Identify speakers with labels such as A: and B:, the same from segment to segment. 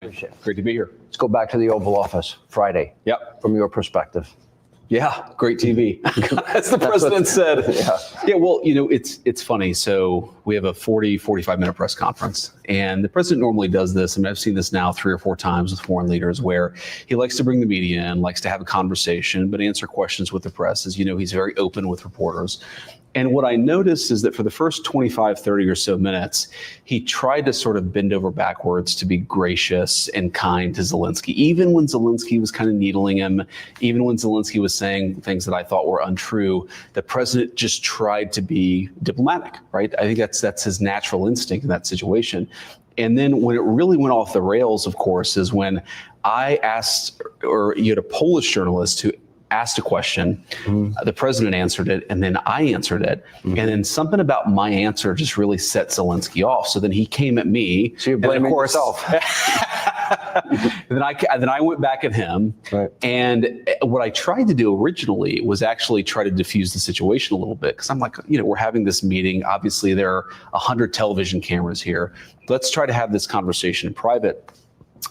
A: Appreciate it.
B: Great to be here.
A: Let's go back to the Oval Office Friday.
B: Yep.
A: From your perspective.
B: Yeah, great TV, as the president said. Yeah, well, it's funny. So we have a 45-minute press conference, and the president normally does this. I mean, I've seen this now 3 or 4 times with foreign leaders where he likes to bring the media in, likes to have a conversation, but answer questions with the press. As you know, he's very open with reporters. And what I noticed is that for the first 25, 30 or so minutes, he tried to sort of bend over backwards to be gracious and kind to Zelensky, even when Zelensky was kind of needling him, even when Zelensky was saying things that I thought were untrue. The president just tried to be diplomatic, right? I think that's his natural instinct in that situation. And then when it really went off the rails, of course, is when I asked, or you had a Polish journalist who asked a question, the president answered it, and then I answered it. And then something about my answer just really set Zelensky off. So then he came at me.
A: So you're blaming yourself.
B: then I went back at him.
A: Right.
B: And what I tried to do originally was actually try to diffuse the situation a little bit. Because I'm like, we're having this meeting. Obviously, there are 100 television cameras here. Let's try to have this conversation in private.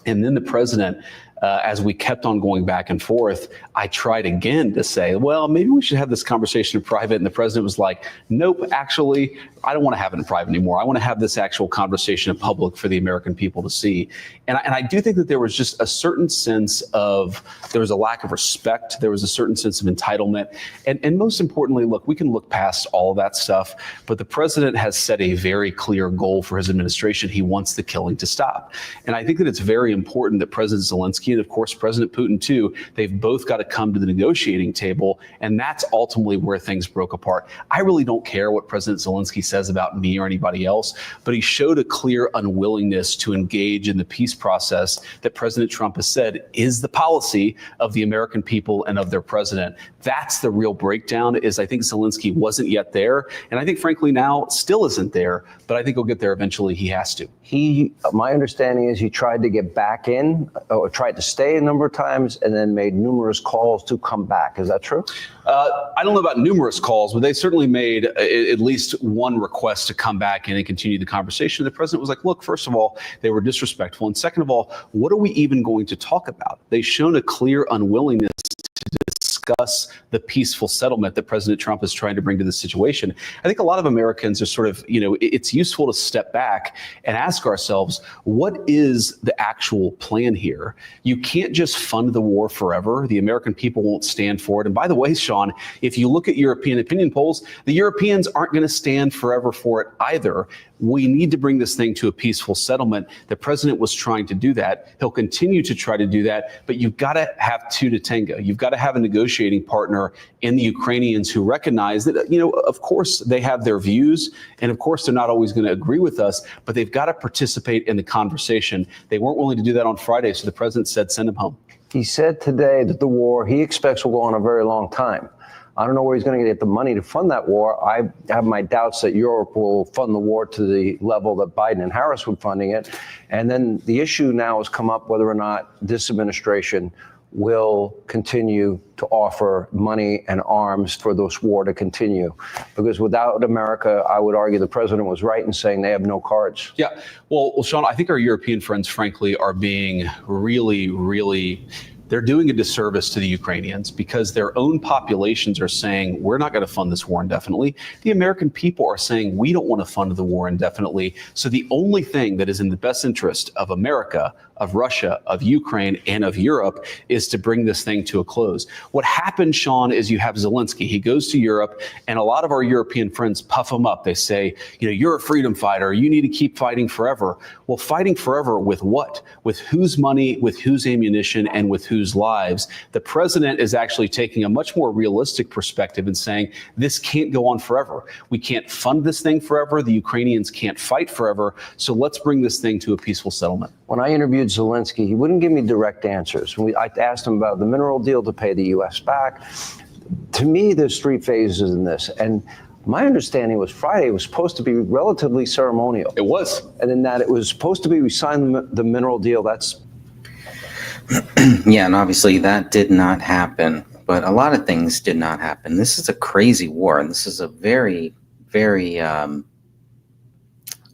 B: And then the president, as we kept on going back and forth, I tried again to say, well, maybe we should have this conversation in private. And the president was like, nope, actually, I don't want to have it in private anymore. I want to have this actual conversation in public for the American people to see. And I do think that there was just a certain sense of, there was a lack of respect. There was a certain sense of entitlement. And most importantly, look, we can look past all of that stuff, but the president has set a very clear goal for his administration. He wants the killing to stop. And I think that it's very important that President Zelensky and of course President Putin too, they've both got to come to the negotiating table, and that's ultimately where things broke apart. I really don't care what President Zelensky says about me or anybody else, but he showed a clear unwillingness to engage in the peace process that President Trump has said is the policy of the American people and of their president. That's the real breakdown, is I think Zelensky wasn't yet there, and I think frankly now still isn't there, but I think he'll get there eventually. He has to.
A: My understanding is he tried to get back in, or tried to stay a number of times, and then made numerous calls to come back. Is that true?
B: I don't know about numerous calls, but they certainly made at least one request to come back in and continue the conversation. The president was like, look, first of all, they were disrespectful. And second of all, what are we even going to talk about? They've shown a clear unwillingness to discuss the peaceful settlement that President Trump is trying to bring to this situation. I think a lot of Americans are sort of, it's useful to step back and ask ourselves, what is the actual plan here? You can't just fund the war forever. The American people won't stand for it. And by the way, Sean, if you look at European opinion polls, the Europeans aren't going to stand forever for it either. We need to bring this thing to a peaceful settlement. The president was trying to do that. He'll continue to try to do that, but you've got to have two to tango. You've got to have a negotiating partner in the Ukrainians who recognize that, of course they have their views, and of course they're not always going to agree with us, but they've got to participate in the conversation. They weren't willing to do that on Friday, so the president said, send them home.
A: He said today that the war he expects will go on a very long time. I don't know where he's going to get the money to fund that war. I have my doubts that Europe will fund the war to the level that Biden and Harris were funding it. And then the issue now has come up whether or not this administration will continue to offer money and arms for this war to continue. Because without America, I would argue the president was right in saying they have no cards.
B: Yeah. Well, Sean, I think our European friends, frankly, are being really they're doing a disservice to the Ukrainians because their own populations are saying, we're not going to fund this war indefinitely. The American people are saying, we don't want to fund the war indefinitely. So the only thing that is in the best interest of America, of Russia, of Ukraine, and of Europe is to bring this thing to a close. What happened, Sean, is you have Zelensky. He goes to Europe, and a lot of our European friends puff him up. They say, you're a freedom fighter. You need to keep fighting forever. Well, fighting forever with what? With whose money, with whose ammunition, and with whose lives? The president is actually taking a much more realistic perspective and saying, this can't go on forever. We can't fund this thing forever. The Ukrainians can't fight forever. So let's bring this thing to a peaceful settlement.
A: When I interviewed Zelensky, he wouldn't give me direct answers. I asked him about the mineral deal to pay the U.S. back. To me, there's 3 phases in this. And my understanding was Friday was supposed to be relatively ceremonial.
B: It was.
A: And in that it was supposed to be, we signed the mineral deal. That's.
C: Yeah, and obviously that did not happen. But a lot of things did not happen. This is a crazy war, and this is a very, very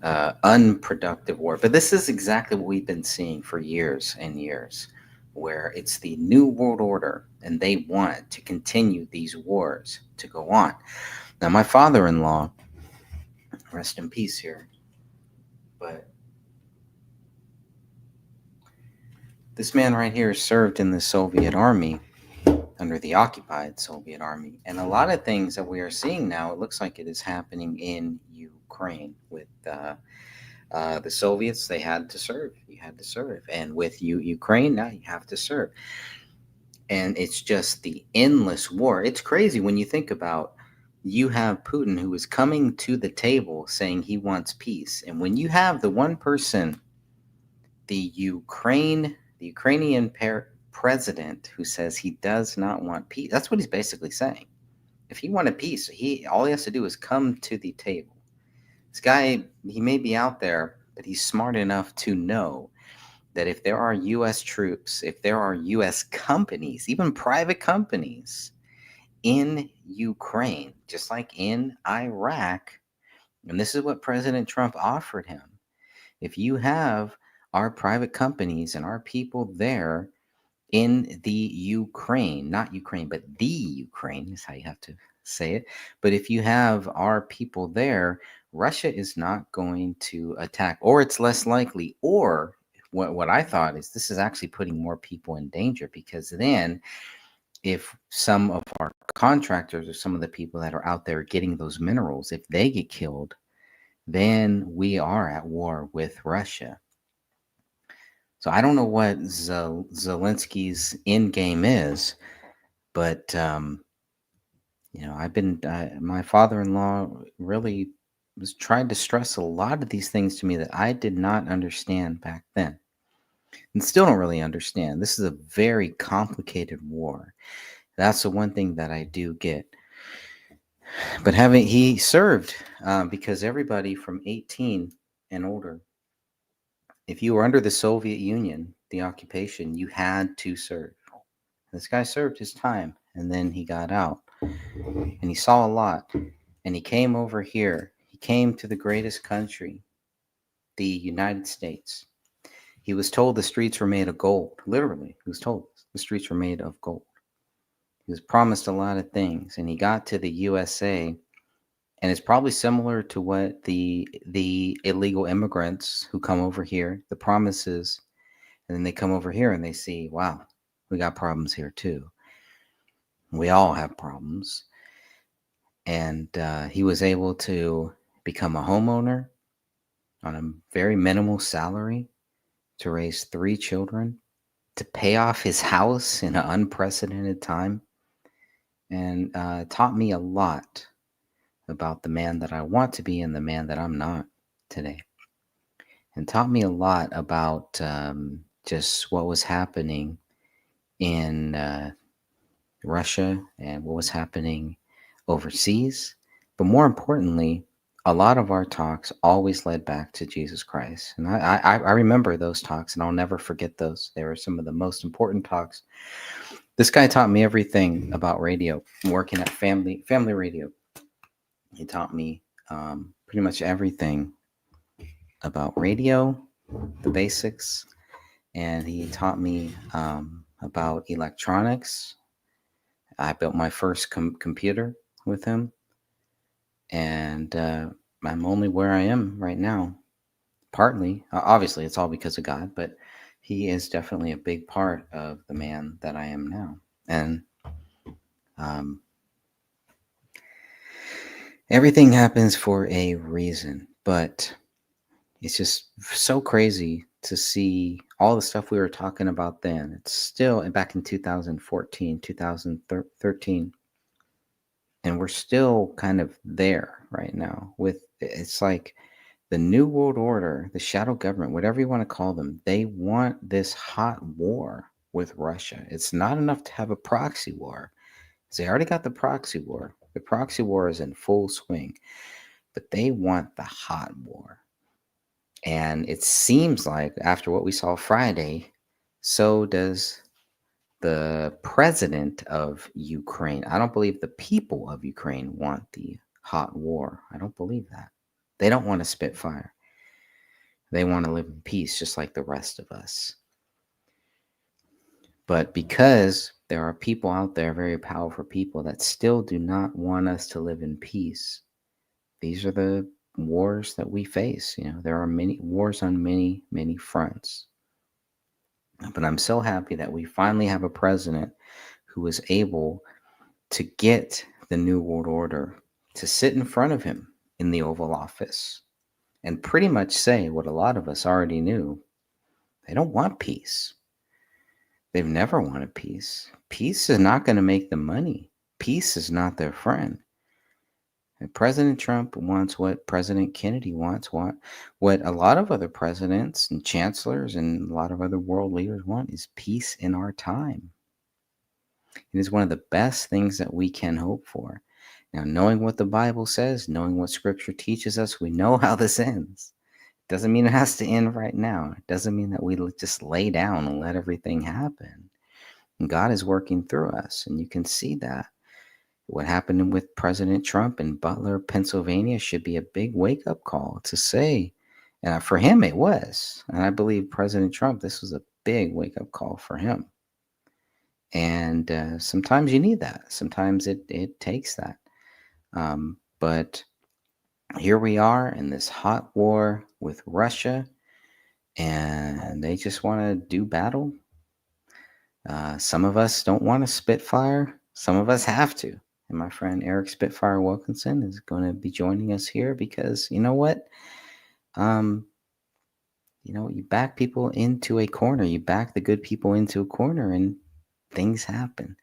C: unproductive war. But this is exactly what we've been seeing for years and years, where it's the New World Order and they want to continue these wars to go on. Now, my father-in-law, rest in peace here, but this man right here served in the Soviet army, under the occupied Soviet army. And a lot of things that we are seeing now, it looks like it is happening in Ukraine with the Soviets. They had to serve. You had to serve. And with Ukraine, now you have to serve. And it's just the endless war. It's crazy when you think about, you have Putin who is coming to the table saying he wants peace. And when you have the one person, the Ukrainian president, who says he does not want peace, that's what he's basically saying. If he wanted peace, all he has to do is come to the table. This guy, he may be out there, but he's smart enough to know that if there are U.S. troops, if there are U.S. companies, even private companies in Ukraine, just like in Iraq, and this is what President Trump offered him. If you have our private companies and our people there in the Ukraine, not Ukraine, but the Ukraine is how you have to say it. But if you have our people there, Russia is not going to attack, or it's less likely. Or what I thought is, this is actually putting more people in danger, because then if some of our contractors or some of the people that are out there getting those minerals, if they get killed, then we are at war with Russia. So I don't know what Zelensky's end game is, but my father-in-law really was trying to stress a lot of these things to me that I did not understand back then, and still don't really understand. This is a very complicated war. That's the one thing that I do get. But he served, because everybody from 18 and older, if you were under the Soviet Union, the occupation, you had to serve. This guy served his time, and then he got out, and he saw a lot, and he came over here. He came to the greatest country, the United States. He was told the streets were made of gold. Literally, he was told the streets were made of gold. He was promised a lot of things, and he got to the USA, and it's probably similar to what the illegal immigrants who come over here, the promises, and then they come over here and they see, wow, we got problems here too. We all have problems. And he was able to become a homeowner on a very minimal salary, to raise 3 children, to pay off his house in an unprecedented time, and taught me a lot about the man that I want to be and the man that I'm not today. And taught me a lot about just what was happening in Russia and what was happening overseas. But more importantly, a lot of our talks always led back to Jesus Christ. And I remember those talks, and I'll never forget those. They were some of the most important talks. This guy taught me everything about radio, working at family radio. He taught me pretty much everything about radio, the basics, and he taught me about electronics. I built my first computer with him, and I'm only where I am right now. Partly, obviously, it's all because of God, but he is definitely a big part of the man that I am now. And everything happens for a reason, but it's just so crazy to see all the stuff we were talking about then. It's still back in 2014, 2013. And we're still kind of there right now with, it's like the New World Order, the shadow government, whatever you want to call them. They want this hot war with Russia. It's not enough to have a proxy war. They already got the proxy war. The proxy war is in full swing, but they want the hot war. And it seems like after what we saw Friday, so does the president of Ukraine. I don't believe the people of Ukraine want the hot war. I don't believe that. They don't want a Spitfire. They want to live in peace just like the rest of us. But because there are people out there, very powerful people, that still do not want us to live in peace, these are the wars that we face. You know, there are many wars on many, many fronts. But I'm so happy that we finally have a president who is able to get the New World Order to sit in front of him in the Oval Office and pretty much say what a lot of us already knew. They don't want peace. They've never wanted peace. Peace is not going to make them money. Peace is not their friend. And President Trump wants what President Kennedy wants, what a lot of other presidents and chancellors and a lot of other world leaders want is peace in our time. It is one of the best things that we can hope for. Now, knowing what the Bible says, knowing what Scripture teaches us, we know how this ends. Doesn't mean it has to end right now. It doesn't mean that we just lay down and let everything happen. And God is working through us, and you can see that. What happened with President Trump in Butler, Pennsylvania should be a big wake-up call to say, and for him it was. And I believe President Trump, this was a big wake-up call for him. And sometimes you need that. Sometimes it takes that. But here we are in this hot war with Russia, and they just want to do battle. Some of us don't want to Spitfire. Some of us have to. And my friend Eric Spitfire Wilkinson is going to be joining us here because you know what? You back people into a corner. You back the good people into a corner, and things happen.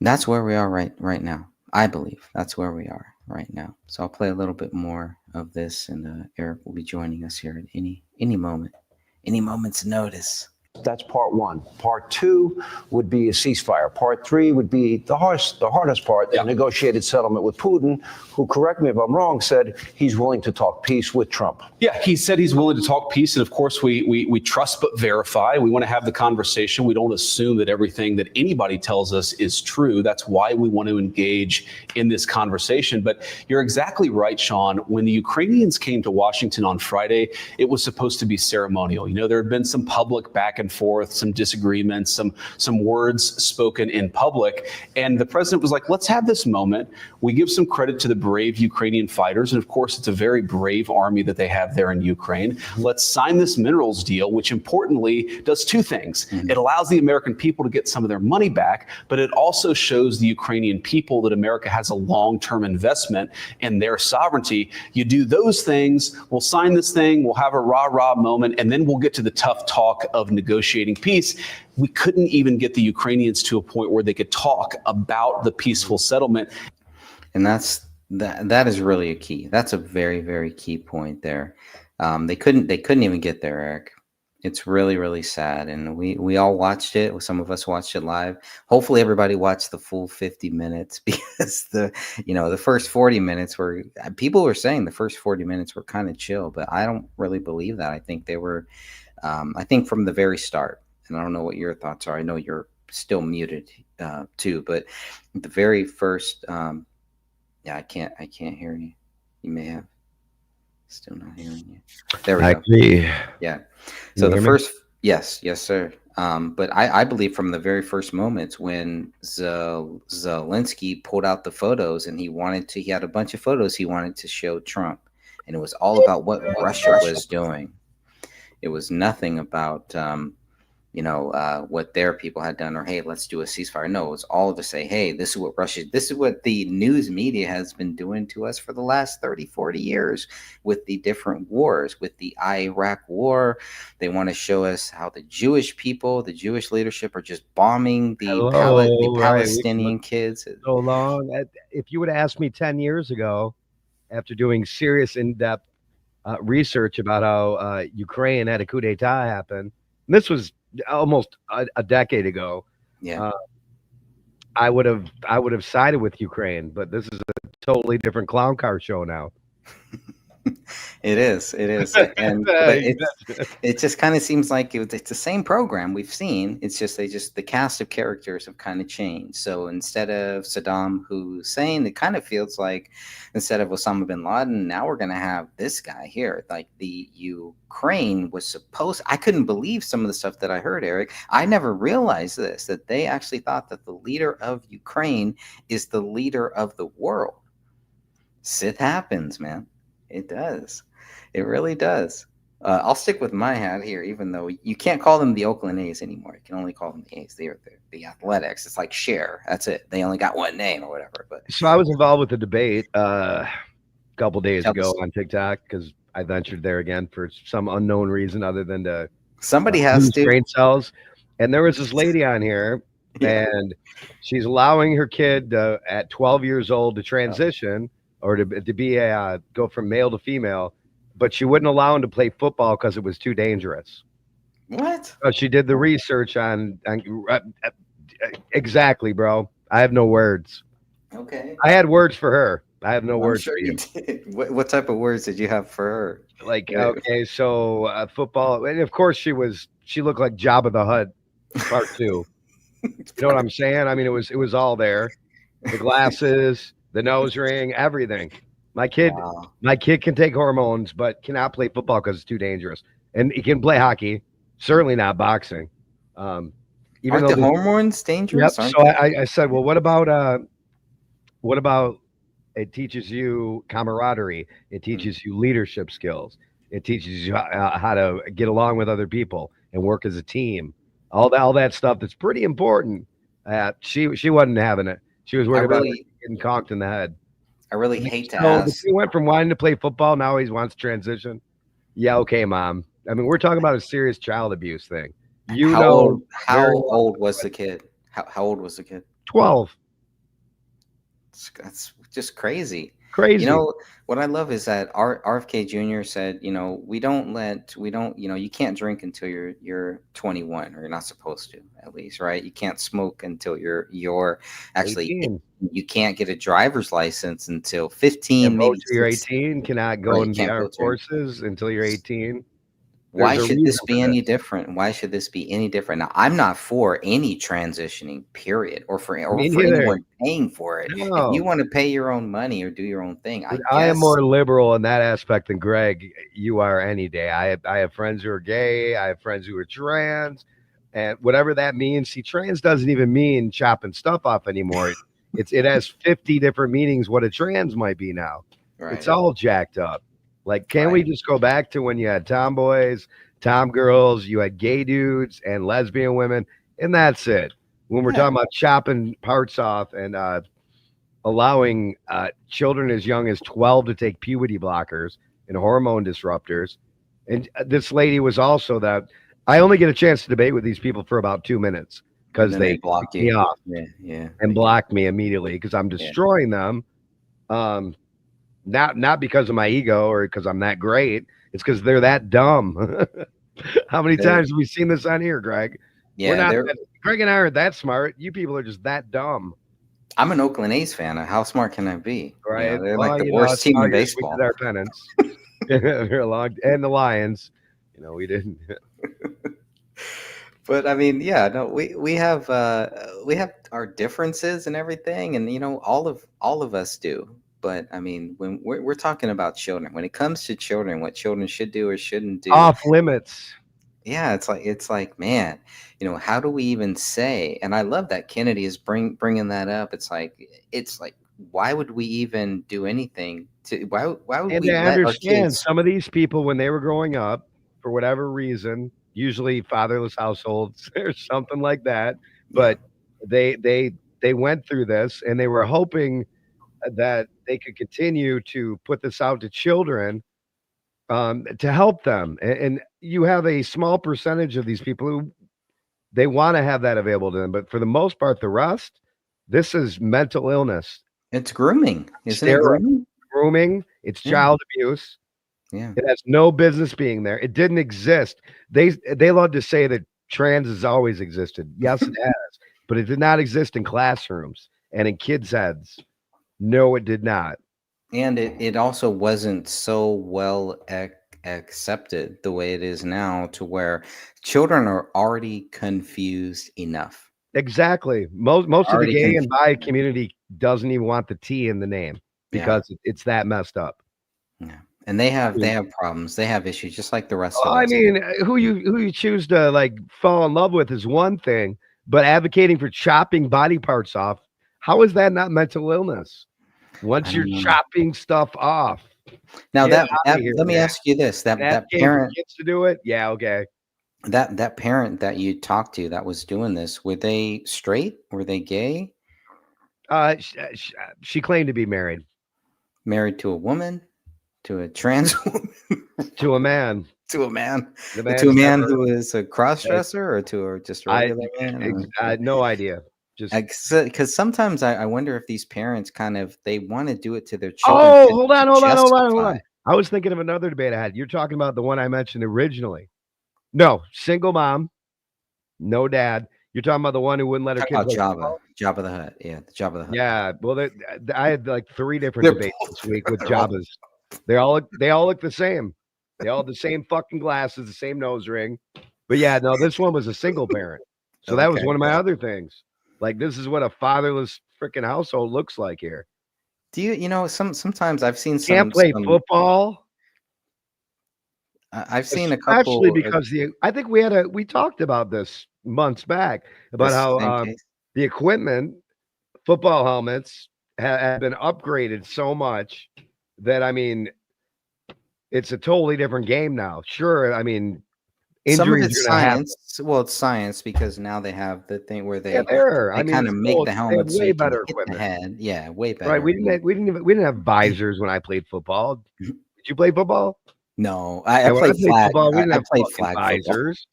C: That's where we are right now. I believe that's where we are right now. So I'll play a little bit more of this, and Eric will be joining us here at any moment's notice.
A: That's part one. Part two would be a ceasefire. Part three would be the hardest part, the negotiated settlement with Putin, who, correct me if I'm wrong, said he's willing to talk peace with Trump.
B: Yeah, he said he's willing to talk peace. And of course, we trust but verify. We want to have the conversation. We don't assume that everything that anybody tells us is true. That's why we want to engage in this conversation. But you're exactly right, Sean. When the Ukrainians came to Washington on Friday, it was supposed to be ceremonial. You know, there had been some public back and forth, some disagreements, some words spoken in public. And the president was like, let's have this moment. We give some credit to the brave Ukrainian fighters. And of course, it's a very brave army that they have there in Ukraine. Let's sign this minerals deal, which importantly does two things. It allows the American people to get some of their money back, but it also shows the Ukrainian people that America has a long-term investment in their sovereignty. You do those things, we'll sign this thing, we'll have a rah-rah moment, and then we'll get to the tough talk of negotiating peace. We couldn't even get the Ukrainians to a point where they could talk about the peaceful settlement.
C: And that is really a key. That's a very, very key point there. They couldn't even get there, Eric. It's really, really sad. And we all watched it. Some of us watched it live. Hopefully everybody watched the full 50 minutes because the first 40 minutes people were saying the first 40 minutes were kind of chill, but I don't really believe that. I think they were, I think from the very start, and I don't know what your thoughts are. I know you're still muted too, but the very first, I can't hear you. You may have still not hearing you. There we go.
D: Agree.
C: Yeah. So the first, yes, sir. But I believe from the very first moments when Zelensky pulled out the photos and he had a bunch of photos he wanted to show Trump, and it was all about what Russia was doing. It was nothing about what their people had done, or hey, let's do a ceasefire. No, it was all to say, hey, this is what the news media has been doing to us for the last 30, 40 years with the different wars, with the Iraq war. They want to show us how the Jewish people, the Jewish leadership are just bombing the Palestinian kids.
D: So long. If you would have asked me 10 years ago, after doing serious in-depth research about how Ukraine had a coup d'etat happen, and this was almost a decade ago.
C: Yeah,
D: I would have sided with Ukraine, but this is a totally different clown car show now.
C: It is. It is. And but it just kind of seems like it's the same program we've seen. It's just the cast of characters have kind of changed. So instead of Saddam Hussein, it kind of feels like instead of Osama bin Laden, now we're gonna have this guy here. Like the Ukraine was supposed. I couldn't believe some of the stuff that I heard, Eric. I never realized this, that they actually thought that the leader of Ukraine is the leader of the world. Shit happens, man. It does. It really does. I'll stick with my hat here, even though you can't call them the Oakland A's anymore. You can only call them the A's. They're the Athletics. It's like Cher. That's it. They only got one name or whatever. But
D: So I was involved with the debate a couple days ago on TikTok because I ventured there again for some unknown reason other than to
C: somebody has to.
D: brain cells. And there was this lady on here, and she's allowing her kid at 12 years old to transition or to be go from male to female, but she wouldn't allow him to play football because it was too dangerous.
C: What?
D: So she did the research on exactly, bro. I have no words.
C: Okay.
D: I had words for her. I have no words
C: sure
D: for you.
C: Did. What type of words did you have for her?
D: Like, okay, so football, and of course she looked like Jabba the Hutt part 2. You know what I'm saying? I mean, it was all there. The glasses, the nose ring, everything. My kid can take hormones, but cannot play football because it's too dangerous. And he can play hockey, certainly not boxing.
C: Aren't the hormones dangerous?
D: Yep. So I said, well, what about it teaches you camaraderie. It teaches you leadership skills. It teaches you how to get along with other people and work as a team. All that stuff that's pretty important. She wasn't having it. She was worried about getting conked in the head.
C: I really hate to ask.
D: He went from wanting to play football, now he wants to transition. Yeah, okay, Mom. I mean, we're talking about a serious child abuse thing.
C: How old was the kid? How old was the kid?
D: 12.
C: That's just crazy.
D: Crazy.
C: You know, what I love is that RFK Jr. said, you can't drink until you're 21, or you're not supposed to, at least, right? You can't smoke until you're actually 18. You can't get a driver's license until 15. Maybe
D: you're 18. Cannot go into the armed forces until you're 18.
C: Why should this be any different? Why should this be any different? Now, I'm not for any transitioning, period, or for anyone paying for it. No. If you want to pay your own money or do your own thing,
D: I am more liberal in that aspect than Greg. You are any day. I have friends who are gay. I have friends who are trans, and whatever that means. See, trans doesn't even mean chopping stuff off anymore. It has 50 different meanings what a trans might be now. Right. It's all jacked up. Like, can't we just go back to when you had tomboys, tomgirls, you had gay dudes and lesbian women, and that's it. When we're talking about chopping parts off and allowing children as young as 12 to take puberty blockers and hormone disruptors. And this lady was also that I only get a chance to debate with these people for about 2 minutes because they block me off and block me immediately because I'm destroying them. Not because of my ego or because I'm that great. It's because they're that dumb. How many times have we seen this on here, Greg?
C: Yeah,
D: Greg and I are that smart. You people are just that dumb.
C: I'm an Oakland A's fan. How smart can I be?
D: Right.
C: They're like the worst team in baseball.
D: We did our pennants. And the Lions. We didn't.
C: But I mean, we have our differences and everything, and all of us do. But I mean, when we're talking about children, when it comes to children, what children should do or shouldn't do,
D: off limits.
C: Yeah, it's like, man, how do we even say? And I love that Kennedy is bringing that up. It's like, why would we even do anything to? Why would we let our kids?
D: Some of these people, when they were growing up, for whatever reason, usually fatherless households or something like that, but they went through this and they were hoping that they could continue to put this out to children to help them. And you have a small percentage of these people who they want to have that available to them. But for the most part, the rest, this is mental illness.
C: It's grooming. Isn't it grooming?
D: Grooming. It's child abuse.
C: Yeah.
D: It has no business being there. It didn't exist. They love to say that trans has always existed. Yes, it has. But it did not exist in classrooms and in kids' heads. No, it did not.
C: And it also wasn't so well accepted the way it is now, to where children are already confused enough.
D: Exactly. Most of the
C: Already
D: gay and bi
C: confused.
D: community doesn't even want the T in the name
C: Yeah.
D: because it's that messed up.
C: Yeah. And they have problems. They have issues just like the rest of
D: I
C: us.
D: mean, who you choose to like fall in love with is one thing, but advocating for chopping body parts off, how is that not mental illness?
C: I
D: Once you're
C: don't know.
D: chopping stuff off,
C: Now
D: get
C: that,
D: out of
C: that
D: here,
C: let me
D: man.
C: ask you this. That that
D: Advocating for
C: parent
D: kids to do it, yeah, okay.
C: that parent that you talked to that was doing this, were they straight? Were they gay?
D: She claimed to be married
C: Married to a woman? To a trans woman?
D: to a man.
C: To a man?
D: The
C: To a
D: man's
C: man
D: never.
C: who is a cross
D: uh,
C: dresser, or to just a
D: I,
C: regular man?
D: I had no idea. Just
C: Because sometimes I wonder if these parents kind of they want to do it to their children
D: oh,
C: to,
D: hold on,
C: to
D: hold on, hold on, hold
C: justify.
D: on. I was thinking of another debate I had. You're talking about the one I mentioned originally. No, single mom, no dad. You're talking about the one who wouldn't let her
C: Talking
D: kid
C: about
D: play
C: Jabba,
D: football?
C: Jabba the Hutt. Yeah, the Jabba the Hutt.
D: Yeah. Well, I had like 3 different
C: They're
D: debates
C: both
D: this week with
C: they're all
D: Jabba's. They all look the same. They all have the same fucking glasses, the same nose ring. But yeah, no, this one was a single parent. So that was
C: okay.
D: one of my other things. Like this is what a fatherless freaking household looks like here.
C: Do you sometimes I've seen
D: Can't play football.
C: I've seen a
D: Especially
C: couple
D: because I think we talked about this months back about
C: this
D: how
C: same case.
D: the equipment, football helmets have been upgraded so much that I mean it's a totally different game now. Sure, I mean
C: Some of
D: injuries
C: it's
D: are gonna happen.
C: science. Well, it's science because now they have the thing where
D: Yeah, there. I
C: they
D: mean,
C: kind of make
D: still,
C: the
D: they have
C: helmet so
D: way
C: you can
D: better
C: hit the
D: equipment,
C: head. Yeah, way
D: right?
C: better.
D: We didn't have visors when I played football. Did you play football?
C: No, I
D: And when I
C: played
D: played
C: flag.
D: football, we didn't
C: I
D: have
C: played
D: fucking
C: flag football.
D: visors.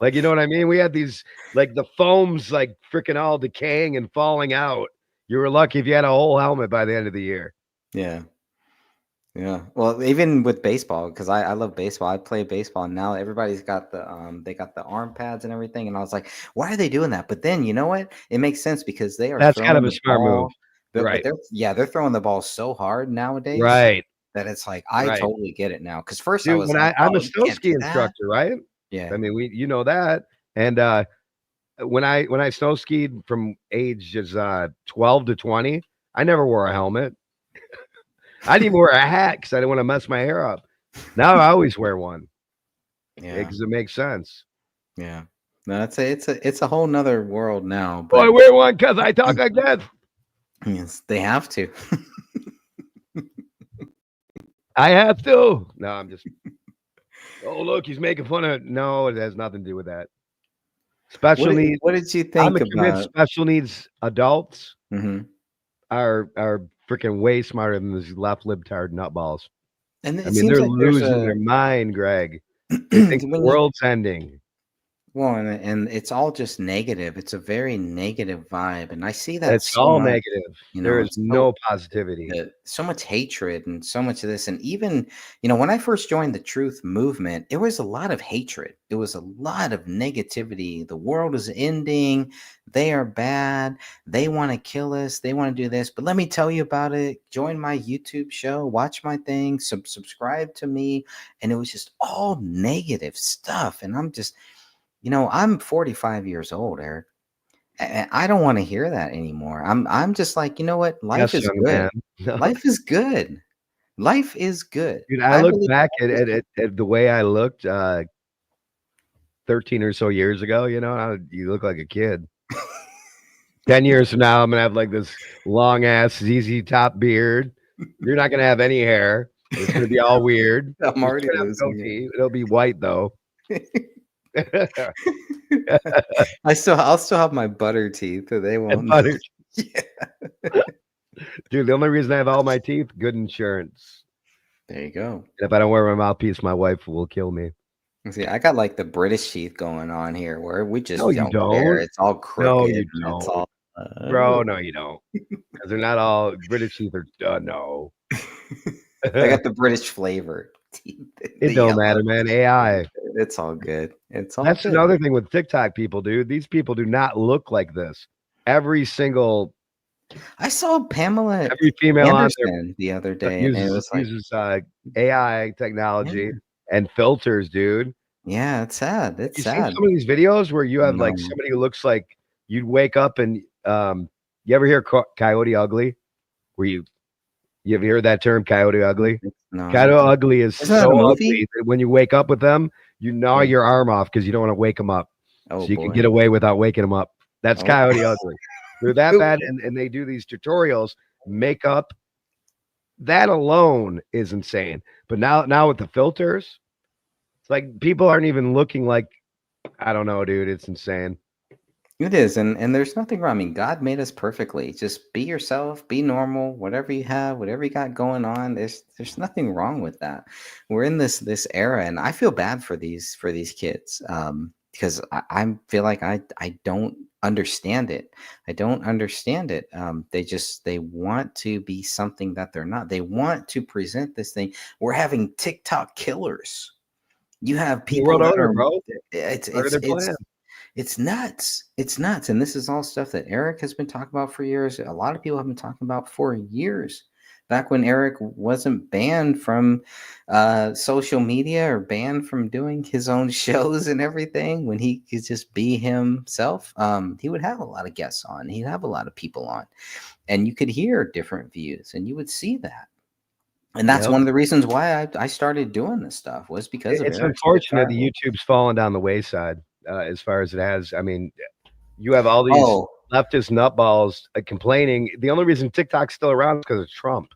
D: Like, you know what I mean? We had these, like the foams, like freaking all decaying and falling out. You were lucky if you had a whole helmet by the end of the year.
C: Yeah. Yeah. Well, even with baseball, because I love baseball. I play baseball, and now everybody's got they got the arm pads and everything. And I was like, why are they doing that? But then you know what? It makes sense because they are
D: That's kind of
C: throwing
D: a
C: the
D: smart move.
C: ball, but
D: Right.
C: they're throwing the ball so hard nowadays
D: Right.
C: that it's like I
D: Right.
C: totally get it now. Because first I
D: Dude,
C: was
D: when
C: like,
D: I'm a
C: oh, you
D: snow
C: can't
D: ski
C: do that.
D: instructor, right?
C: Yeah.
D: I mean, you know that. And when I snow skied from ages 12 to 20, I never wore a helmet. I didn't even wear a hat because I didn't want to mess my hair up. Now I always wear one
C: Yeah.
D: because it makes sense.
C: Yeah. No, it's a whole nother world now.
D: Oh, I
C: But
D: wear one because I talk like that.
C: yes, they have to.
D: I have to. No, I'm just. Oh, look, he's making fun of. No, it has nothing to do with that. Special needs.
C: What did you
D: I'm
C: think
D: convinced
C: about?
D: special needs adults
C: Mhm.
D: are freaking way smarter than these left libtard nutballs.
C: And
D: I
C: it
D: mean,
C: seems
D: they're
C: like there's
D: losing
C: a
D: their mind, Greg. They think the
C: when you
D: world's ending.
C: well, and it's all just negative. It's a very negative vibe, and I see that
D: It's
C: so
D: all
C: much.
D: negative.
C: You
D: There
C: know,
D: is
C: it's
D: no positivity.
C: so much hatred and so much of this. And even, when I first joined the truth movement, it was a lot of hatred. It was a lot of negativity. The world is ending. They are bad. They want to kill us. They want to do this. But let me tell you about it. Join my YouTube show, watch my thing, subscribe to me. And it was just all negative stuff. And I'm just, I'm 45 years old, Eric. And I don't want to hear that anymore. I'm just like, you know what? Life
D: Yes,
C: is
D: young
C: good.
D: man. No.
C: Life is good. Life is good.
D: Dude, I
C: I
D: look
C: believe
D: back
C: life is good.
D: at the way I looked 13 or so years ago, you look like a kid. 10 years from now, I'm gonna have like this long ass ZZ top beard. You're not gonna have any hair. It's gonna be all weird.
C: I'm
D: You're
C: already
D: still gonna have a
C: losing
D: goatee. It'll be white though.
C: it. I'll still have my butter teeth. They
D: And
C: won't.
D: butter.
C: Yeah.
D: Dude, the only reason I have all my teeth, good insurance.
C: There you go.
D: And if I don't wear my mouthpiece, my wife will kill me.
C: See, I got like the British teeth going on here, where we just
D: No, you
C: don't care.
D: don't.
C: It's all
D: No,
C: crooked
D: you
C: and it's
D: don't.
C: all.
D: Bro, no, you don't. Because they're not all British teeth are no.
C: I got the British flavor teeth.
D: It
C: The
D: don't
C: yellow.
D: matter, man. AI.
C: It's all good. It's all
D: That's
C: good.
D: another thing with TikTok people, dude. These people do not look like this. Every single
C: I saw Pamela
D: Every female on there
C: Anderson the other day, and it was like,
D: uses AI technology
C: yeah,
D: and filters, dude.
C: yeah, it's sad. It's
D: You seen
C: sad.
D: some of these videos where you have like
C: No,
D: somebody who looks like you'd wake up and you ever hear Coyote Ugly? Where you ever heard that term, Coyote Ugly?
C: no, I
D: Coyote
C: don't think.
D: Ugly is
C: Isn't that a
D: so
C: movie?
D: ugly that when you wake up with them, you gnaw
C: Yeah.
D: your arm off because you don't want to wake them up,
C: Oh
D: so you can
C: boy.
D: get away without waking them up. That's
C: Oh.
D: Coyote Ugly. They're that bad, and they do these tutorials. Makeup, that alone is insane. But now with the filters, it's like people aren't even looking like, I don't know, dude. It's insane.
C: It is, and there's nothing wrong. I mean, God made us perfectly. Just be yourself, be normal, whatever you have, whatever you got going on. There's nothing wrong with that. We're in this era, and I feel bad for these kids because I feel like I don't understand it. I don't understand it. They want to be something that they're not. They want to present this thing. We're having TikTok killers. You have
D: The
C: people
D: world
C: that
D: order,
C: are
D: bro.
C: it's
D: Part of
C: it's
D: their
C: it's
D: plan.
C: it's nuts. It's nuts. And this is all stuff that Eric has been talking about for years. A lot of people have been talking about for years. Back when Eric wasn't banned from social media or banned from doing his own shows and everything, when he could just be himself, he would have a lot of guests on. He'd have a lot of people on. And you could hear different views and you would see that. And that's
D: Yep.
C: one of the reasons why I started doing this stuff was because of
D: It's
C: Eric's
D: unfortunate that
C: travel.
D: YouTube's fallen down the wayside as far as it has. I mean, you have all these
C: Oh,
D: leftist nutballs complaining. The only reason TikTok's still around is because of Trump.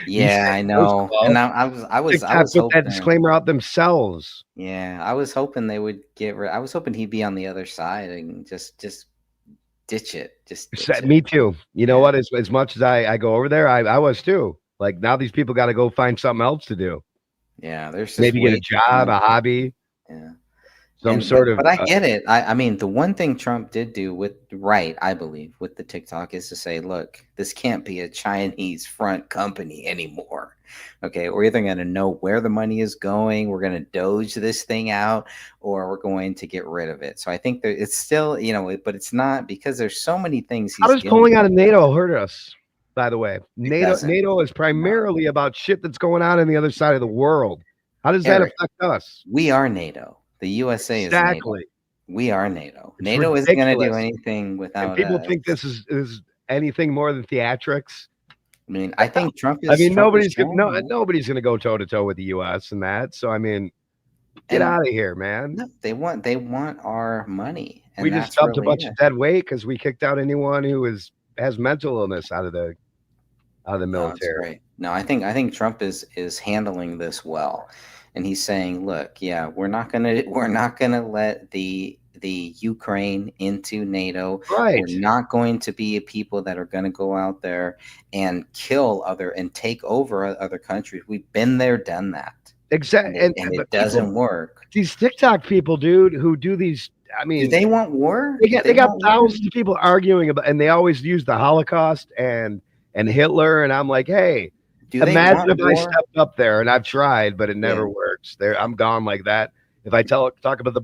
D: You
C: yeah,
D: say,
C: I
D: first of
C: know.
D: all,
C: And I
D: TikTok
C: was
D: put that
C: hoping,
D: disclaimer out themselves.
C: yeah, I was hoping they would get rid. I was hoping he'd be on the other side and just ditch it. Just ditch it.
D: Me too. You know
C: Yeah.
D: what? As much as I go over there, I was too. Like now, these people got to go find something else to do.
C: Yeah, there's just
D: Maybe get
C: way
D: a
C: too
D: job,
C: much.
D: a hobby,
C: Yeah.
D: some
C: And but
D: sort of.
C: but I get it. I mean, the one thing Trump did do with right, I believe, with the TikTok is to say, look, this can't be a Chinese front company anymore. Okay, we're either going to know where the money is going, we're going to doge this thing out, or we're going to get rid of it. So I think that it's still, but it's not because there's so many things
D: How
C: he's
D: does
C: doing.
D: pulling out of NATO hurt us? By the way,
C: It doesn't.
D: NATO is
C: No,
D: primarily about shit that's going on the other side of the world. How does that
C: Eric,
D: affect us?
C: we are NATO. The USA is NATO.
D: Exactly.
C: We are NATO.
D: It's
C: NATO isn't going to do
D: ridiculous.
C: anything
D: And
C: without
D: people
C: us.
D: think this is anything more than theatrics.
C: I mean, I think
D: I mean,
C: Trump is
D: nobody's gonna go toe to toe with the U.S. and that. So I mean, get
C: and
D: out of here, man.
C: no, they want our money,
D: We
C: and
D: just
C: that's
D: dumped a
C: really
D: bunch of
C: it.
D: dead weight because we kicked out anyone who has mental illness out of the
C: No, it's
D: military.
C: great. No, I think Trump is handling this well, and he's saying, look, yeah, we're not gonna let the Ukraine into NATO.
D: Right.
C: We're not going to be a people that are going to go out there and kill other and take over other countries. We've been there, done that, and
D: Exactly.
C: it
D: But people,
C: doesn't work.
D: these TikTok people, dude, who do these. I
C: Do
D: mean,
C: they want war?
D: they
C: If
D: got
C: they
D: they got
C: want war,
D: thousands of people arguing about, and they always use the Holocaust and Hitler. And I'm like, hey,
C: do they
D: imagine
C: want
D: if I
C: war?
D: stepped up there, and I've tried, but it
C: Yeah.
D: never works. There, I'm gone like that. If I talk about the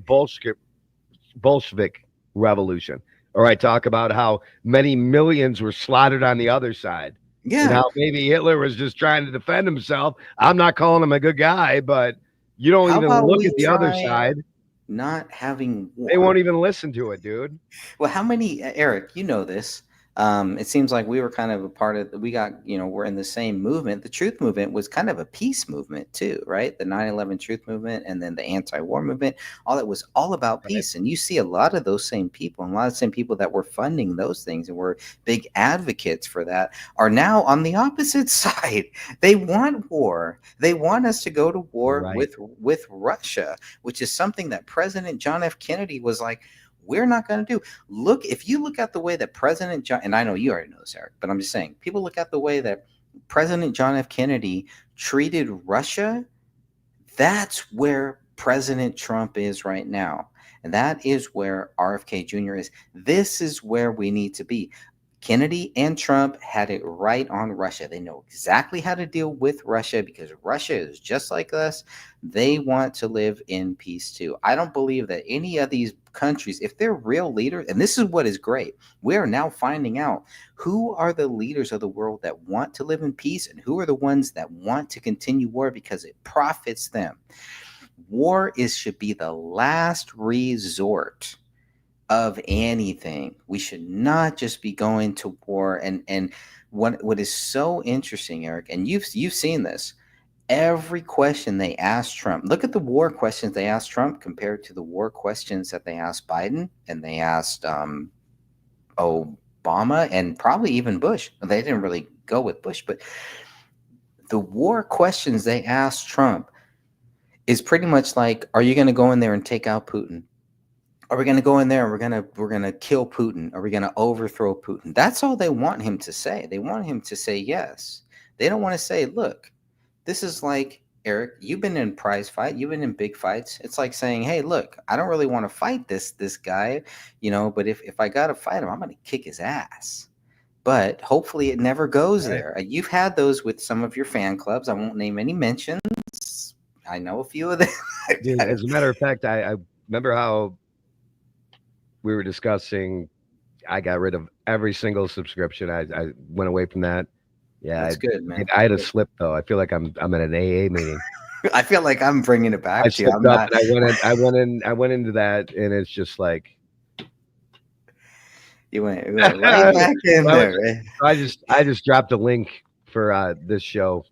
D: Bolshevik revolution, or I talk about how many millions were slaughtered on the other side, and
C: Yeah.
D: how maybe Hitler was just trying to defend himself. I'm not calling him a good guy, but you don't
C: How
D: even
C: about
D: look
C: we
D: at the other
C: try
D: side.
C: not having
D: They won't
C: war?
D: even listen to it, dude.
C: Well, how many, Eric, you know this. It seems like we were kind of a part of, we got, we're in the same movement. The truth movement was kind of a peace movement too, right? The 9/11 truth movement and then the anti-war movement, all that was all about
D: Right.
C: peace. And you see a lot of those same people and a lot of the same people that were funding those things and were big advocates for that are now on the opposite side. They want war. They want us to go to war
D: Right.
C: with Russia, which is something that President John F. Kennedy was like, we're not going to do. Look, if you look at the way that President John, and I know you already know this, Eric, but I'm just saying, people look at the way that President John F. Kennedy treated Russia. That's where President Trump is right now. And that is where RFK Jr. is. This is where we need to be. Kennedy and Trump had it right on Russia. They know exactly how to deal with Russia because Russia is just like us. They want to live in peace too. I don't believe that any of these countries, if they're real leaders, and this is what is great, we are now finding out who are the leaders of the world that want to live in peace and who are the ones that want to continue war because it profits them. War should be the last resort of anything. We should not just be going to war. And what is so interesting, Eric, and you've seen this. Every question they asked Trump, look at the war questions they asked Trump compared to the war questions that they asked Biden and they asked Obama and probably even Bush. They didn't really go with Bush, but the war questions they asked Trump is pretty much like, are you going to go in there and take out Putin? Are we going to go in there and we're gonna kill Putin? Are we going to overthrow Putin? That's all they want him to say. They want him to say yes. They don't want to say, look, this is like, Eric, you've been in prize fight, you've been in big fights. It's like saying, hey, look, I don't really want to fight this guy, but if I got to fight him, I'm going to kick his ass. But hopefully it never goes there. You've had those with some of your fan clubs. I won't name any mentions. I know a few of them.
D: Dude, as a matter of fact, I remember how we were discussing, I got rid of every single subscription. I went away from that. Yeah,
C: that's good, man.
D: I had a slip though. I feel like I'm in an AA meeting.
C: I feel like I'm bringing it back to you.
D: I'm not. I went into that, and it's just like
C: you went right back in there. Right?
D: I just dropped a link for this show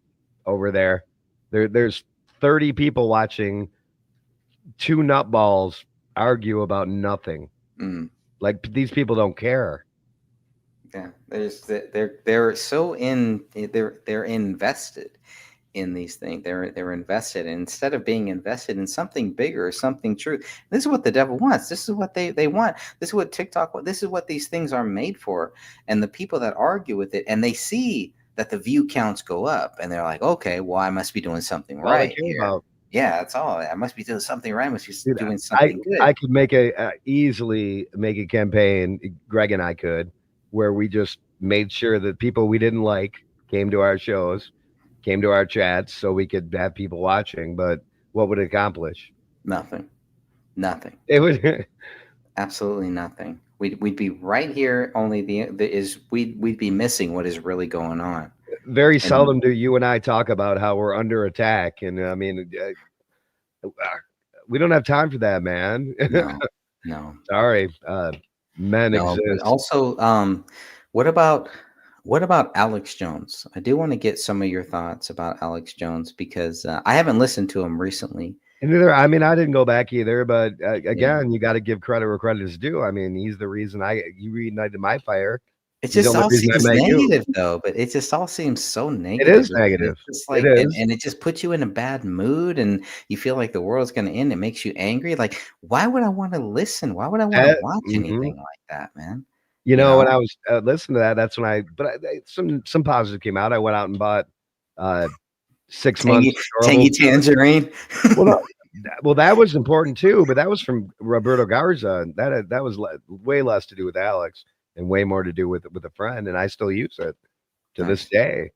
D: over there. There's 30 people watching, 2 nutballs argue about nothing. Like these people don't care.
C: Yeah, they're so they're invested in these things. They're invested, and instead of being invested in something bigger or something true. This is what the devil wants. This is what they want. This is what TikTok. This is what these things are made for. And the people that argue with it, and they see that the view counts go up, and they're like, okay, well, I must be doing something right here. Yeah, that's all. I must be doing something right. I must be doing something good.
D: I could make easily make a campaign. Greg and I could, where we just made sure that people we didn't like came to our shows, came to our chats, so we could have people watching. But what would it accomplish?
C: Nothing.
D: It would
C: absolutely nothing. We'd be right here. Only we'd be missing what is really going on.
D: Very seldom do you and I talk about how we're under attack, and I mean, we don't have time for that, man.
C: No.
D: Sorry, men exist.
C: Also, what about Alex Jones? I do want to get some of your thoughts about Alex Jones because I haven't listened to him recently.
D: And I didn't go back either, but again, you got to give credit where credit is due. I mean, he's the reason you reignited my fire.
C: It just all seems negative, though. But it just all seems so negative.
D: It is negative.
C: It's like, and it just puts you in a bad mood, and you feel like the world's going to end. It makes you angry. Like, why would I want to listen? Why would I want to watch anything like that, man?
D: You know, when I was listening to that, that's when some positive came out. I went out and bought 6 months
C: Tangy Tangerine.
D: Well, that was important too, but that was from Roberto Garza. That was way less to do with Alex and way more to do with a friend, and I still use it to this day,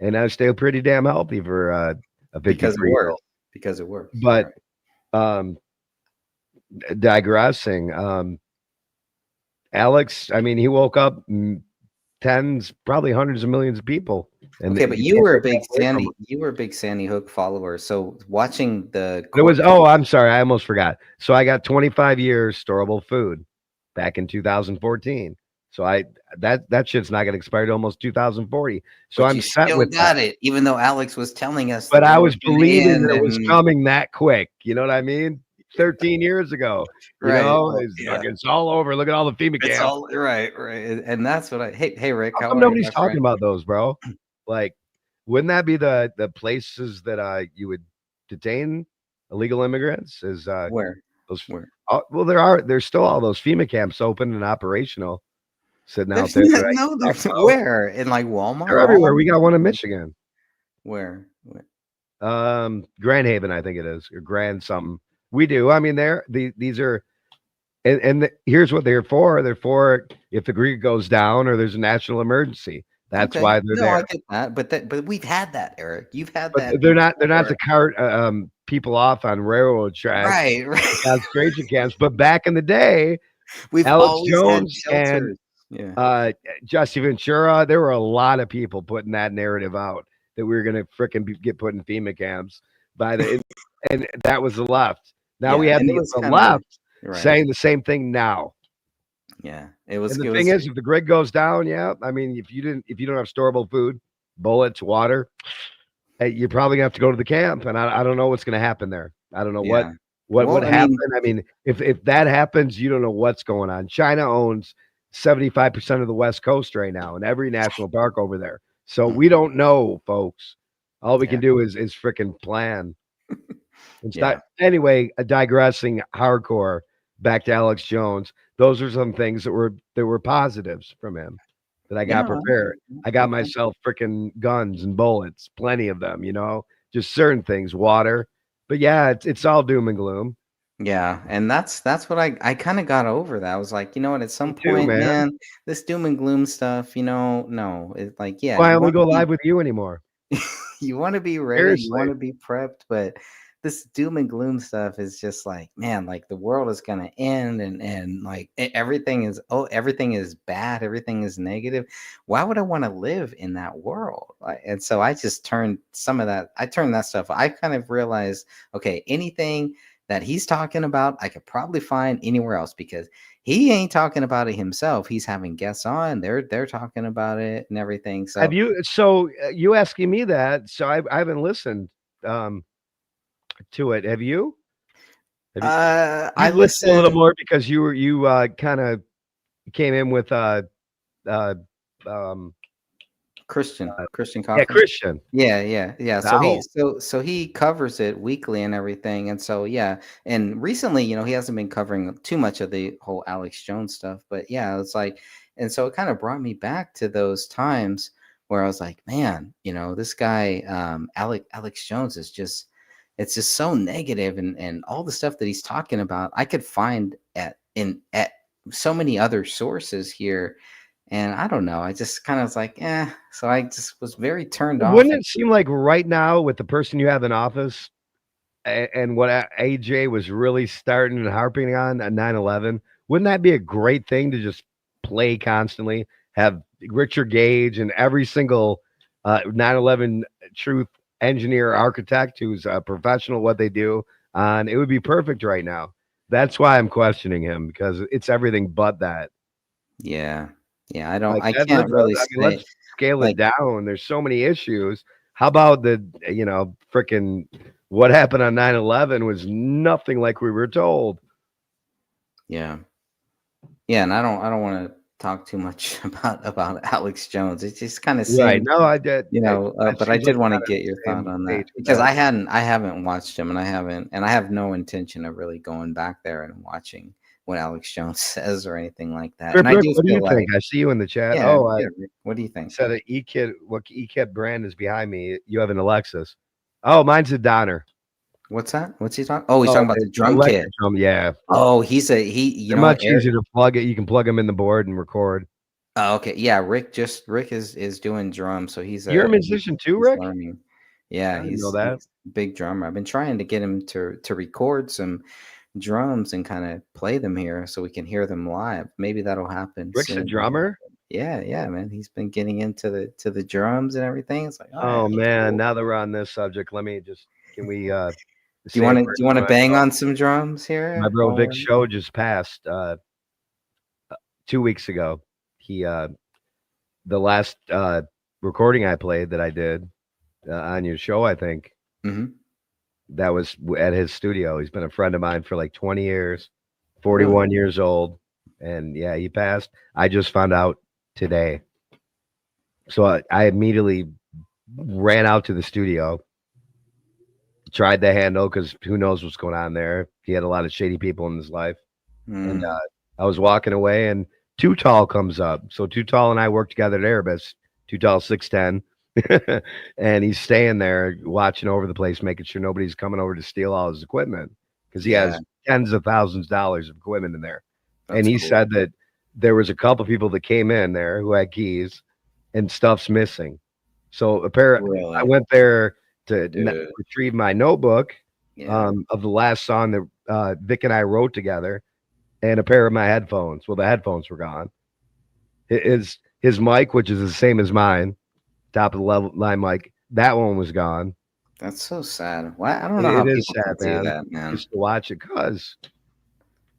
D: and I stay pretty damn healthy for a 53-year-old.
C: Because it works.
D: But digressing, Alex, I mean, he woke up tens, probably hundreds of millions of people. And
C: but you were a big Sandy Hook follower. So watching
D: I'm sorry, I almost forgot. So I got 25 years storable food back in 2014. So that shit's not going to expire to almost 2040. So I'm set with
C: it, even though Alex was telling us.
D: But I was believing it was coming that quick. You know what I mean? 13 years ago, it's all over. Look at all the FEMA camps.
C: It's all right, and that's what hey Rick.
D: How come nobody's talking about those, bro? Like, wouldn't that be the places that you would detain illegal immigrants? Is
C: where?
D: Well, there's still all those FEMA camps open and operational, sitting out there.
C: Where? In like Walmart?
D: They're everywhere. We got one in Michigan.
C: Where?
D: Grand Haven, I think it is, or Grand something. We do. I mean, these are here's what they're for. They're for if the Greek goes down or there's a national emergency. That's
C: Okay.
D: why they're
C: No, I
D: there.
C: get that, but we've had that, Eric. You've had
D: But
C: that
D: they're not
C: before.
D: to cart people off on railroad tracks,
C: Right, right.
D: concentration camps. But back in the day,
C: We've
D: Alex
C: always had
D: Jones and
C: shelters. Yeah.
D: Jesse Ventura, there were a lot of people putting that narrative out that we were going to fricking get put in FEMA camps and that was the left. Now we
C: Yeah,
D: have
C: and it
D: the
C: was kind of
D: left
C: right.
D: saying the same thing now.
C: Yeah, it was.
D: And the
C: It
D: thing
C: was.
D: is, if the grid goes down, yeah, I mean, if you don't have storable food, bullets, water, you're probably gonna have to go to the camp. And I don't know what's gonna happen there. I don't know
C: Yeah.
D: what
C: Well, I
D: happened.
C: mean,
D: I mean, if that happens, you don't know what's going on. China owns 75% of the West Coast right now and every national park over there. So we don't know, folks. All we can do is freaking plan. It's
C: yeah.
D: not anyway, digressing hardcore back to Alex Jones. Those are some things that were positives from him that I got
C: Yeah.
D: prepared. I got
C: Okay.
D: myself freaking guns and bullets, plenty of them, just certain things, water. But yeah, it's all doom and gloom.
C: Yeah, and that's what I kind of got over that. I was like, you know what, at some
D: Me too,
C: point,
D: man.
C: man, this doom and gloom stuff, no, it's like, yeah,
D: Why I
C: you
D: only
C: want
D: go
C: to
D: live with you anymore?
C: you want to be ready, you want
D: Seriously.
C: to be prepped, but this doom and gloom stuff is just like, man, like the world is gonna end, and like everything is bad, everything is negative. Why would I want to live in that world? And so I just turned that stuff. I kind of realized, okay, anything that he's talking about, I could probably find anywhere else because he ain't talking about it himself. He's having guests on, they're talking about it and everything. So
D: You asking me that? So I haven't listened to it. Have you?
C: I
D: You've listened a little
C: listened.
D: more because you kind of came in with uh um
C: Christian
D: yeah,
C: Coffee.
D: Christian.
C: Yeah. So
D: Wow.
C: he covers it weekly and everything. And so yeah, and recently, he hasn't been covering too much of the whole Alex Jones stuff, but yeah, it's like, and so it kind of brought me back to those times where I was like, man, this guy, Alex Jones is just, it's just so negative, and all the stuff that he's talking about, I could find at so many other sources here. And I don't know. I just kind of was like, eh. So I just was very turned off.
D: Wouldn't it seem like right now with the person you have in office and what AJ was really starting and harping on 9/11, wouldn't that be a great thing to just play constantly? Have Richard Gage and every single 9/11 truth engineer, architect who's a professional at what they do on it would be perfect right now. That's why I'm questioning him because it's everything but that.
C: Yeah. Yeah.
D: Like
C: I
D: that,
C: can't really
D: let's
C: say,
D: scale it
C: like,
D: down. There's so many issues. How about freaking what happened on 9/11 was nothing like we were told.
C: yeah. Yeah. And I don't want to talk too much about Alex Jones. It just kind of
D: Right.
C: seemed,
D: No, I did. That
C: but I
D: seems like
C: did want
D: we're
C: to
D: not on
C: get your
D: the
C: thought
D: same
C: on that
D: page with
C: because
D: that.
C: I haven't watched him, and I have no intention of really going back there and watching what Alex Jones says or anything like that. And I
D: Rick,
C: do
D: what do you
C: feel like,
D: think? I see you in the chat.
C: yeah,
D: Oh, I
C: yeah. Rick, what do you think?
D: said what eKit brand is behind me. You have an Alexis. Oh, mine's a Donner.
C: What's that? What's he talking? Oh, he's
D: Oh,
C: talking about the drum kit.
D: electric drum. Yeah.
C: Oh, he,
D: They're much easier to plug it. You can plug them in the board and record.
C: oh, okay. Yeah, Rick is doing drums, so
D: You're a musician too,
C: he's
D: Rick?
C: learning.
D: I
C: Yeah,
D: didn't know
C: he's
D: that.
C: a big drummer. I've been trying to get him to record some drums and kind of play them here so we can hear them live. Maybe that'll happen
D: Rick's a
C: soon.
D: drummer?
C: Yeah, man. He's been getting into the drums and everything. It's like, all right,
D: Oh
C: that's
D: man,
C: cool.
D: now that we're on this subject, can we
C: Do
D: say a word
C: you want
D: for
C: to bang on some drums
D: my
C: here?
D: bro Vic's show just passed 2 weeks ago. He the last recording I played that I did on your show, I think that was at his studio. He's been a friend of mine for like 20 years, 41 years old, and yeah, he passed. I just found out today, so I immediately ran out to the studio, tried the handle because who knows what's going on there. He had a lot of shady people in his life, and I was walking away, and Too Tall comes up. So Too Tall and I work together at Airbus. Too Tall 6'10", and he's staying there watching over the place, making sure nobody's coming over to steal all his equipment because he has tens of thousands of dollars of equipment in there. and he said that there was a couple people that came in there who had keys, and stuff's missing. So apparently, I
C: Really?
D: went there to
C: Dude.
D: retrieve my notebook
C: Yeah.
D: of the last song that Vic and I wrote together, and a pair of my headphones. Well, the headphones were gone. His mic, which is the same as mine, top of the level line mic, that one was gone.
C: That's so sad. Why? I don't know how
D: It is
C: people
D: sad,
C: can do
D: man.
C: that, man.
D: Used to watch it because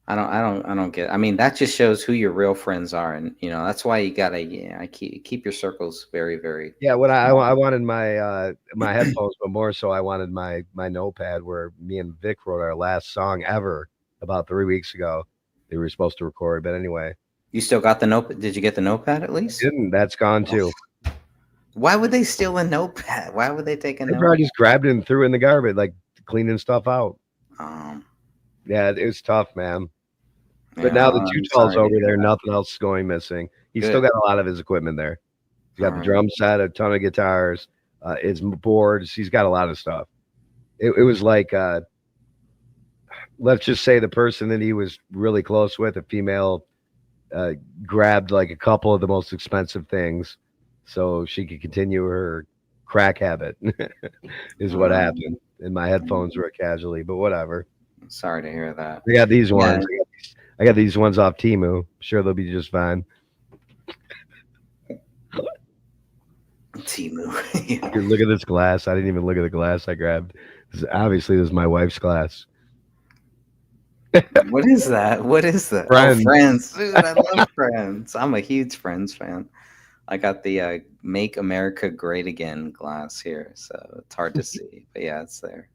C: I don't get. I mean, that just shows who your real friends are, and that's why you gotta. Yeah, I keep your circles very, very.
D: yeah, when I
C: small.
D: wanted my headphones, but more so I wanted my notepad where me and Vic wrote our last song ever about 3 weeks ago. They were supposed to record, but anyway,
C: You still got the note? Did you get the notepad at least?
D: didn't. That's gone too.
C: Why would they steal a notepad? Why would they take a
D: They
C: notepad?
D: probably just grabbed it and threw it in the garbage, like cleaning stuff out. Yeah, it was tough, man. But now the
C: I'm
D: 212's
C: sorry to
D: over
C: hear
D: there,
C: that.
D: nothing else is going missing. He's
C: Good.
D: still got a lot of his equipment there. He's got the
C: Alright.
D: drum set, a ton of guitars, his boards. He's got a lot of stuff. It was like, let's just say the person that he was really close with, a female, grabbed like a couple of the most expensive things so she could continue her crack habit, is what happened. And my headphones were a casualty, but whatever.
C: Sorry to hear that.
D: I got these
C: Yeah.
D: ones. I got these ones off Temu. Sure, they'll be just fine.
C: Timu.
D: Here, look at this glass. I didn't even look at the glass I grabbed. Obviously, this is my wife's glass.
C: What is that? What is that?
D: Friends.
C: Oh, Friends. Dude, I love Friends. I'm a huge Friends fan. I got the Make America Great Again glass here, so it's hard to see. But yeah, it's there.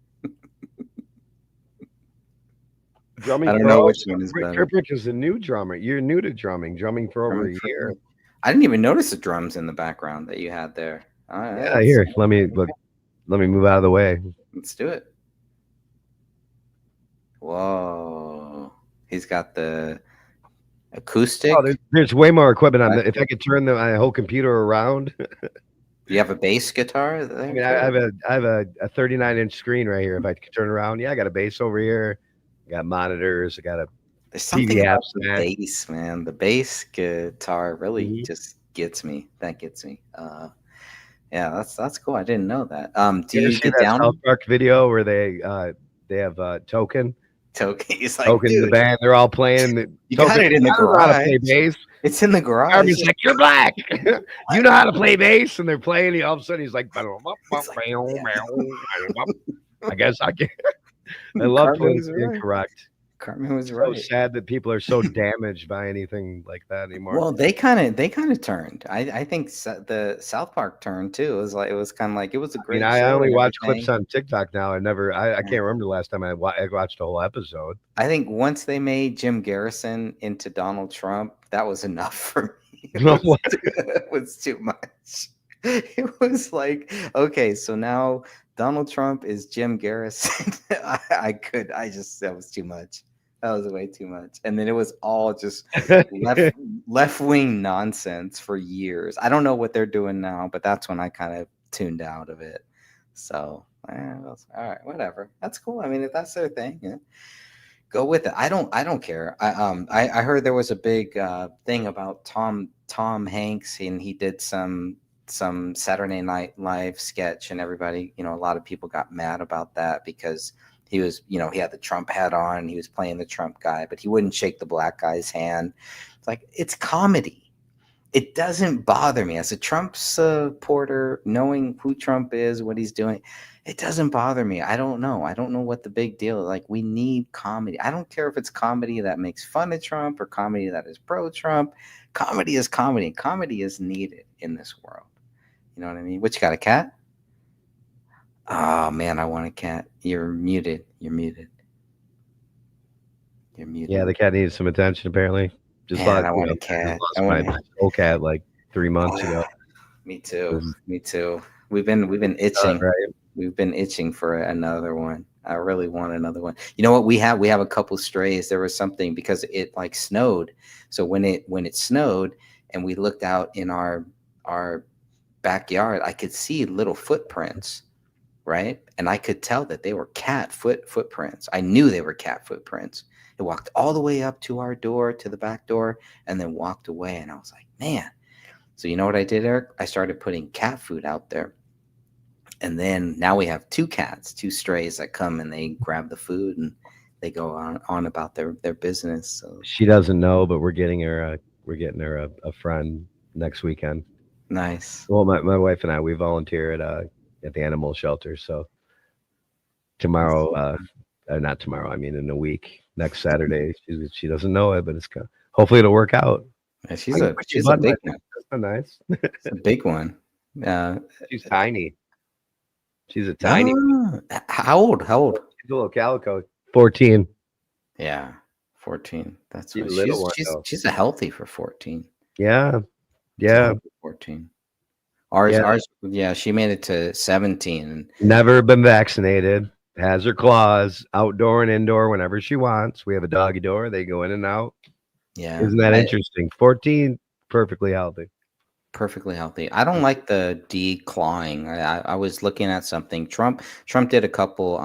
D: Drumming
C: I don't
D: pro.
C: know which one is
D: Rick
C: better.
D: Triplick is a new drummer. You're new to drumming for over a year.
C: I didn't even notice the drums in the background that you had there.
D: Yeah, here. Let me move out of the way.
C: Let's do it. Whoa. He's got the acoustic.
D: Oh, there's way more equipment on the. If I could turn my whole computer around.
C: Do you have a bass guitar there?
D: I mean, I have a 39-inch screen right here. If I could turn around, yeah, I got a bass over here. I got monitors. I got a
C: There's something
D: TV
C: about
D: apps
C: the
D: there.
C: bass, man. The bass guitar really
D: Mhm.
C: just gets me. That gets me. Yeah, that's cool. I didn't know that. Do
D: You ever
C: you
D: see
C: get
D: that
C: down?
D: South Park video where they have Token?
C: He's like,
D: Token, the
C: dude,
D: band, they're all playing.
C: you got it in the
D: I don't know how to play
C: garage.
D: bass.
C: It's in the garage.
D: Armin's like, you're black. You know how to play bass, and they're playing. All of a sudden, he's like, I guess I can. I love
C: Cartman was
D: being
C: right.
D: correct.
C: Cartman was
D: So
C: right.
D: sad that people are so damaged by anything like that anymore.
C: Well, they kind of turned. I think the South Park turned too. It was kind of like it was a
D: I
C: great.
D: mean, I
C: show
D: only
C: and
D: watch
C: everything.
D: clips on TikTok now. I can't remember the last time I watched a whole episode.
C: I think once they made Jim Garrison into Donald Trump, that was enough for me. It was too much. It was like, okay, so now Donald Trump is Jim Garrison. That was too much. That was way too much. And then it was all just left wing nonsense for years. I don't know what they're doing now, but that's when I kind of tuned out of it. So, all right, whatever. That's cool. I mean, if that's their thing, yeah, go with it. I don't care. I heard there was a big thing about Tom Hanks, and he did some Saturday Night Live sketch, and everybody, a lot of people got mad about that because he was, he had the Trump hat on and he was playing the Trump guy, but he wouldn't shake the black guy's hand. It's like, it's comedy. It doesn't bother me as a Trump supporter, knowing who Trump is, what he's doing. It doesn't bother me. I don't know. I don't know what the big deal is. Like, we need comedy. I don't care if it's comedy that makes fun of Trump or comedy that is pro-Trump. Comedy is comedy. Comedy is needed in this world. You know what I mean? What, you got a cat? Oh, man, I want a cat. You're muted. You're muted. You're muted.
D: Yeah, the cat needs some attention, apparently.
C: Man, I want a cat.
D: I lost my old cat like 3 months ago.
C: Me too. Me too. We've been itching.
D: Right.
C: We've been itching for another one. I really want another one. You know what? We have a couple strays. There was something because it like snowed. So when it snowed and we looked out in our backyard, I could see little footprints, right? And I could tell that they were cat footprints. I knew they were cat footprints. It walked all the way up to our door, to the back door, and then walked away. And I was like, man. So you know what I did, Eric? I started putting cat food out there. And then now we have 2 cats, 2 strays that come and they grab the food and they go on about their business. So
D: She doesn't know, but we're getting her a friend next weekend.
C: nice.
D: Well, my wife and I, we volunteer at the animal shelter. So tomorrow, not tomorrow. I mean, in a week, next Saturday. She doesn't know it, but hopefully it'll work out.
C: Yeah,
D: I
C: she's
D: can
C: a
D: push your
C: she's a
D: button,
C: big
D: I
C: one.
D: think. That's not nice.
C: It's a big one.
D: She's tiny. She's a tiny.
C: How old? How old?
D: She's a little calico. 14.
C: Yeah, 14. That's
D: She's
C: what
D: a little one,
C: she's
D: though.
C: she's a healthy for 14.
D: Yeah.
C: She's a
D: Yeah.
C: healthy 14. Ours,
D: Yeah.
C: yeah, she made it to 17.
D: Never been vaccinated. Has her claws outdoor and indoor whenever she wants. We have a doggy door. They go in and out.
C: Yeah,
D: Isn't that interesting? 14, perfectly healthy.
C: perfectly healthy. I don't like the declawing. I was looking at something. Trump did a couple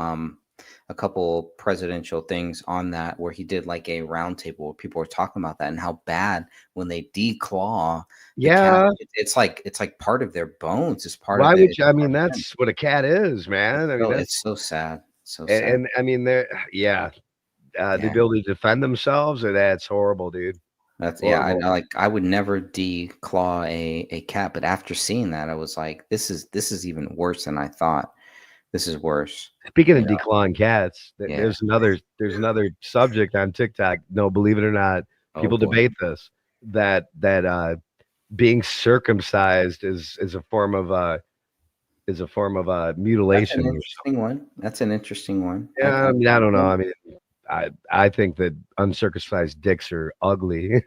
C: presidential things on that where he did like a roundtable where people were talking about that and how bad when they declaw the cat.
D: Yeah.
C: It's like part of their bones. It's part
D: Why
C: of
D: would you? I
C: part
D: mean,
C: of them.
D: that's what a cat is, man. I mean, that's
C: It's so sad. So sad.
D: and I mean, the
C: Yeah.
D: ability to defend themselves, or that's horrible, dude.
C: That's
D: Horrible.
C: I would never declaw a cat, but after seeing that, I was like, this is even worse than I thought. This is worse.
D: Speaking
C: You
D: of
C: know?
D: declawing cats,
C: Yeah.
D: there's another subject on TikTok. No, believe it or not,
C: Oh,
D: people
C: boy.
D: debate this that being circumcised is a form of
C: That's
D: mutilation.
C: an interesting one. That's an interesting one.
D: Yeah, I mean, I don't know. I mean, I think that uncircumcised dicks are ugly.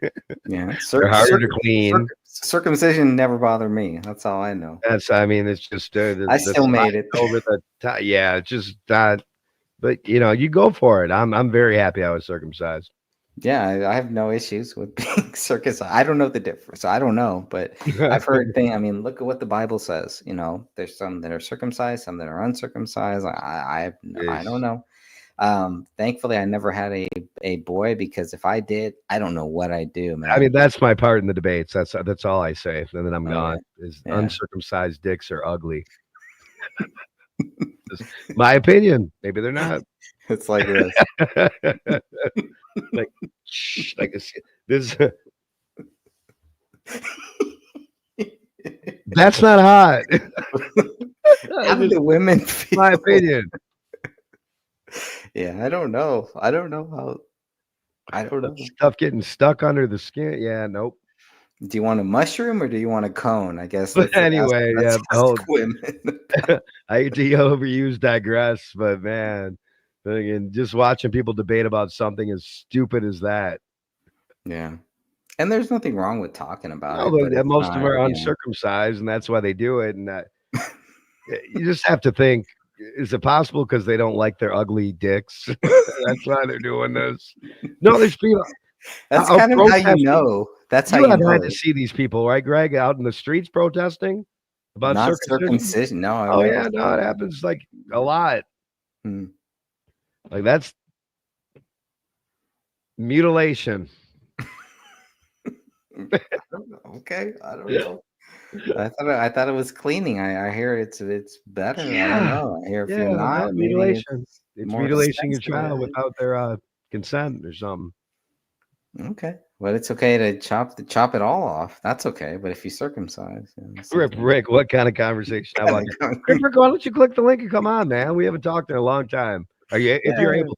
C: Yeah.
D: They're harder to clean.
C: Circumcision never bothered me. That's all I know.
D: I mean, it's just
C: I
D: the
C: still made it.
D: over the top. Yeah, it's just not. But you go for it. I'm very happy I was circumcised.
C: Yeah, I have no issues with being circumcised. I don't know the difference. I don't know, but I've heard things. I mean, look at what the Bible says. There's some that are circumcised, some that are uncircumcised. I don't know. Thankfully, I never had a boy because if I did, I don't know what I'd do, man.
D: I mean, that's my part in the debates. That's all I say, and then I'm
C: Oh,
D: gone. Is
C: yeah.
D: uncircumcised dicks are ugly. Just my opinion. Maybe they're not.
C: It's like this.
D: like, shh, like this. That's not hot.
C: How do the women feel?
D: My opinion.
C: Yeah, I don't know. I don't know how. I don't know.
D: Stuff getting stuck under the skin. Yeah, nope.
C: Do you want a mushroom or do you want a cone? I guess.
D: But anyway,
C: let's
D: yeah.
C: ask women.
D: I hate to overuse digress, but man, then again, just watching people debate about something as stupid as that.
C: Yeah, and there's nothing wrong with talking about
D: No,
C: it. But
D: but
C: it's
D: most of
C: not,
D: them are
C: you know.
D: uncircumcised, and that's why they do it. And you just have to think: is it possible because they don't like their ugly dicks? That's why they're doing this. No, there's people.
C: That's kind of how you know. That's how
D: You
C: you
D: have
C: know.
D: had to see these people, right, Greg, out in the streets protesting about
C: Not
D: circumcision.
C: circumcision. No.
D: Oh yeah, no, it happens like a lot.
C: Hmm.
D: Like that's mutilation.
C: I don't know. Okay, I don't know. I thought it was cleaning. I hear it's better. I don't know. I hear if you're not,
D: no,
C: maybe
D: mutilation. It's
C: more
D: mutilating your
C: expensive.
D: child without their consent or something.
C: Okay, but it's okay to chop it all off. That's okay. But if you circumcise, that's
D: Rick, what kind of conversation? How about that? Rick, why don't you click the link and come on, man? We haven't talked in a long time. Are you? If you're able.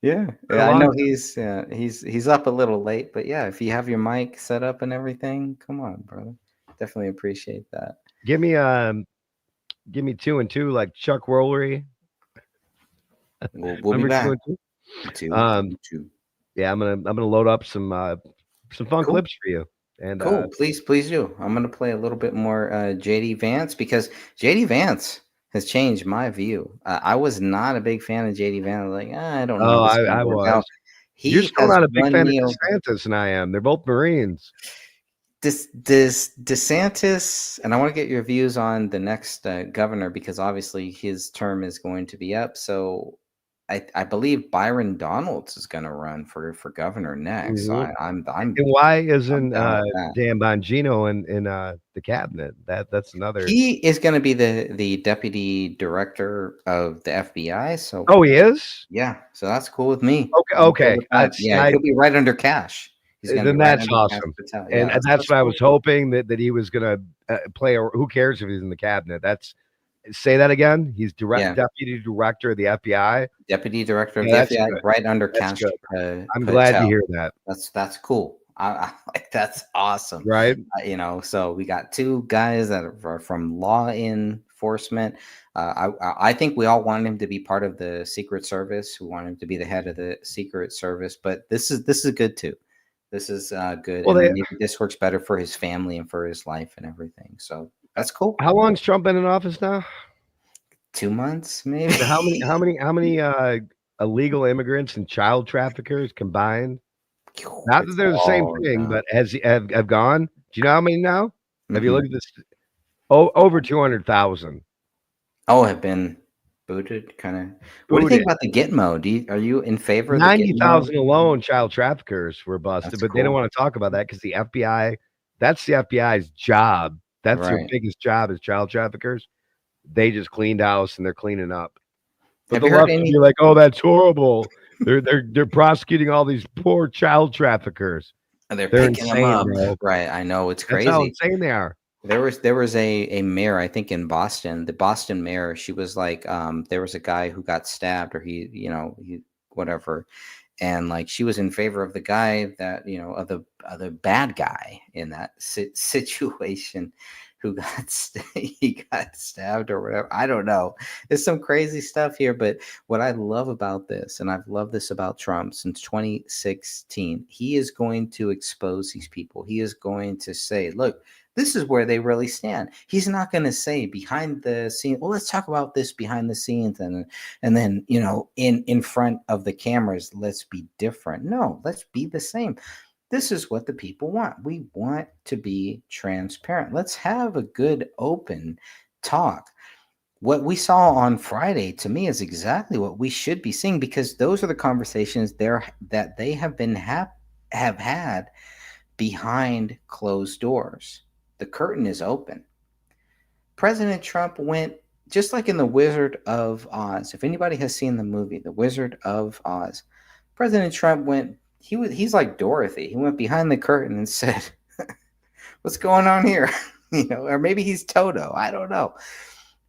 C: Yeah,
D: Been a
C: I
D: long
C: know
D: time.
C: he's up a little late, but yeah, if you have your mic set up and everything, come on, brother. Definitely appreciate that.
D: Give me 2 and 2 like Chuck Rollery.
C: We'll be
D: Remember
C: back.
D: 2 and 2?
C: Two.
D: Yeah, I'm gonna load up some fun
C: Cool.
D: clips for you. And
C: Cool. Please do. I'm gonna play a little bit more JD Vance because JD Vance has changed my view. I was not a big fan of JD Vance. Like, I don't know.
D: oh,
C: This is gonna
D: I
C: work
D: was.
C: out.
D: You're
C: He
D: still
C: has
D: not a big
C: won
D: fan of
C: me over.
D: DeSantis than I am. They're both Marines.
C: DeSantis, and I want to get your views on the next governor because obviously his term is going to be up. So I believe Byron Donalds is going to run for governor next. So
D: Mhm.
C: I'm
D: And why isn't
C: down with that.
D: Dan Bongino in the cabinet? That's another.
C: He is going to be the deputy director of the FBI. So
D: Oh, he is.
C: yeah, so that's cool with me.
D: Okay,
C: I'm cool
D: okay.
C: with that. Yeah, he'll be right under Cash. He's going to be
D: Then
C: right
D: that's
C: under Cash
D: awesome.
C: Patel.
D: And
C: Yeah,
D: that's what I
C: cool.
D: was hoping that he was gonna play. Or who cares if he's in the cabinet? Say that again. He's
C: Yeah.
D: deputy director of the FBI.
C: Deputy director of
D: Yeah,
C: the
D: that's
C: FBI,
D: good.
C: right under
D: That's
C: Cash
D: good. I'm glad to
C: Patel.
D: hear that.
C: That's cool. I like that's awesome.
D: Right?
C: So we got two guys that are from law enforcement. I think we all want him to be part of the Secret Service. We want him to be the head of the Secret Service. But this is good too. This is good.
D: Well,
C: and maybe this works better for his family and for his life and everything. So that's cool.
D: how long's Trump been in office now?
C: 2 months, maybe.
D: So how many illegal immigrants and child traffickers combined? Not that they're the same thing, but have gone? Do you know how many now? Have you looked at this? Oh, over 200,000.
C: Oh, have been booted, kind of. What do you think about the Gitmo? Are you in favor of the
D: 90,000
C: Gitmo?
D: alone child traffickers were busted,
C: That's
D: but they don't
C: cool.
D: want to talk about that because the FBI, that's the FBI's job. That's their
C: Right.
D: biggest job is child traffickers. They just cleaned house and they're cleaning up. But
C: Have
D: the
C: you heard
D: left would
C: any?
D: be like, oh, that's horrible. They're prosecuting all these poor child traffickers.
C: They're
D: They're
C: picking them
D: insane,
C: up.
D: bro.
C: Right. I know it's
D: That's how
C: crazy.
D: insane they are.
C: There was a mayor, I think in Boston, the Boston mayor. She was like, there was a guy who got stabbed, or he whatever, and like she was in favor of the guy that of the bad guy in that situation, who he got stabbed or whatever. I don't know. There's some crazy stuff here, but what I love about this, and I've loved this about Trump since 2016, he is going to expose these people. He is going to say, look, this is where they really stand. He's not going to say behind the scene, well, let's talk about this behind the scenes, and then in front of the cameras, let's be different. No, let's be the same. This is what the people want. We want to be transparent. Let's have a good open talk. What we saw on Friday, to me, is exactly what we should be seeing, because those are the conversations that they have had behind closed doors. The curtain is open. President Trump went just like in The Wizard of Oz. If anybody has seen the movie The Wizard of Oz, President Trump went. He's like Dorothy. He went behind the curtain and said, "What's going on here?" Or maybe he's Toto. I don't know.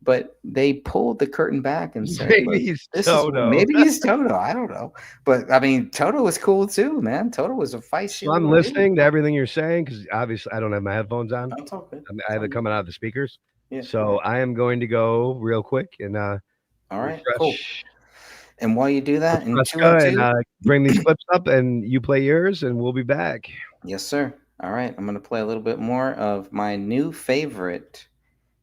C: But they pulled the curtain back and said,
D: Maybe he's Toto.
C: Maybe he's Toto. I don't know. But I mean, Toto was cool too, man. Toto was a feisty.
D: So I'm listening to everything you're saying because obviously I don't have my headphones on.
C: That's okay.
D: I have it coming out of the speakers.
C: Yeah.
D: So I am going to go real quick and
C: all right,
D: refresh,
C: cool. And while you do that,
D: bring these clips up, and you play yours, and we'll be back.
C: Yes, sir. All right, I'm going to play a little bit more of my new favorite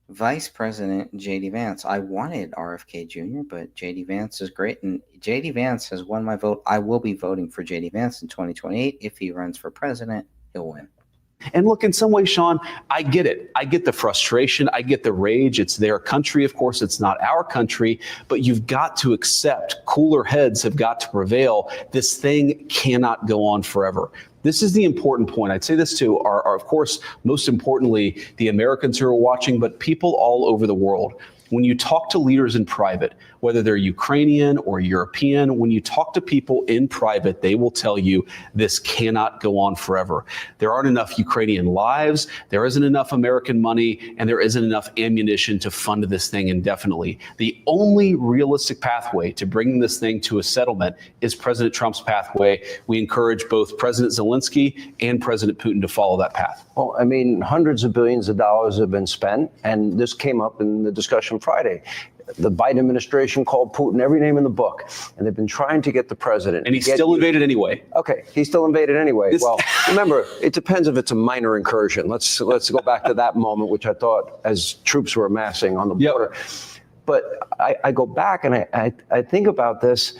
C: Vice President, J.D. Vance. I wanted RFK Jr., but J.D. Vance is great, and J.D. Vance has won my vote. I will be voting for J.D. Vance in 2028. If he runs for president, he'll win.
B: And look, in some ways, Sean, I get it. I get the frustration. I get the rage. It's their country. Of course, it's not our country, but you've got to accept cooler heads have got to prevail. This thing cannot go on forever. This is the important point. I'd say this to our, of course, most importantly, the Americans who are watching, but people all over the world. When you talk to leaders in private, whether they're Ukrainian or European, when you talk to people in private, they will tell you this cannot go on forever. There aren't enough Ukrainian lives, there isn't enough American money, and there isn't enough ammunition to fund this thing indefinitely. The only realistic pathway to bringing this thing to a settlement is President Trump's pathway. We encourage both President Zelensky and President Putin to follow that path.
A: Well, I mean, hundreds of billions of dollars have been spent, and this came up in the discussion Friday. The Biden administration called Putin every name in the book, and they've been trying to get the president.
B: And he still invaded anyway.
A: Okay, he still invaded anyway. Well, remember, it depends if it's a minor incursion. Let's go back to that moment, which I thought as troops were amassing on the border. Yep. But I go back and I think about this,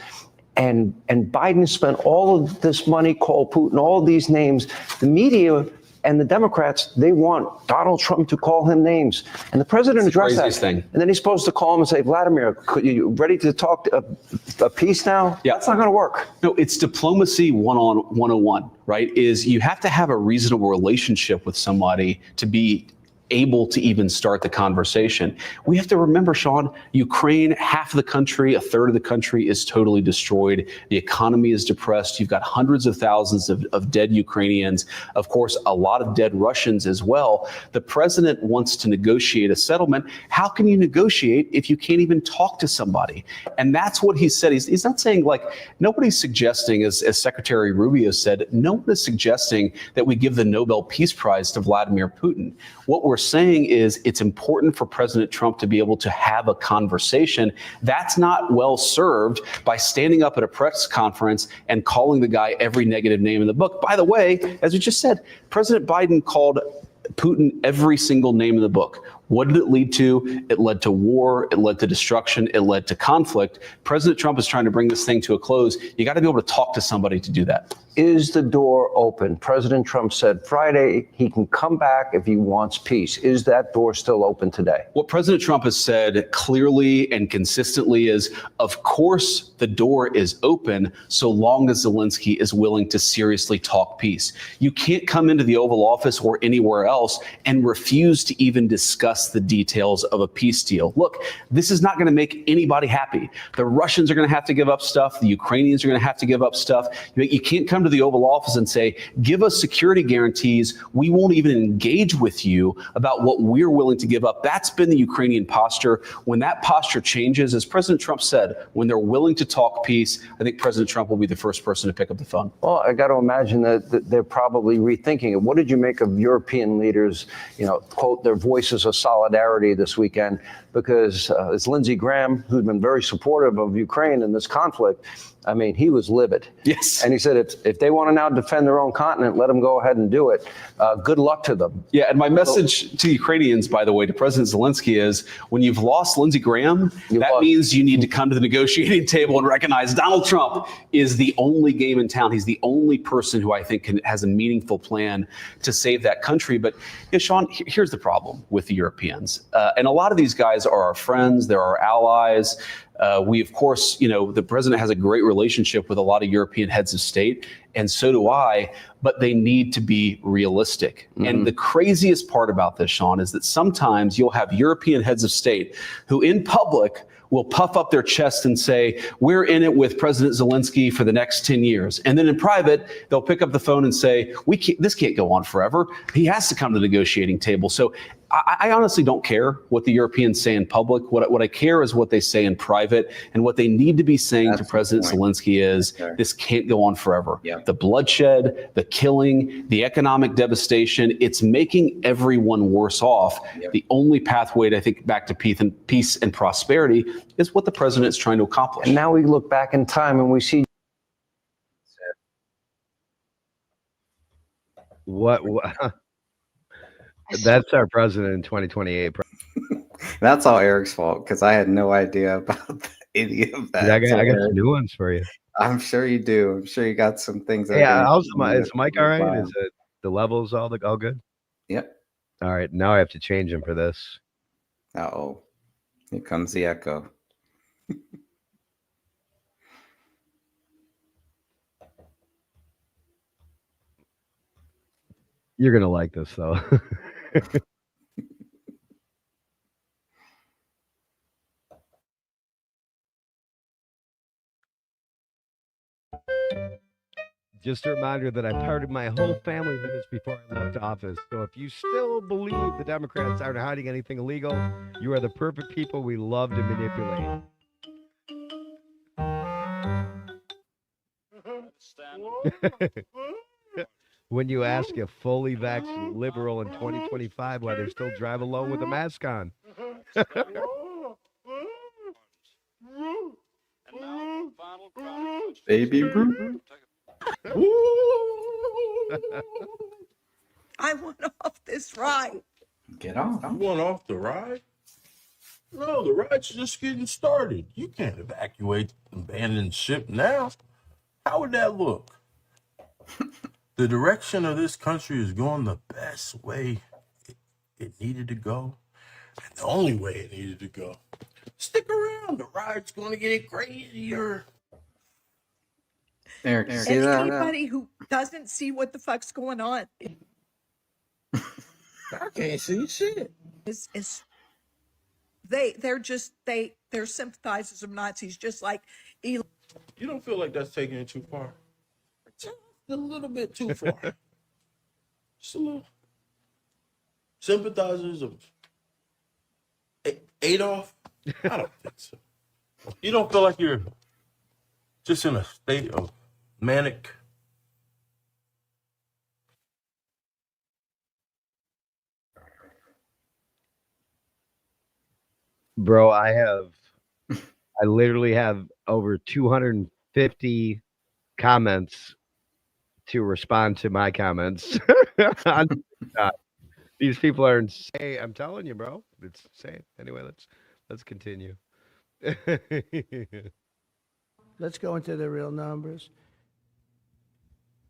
A: and Biden spent all of this money, called Putin all of these names. The media And the Democrats, they want Donald Trump to call him names. And the president addressed that.
B: craziest thing.
A: And then he's supposed to call him and say, Vladimir, you ready to talk a peace now?
B: Yeah.
A: That's not going to work.
B: No, it's diplomacy 101, right? Is you have to have a reasonable relationship with somebody to be able to even start the conversation. We have to remember, Sean, Ukraine, half of the country, a third of the country is totally destroyed. The economy is depressed. You've got hundreds of thousands of dead Ukrainians. Of course, a lot of dead Russians as well. The president wants to negotiate a settlement. How can you negotiate if you can't even talk to somebody? And that's what he said. He's not saying, like, nobody's suggesting, as Secretary Rubio said, no one is suggesting that we give the Nobel Peace Prize to Vladimir Putin. What we're saying is it's important for President Trump to be able to have a conversation. That's not well served by standing up at a press conference and calling the guy every negative name in the book. By the way, as we just said, President Biden called Putin every single name in the book. What did it lead to? It led to war. It led to destruction. It led to conflict. President Trump is trying to bring this thing to a close. You got to be able to talk to somebody to do that.
A: Is the door open? President Trump said Friday he can come back if he wants peace. Is that door still open today?
B: What President Trump has said clearly and consistently is, of course, the door is open so long as Zelensky is willing to seriously talk peace. You can't come into the Oval Office or anywhere else and refuse to even discuss the details of a peace deal. Look, this is not going to make anybody happy. The Russians are going to have to give up stuff. The Ukrainians are going to have to give up stuff. You can't come to the Oval Office and say, give us security guarantees. We won't even engage with you about what we're willing to give up. That's been the Ukrainian posture. When that posture changes, as President Trump said, when they're willing to talk peace, I think President Trump will be the first person to pick up the phone.
A: Well, I got to imagine that they're probably rethinking it. What did you make of European leaders, quote, their voices of solidarity this weekend? Because it's Lindsey Graham, who's been very supportive of Ukraine in this conflict. I mean, he was livid.
B: Yes.
A: And he said, if they want to now defend their own continent, let them go ahead and do it. Good luck to them.
B: Yeah, and my message to Ukrainians, by the way, to President Zelensky is, when you've lost Lindsey Graham, means you need to come to the negotiating table and recognize Donald Trump is the only game in town. He's the only person who I think has a meaningful plan to save that country. But, Sean, here's the problem with the Europeans. And a lot of these guys are our friends. They're our allies. We, of course, the president has a great relationship with a lot of European heads of state, and so do I, but they need to be realistic. Mm-hmm. And the craziest part about this, Sean, is that sometimes you'll have European heads of state who in public will puff up their chest and say, we're in it with President Zelensky for the next 10 years. And then in private, they'll pick up the phone and say, this can't go on forever. He has to come to the negotiating table. So I honestly don't care what the Europeans say in public. What I care is what they say in private. And what they need to be saying to President Zelensky is, this can't go on forever. Yep. The bloodshed, the killing, the economic devastation, it's making everyone worse off. Yep. The only pathway to, I think, back to peace and prosperity is what the president is trying to accomplish.
A: And now we look back in time and we see
D: what that's our president in 2028.
C: That's all Eric's fault, because I had no idea about any of that.
D: I got some new ones for you.
C: I'm sure you do. I'm sure you got some things.
D: Yeah, is the mic all right? Is it the levels all good?
C: Yep.
D: All right, now I have to change them for this.
C: Uh-oh. Here comes the echo.
D: You're going to like this, though. Just a reminder that I parted my whole family minutes before I left office. So if you still believe the Democrats aren't hiding anything illegal, you are the perfect people we love to manipulate. When you ask a fully vaccinated liberal in 2025 why they still drive alone with a mask on.
C: Baby Groot.
E: I want off this ride.
C: Get off.
F: You want off the ride? No, the ride's just getting started. You can't evacuate and abandon ship now. How would that look? The direction of this country is going the best way it needed to go, and the only way it needed to go. Stick around. The ride's going to get crazier.
C: Eric, you see
E: And
C: that?
E: anybody who doesn't see what the fuck's going on
F: I can't see shit.
E: is they're sympathizers of Nazis, just like Elon.
F: You don't feel like that's taking it too far? Just a little bit too far. Just a little. Sympathizers of Adolf? I don't think so. You don't feel like you're just in a state of manic?
D: Bro, I literally have over 250 comments to respond to my comments. on TikTok. These people are insane. I'm telling you, bro. It's insane. Anyway, let's continue.
G: Let's go into the real numbers.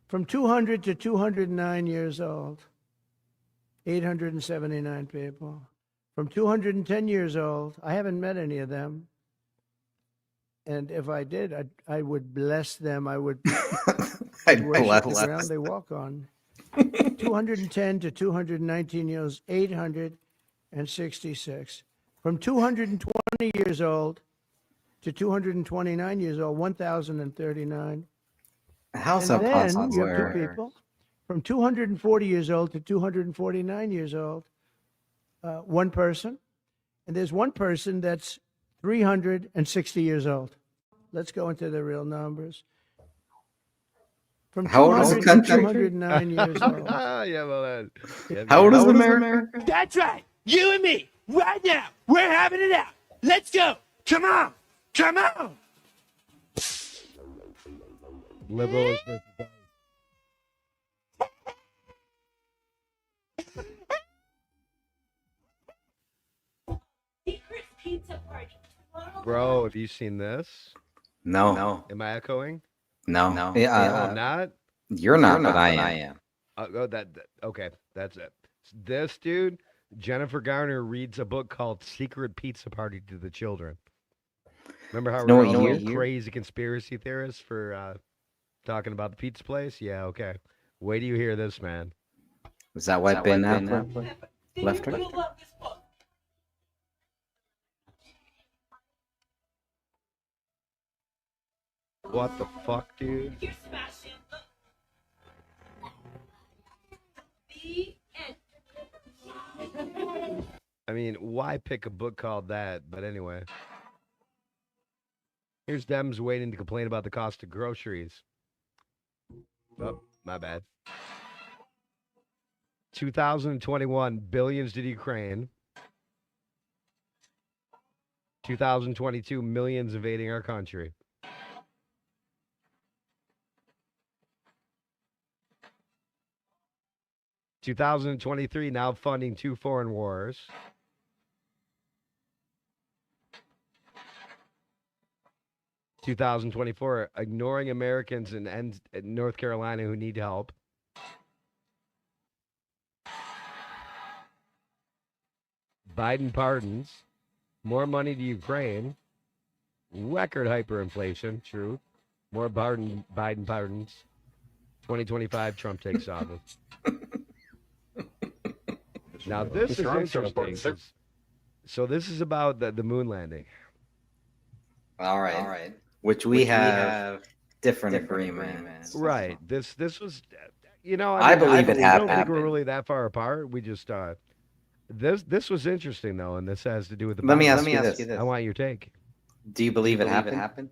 G: From 200 to 209 years old, 879 people. From 210 years old, I haven't met any of them. And if I did, I would bless them. I would
C: I'd
G: worship
C: bless
G: the ground they walk on. 210 to 219 years, 866. From 220 years old to 229 years old, 1,039.
C: How's
G: And
C: that
G: then
C: possible?
G: you have two people. From 240 years old to 249 years old, one person. And there's one person that's 360 years old. Let's go into the real numbers. From
C: How old is the
G: 200 to
C: country?
G: 209 years old.
D: Yeah, well,
C: How old is America?
H: That's right. You and me, right now. We're having it out. Let's go. Come on. Come on.
D: liberals versus
I: Secret pizza party.
D: bro. Have you seen this?
C: No.
D: Am I echoing?
C: No.
D: No,
C: Yeah,
D: I'm not.
C: you're not, but I am.
D: Okay, that's it. This dude, Jennifer Garner, reads a book called "Secret Pizza Party to the Children." Remember how
C: know
D: we're
C: what
D: all
C: year?
D: crazy conspiracy theorists for talking about the pizza place? Yeah, okay. Wait till you hear this, man.
C: Is that why Ben Affleck left her?
I: You'll love this book.
D: What the fuck, dude?
I: You're smashing. The end.
D: I mean, why pick a book called that? But anyway. Here's Dems waiting to complain about the cost of groceries. Oh, my bad. 2021, billions to Ukraine. 2022, millions invading our country. (2023) now funding 2 foreign wars. 2024, ignoring Americans in North Carolina who need help. Biden pardons. More money to Ukraine. Record hyperinflation. True. More Biden pardons. 2025, Trump takes office. Now, this is interesting. So this is about the moon landing.
C: All right. Which we have different agreements.
D: Right. This was, you know,
C: I believe it
D: I don't think
C: happened.
D: we're really that far apart. We just this was interesting though, and this has to do with the.
C: Let me
D: Bible.
C: ask you this.
D: I want your take.
C: Do you believe it happened?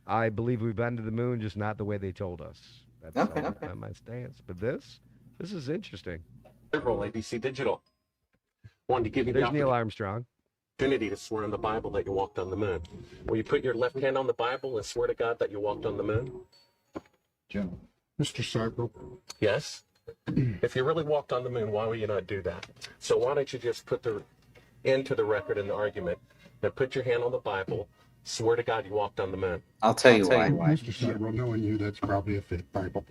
D: I believe we've been to the moon, just not the way they told us. That's
C: Okay.
D: my stance. But this is interesting.
J: Liberal ABC Digital wanted to give you
D: There's
J: the
D: Neil Armstrong.
J: opportunity to swear on the Bible that you walked on the moon. Will you put your left hand on the Bible and swear to God that you walked on the moon?
F: Jim, Mr. Cyber.
J: Yes. If you really walked on the moon, why would you not do that? So why don't you just put the into the record in the argument and put your hand on the Bible, swear to God you walked on the moon.
C: I'll tell you why.
F: Mr. Cyber, knowing you, that's probably a fake Bible.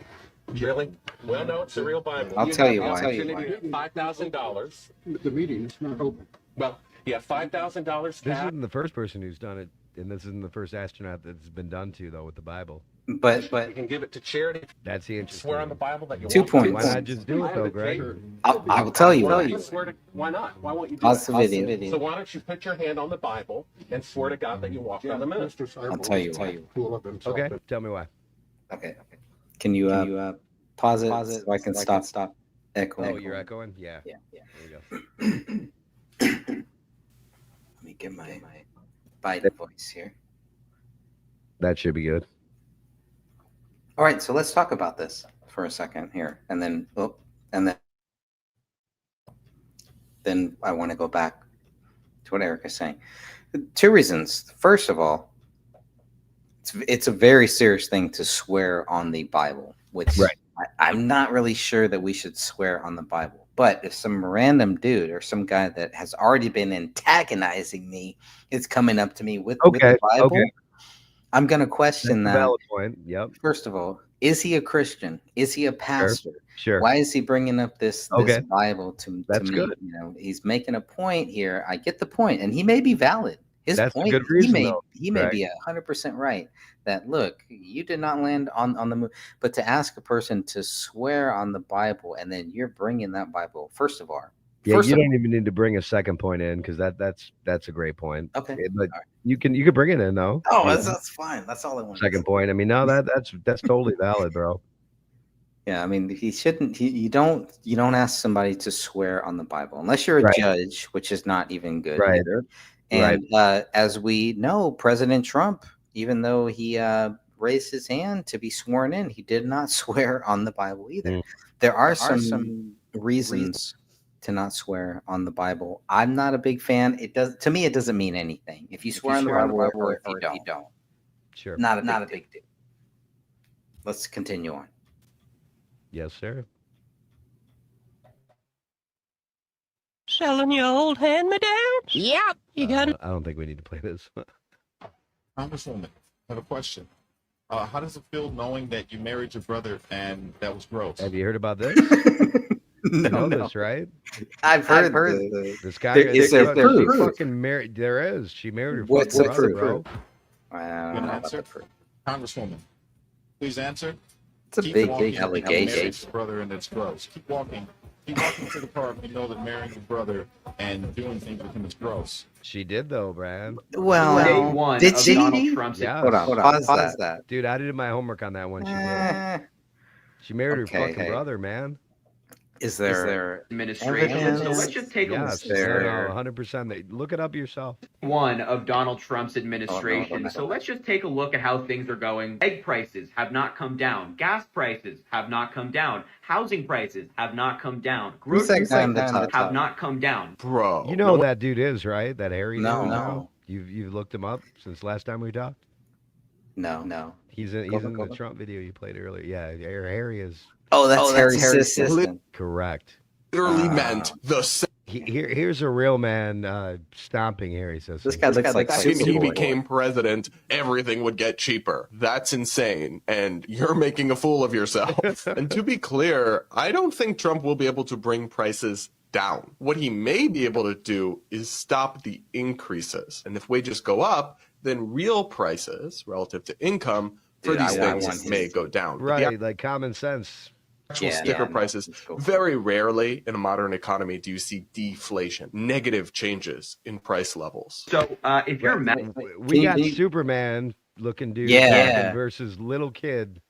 J: Really? Well, no, it's the real Bible.
C: I'll tell you
J: have
C: why.
J: the opportunity to get $5,000.
K: The meeting is not open.
J: Well, yeah, $5,000
D: This
J: cash.
D: isn't the first person who's done it, and this isn't the first astronaut that's been done to, though, with the Bible.
C: But
J: You can give it to charity.
D: That's the interesting.
J: Swear on the Bible that you
C: 2
J: won't.
C: points.
D: Why not just do it, though, Greg?
C: I will tell you
J: Why
C: why.
J: don't you swear to? Why not? Why won't you do
C: Pause
J: that?
C: the video.
J: So why don't you put your hand on the Bible and swear to God that you walked on the moon?
C: I'll tell you why.
D: Okay, tell me why.
C: Okay. Can you pause it so I can stop echoing?
D: Oh, you're echoing? Yeah.
C: Yeah.
D: There you go.
C: Let me get my Biden voice here.
D: That should be good.
C: All right, so let's talk about this for a second here, and then I want to go back to what Eric is saying. 2 reasons. First of all, it's a very serious thing to swear on the Bible, which
D: Right.
C: I'm not really sure that we should swear on the Bible. But if some random dude or some guy that has already been antagonizing me is coming up to me with the Bible,
D: okay.
C: I'm going to question
D: That's a
C: that.
D: valid point. Yep.
C: First of all, is he a Christian? Is he a pastor?
D: Sure.
C: Why is he bringing up this
D: Okay.
C: Bible to
D: That's
C: me?
D: good.
C: You know, he's making a point here. I get the point, and he may be valid. His
D: That's a
C: point,
D: good reason,
C: he may
D: though,
C: he may
D: Greg.
C: be 100% right. That look, you did not land on the moon, but to ask a person to swear on the Bible and then you're bringing that Bible. First of all,
D: Yeah, you don't even need to bring a second point in because that's a great point.
C: Okay.
D: But you can bring it in though.
C: Oh,
D: You
C: that's,
D: know,
C: that's fine. That's all I want.
D: second point. I mean, no, that's totally valid, bro.
C: Yeah, I mean, he shouldn't. You don't ask somebody to swear on the Bible unless you're a
D: Right.
C: judge, which is not even good
D: Right.
C: either. And as we know, President Trump, even though he raised his hand to be sworn in, he did not swear on the Bible either. There are some reasons to not swear on the Bible. I'm not a big fan. It doesn't mean anything if you swear on the Bible or if you don't.
D: Sure.
C: Not a big deal. Let's continue on.
D: Yes, sir.
H: Selling your old hand-me-downs? Yep. You got
D: I don't think we need to play this.
K: Congresswoman, I have a question. How does it feel knowing that you married your brother and that was gross?
D: Have you heard about this? You know this, right?
C: I've heard
D: This guy
C: Is there proof?
D: she fucking married. There is. She married her
C: What's
D: fucking
C: the
D: brother,
C: proof?
D: bro.
C: I
K: You
C: don't
K: gonna
C: know about
K: answer?
C: the proof.
K: Congresswoman, please answer.
C: It's a
K: Keep
C: big
K: walking. You
C: allegation.
K: married your brother and it's gross. Keep walking. Keep walking to the car. You know that marrying your brother and doing things with him is gross.
D: She did though, Brad.
C: Well,
L: Day one
C: did
L: of
C: she?
L: Donald Trump's
D: Yeah.
C: Hold on. Pause that.
D: Dude, I did my homework on that one. She did.
C: Eh,
D: She married
C: Okay,
D: her fucking
C: hey.
D: brother, man.
C: Is there
L: administration. So
C: evidence?
L: let's just take a
D: Yes,
C: there-
D: 100%. Look it up yourself.
L: one of Donald Trump's administration. So let's just take a look at how things are going. Egg prices have not come down. Gas prices have not come down. Housing prices have not come down.
C: Who's that
L: Grocery
C: guy on the
L: prices
C: top?
L: have not come down.
B: Bro.
D: You know who that dude is, right? That Harry
C: No,
D: dude?
C: no.
D: You've looked him up since last time we talked?
C: No.
D: He's in
C: Go
D: the
C: back.
D: Trump video you played earlier. Yeah, Harry is
C: Oh, that's Harry's assistant.
D: correct.
B: Literally meant the
D: Here's a real man stomping Harry says.
C: This guy looks like
B: second he
C: Superboy.
B: became president, everything would get cheaper. That's insane. And you're making a fool of yourself. And to be clear, I don't think Trump will be able to bring prices down. What he may be able to do is stop the increases. And if wages go up, then real prices relative to income for
C: Dude,
B: these
C: I want
B: things
C: his-
B: may go down. But the
D: Right, like common sense.
B: actual
C: Yeah,
B: sticker
C: yeah,
B: prices,
C: let's go for it.
B: very rarely in a modern economy do you see deflation, negative changes in price levels.
L: So if you're a
D: We got
C: Can you-
D: Superman looking dude
C: Yeah.
D: versus little kid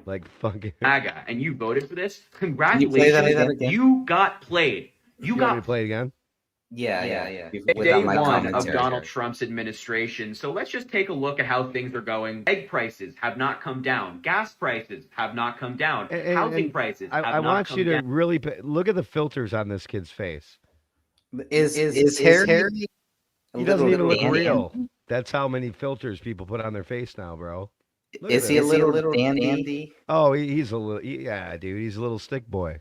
D: like fucking
L: MAGA and you voted for this,
C: Can you play that
L: congratulations.
C: again?
L: You got played. You
D: You want me
L: got
D: to play it again?
C: Yeah.
L: Day
C: Without my
L: one of
C: commentary.
L: Donald Trump's administration. So let's just take a look at how things are going. Egg prices have not come down. Gas prices have not come down.
D: And-
L: Housing
D: and
L: prices have
D: I
L: not
D: want
L: come
D: you to
L: down.
D: really look at the filters on this kid's face.
C: Is Harry?
D: He doesn't even look real. That's how many filters people put on their face now, bro. Look
C: Is
D: at
C: he a
D: this.
C: little dandy?
D: Oh, he's a little. Yeah, dude, he's a little stick boy.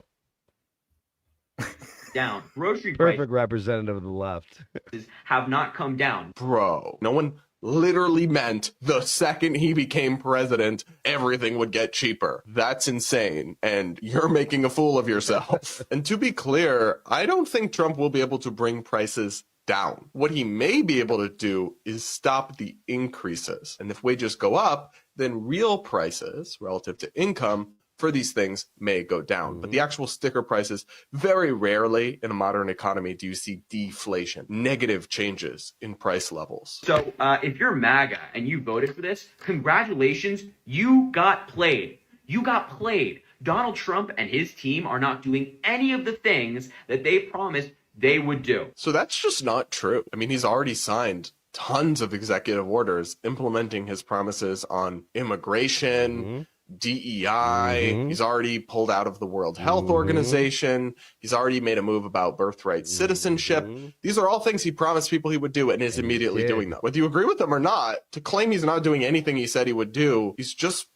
L: Down. Grocery
D: Perfect representative of the left.
L: prices have not come down.
B: Bro, no one
J: literally meant the second he became president, everything would get cheaper. That's insane. And you're making a fool of yourself. And to be clear, I don't think Trump will be able to bring prices down. What he may be able to do is stop the increases. And if wages go up, then real prices relative to income for these things may go down. But the actual sticker prices, very rarely in a modern economy do you see deflation, negative changes in price levels.
L: So if you're MAGA and you voted for this, congratulations, you got played. You got played. Donald Trump and his team are not doing any of the things that they promised they would do.
J: So that's just not true. I mean, he's already signed tons of executive orders implementing his promises on immigration, DEI. He's already pulled out of the World Health Organization. He's already made a move about birthright citizenship. These are all things he promised people he would do and is immediately doing them. Whether you agree with them or not, to claim he's not doing anything he said he would do, he's just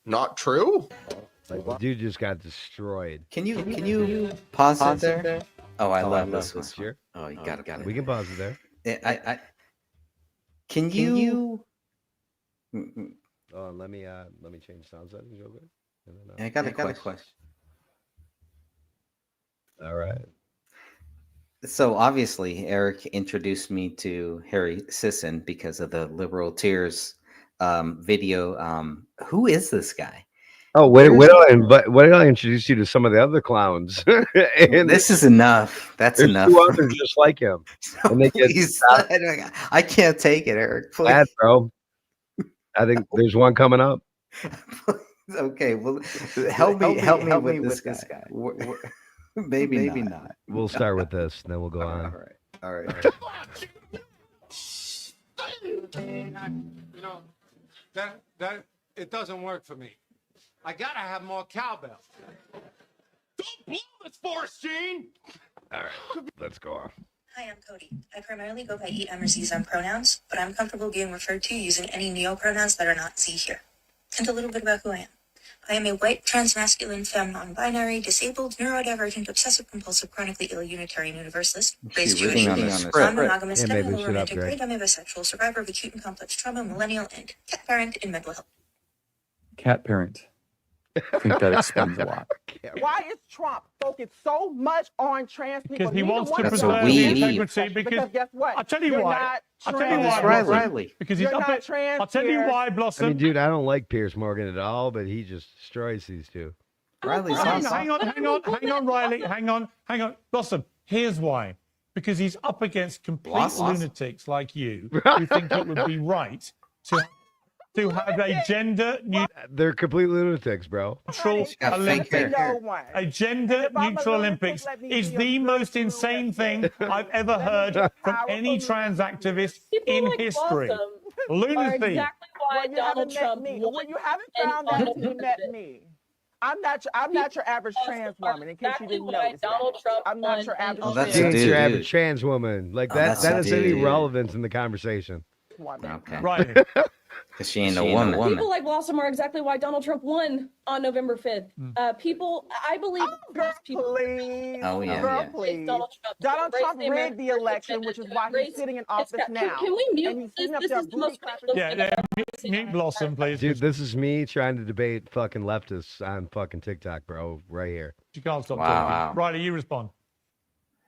J: not true.
D: Like, the dude just got destroyed.
C: Can you pause it there? Oh, I love this one.
D: Sure.
C: Oh, you got it.
D: We can pause it there.
C: I can you?
D: Oh, let me change sound settings real quick. And then,
C: I got a question.
D: All right.
C: So obviously, Eric introduced me to Harry Sisson because of the Liberal Tears video. Who is this guy?
D: Oh, wait till I introduce you to some of the other clowns. And
C: This is enough. That's
D: there's
C: enough.
D: 2 others just like him. And they get
C: Please, I can't take it, Eric. Please.
D: bad, bro. I think there's one coming up.
C: Okay, well, help me with this guy. Maybe not.
D: We'll start with this, and then we'll go on.
C: All right.
H: You know, that it doesn't work for me. I gotta have more cowbell. Don't blow this force, Gene.
D: All right, let's go on.
M: Hi, I'm Cody. I primarily go by he, or z's on pronouns, but I'm comfortable being referred to using any neo-pronouns that are not Z here. And a little bit about who I am. I am a white, transmasculine, femme, non-binary, disabled, neurodivergent, obsessive-compulsive, chronically ill, Unitarian Universalist, raised Jewish, non-monogamous, romantic, gray dummy bisexual, survivor of acute and complex trauma, millennial, and cat parent in mental health.
N: Cat parent. I think that explains a lot.
O: Why is Trump focused so much on trans people?
N: Because he wants to
C: That's
N: preserve
C: what
N: the
C: we
N: integrity.
C: need.
N: Because
O: guess what?
N: I'll tell you
O: You're
N: why.
O: not
N: I'll tell you
O: trans.
N: why.
C: Riley.
N: Because he's
O: You're
N: up
O: not
N: it.
O: trans,
N: I'll tell you
O: Pierce.
N: why,
D: I
N: Blossom.
D: mean, dude, I don't like Piers Morgan at all, but he just destroys these two.
C: Riley's
N: hang
C: awesome.
N: on, Riley. Hang on. Blossom. Here's why. Because he's up against complete
C: Blossom.
N: lunatics like you who think it would be right to have a gender
D: They're complete lunatics, bro.
N: neutral
C: got fake hair.
N: Olympics. A gender neutral Olympics is the most insane thing I've ever heard from any trans activist in history. Lunacy.
O: Well, you haven't met me. Well, you haven't found out until you met me. I'm not your average trans woman, in case you didn't notice that. I'm not your average
C: Oh, that's
D: She
C: a
D: ain't
C: dude.
D: your average trans woman. Like that.
C: that's
D: That
C: a
D: is any
C: dude.
D: relevance in the conversation.
O: woman.
C: Okay.
N: Right.
C: Because she ain't a woman.
I: People like Blossom are exactly why Donald Trump won on November 5th. People, I believe
O: Girl,
I: people.
O: please.
C: Oh, yeah,
O: Girl,
C: yeah.
O: please.
I: Donald Trump.
O: Donald
I: Embrace
O: Trump
I: the
O: rigged the
I: American
O: election,
I: agenda,
O: which is why
I: embrace
O: he's sitting in
I: his
O: office
I: crap.
O: now.
I: Can we mute
O: And he's
I: this?
O: sitting up
I: This
O: there
I: is the most
O: bully
I: ridiculous
N: Yeah,
I: thing I've
N: mute Blossom, please.
D: Dude, this is me trying to debate fucking leftists on fucking TikTok, bro. Right here.
N: You can't stop
C: Wow.
N: talking. Riley, you respond.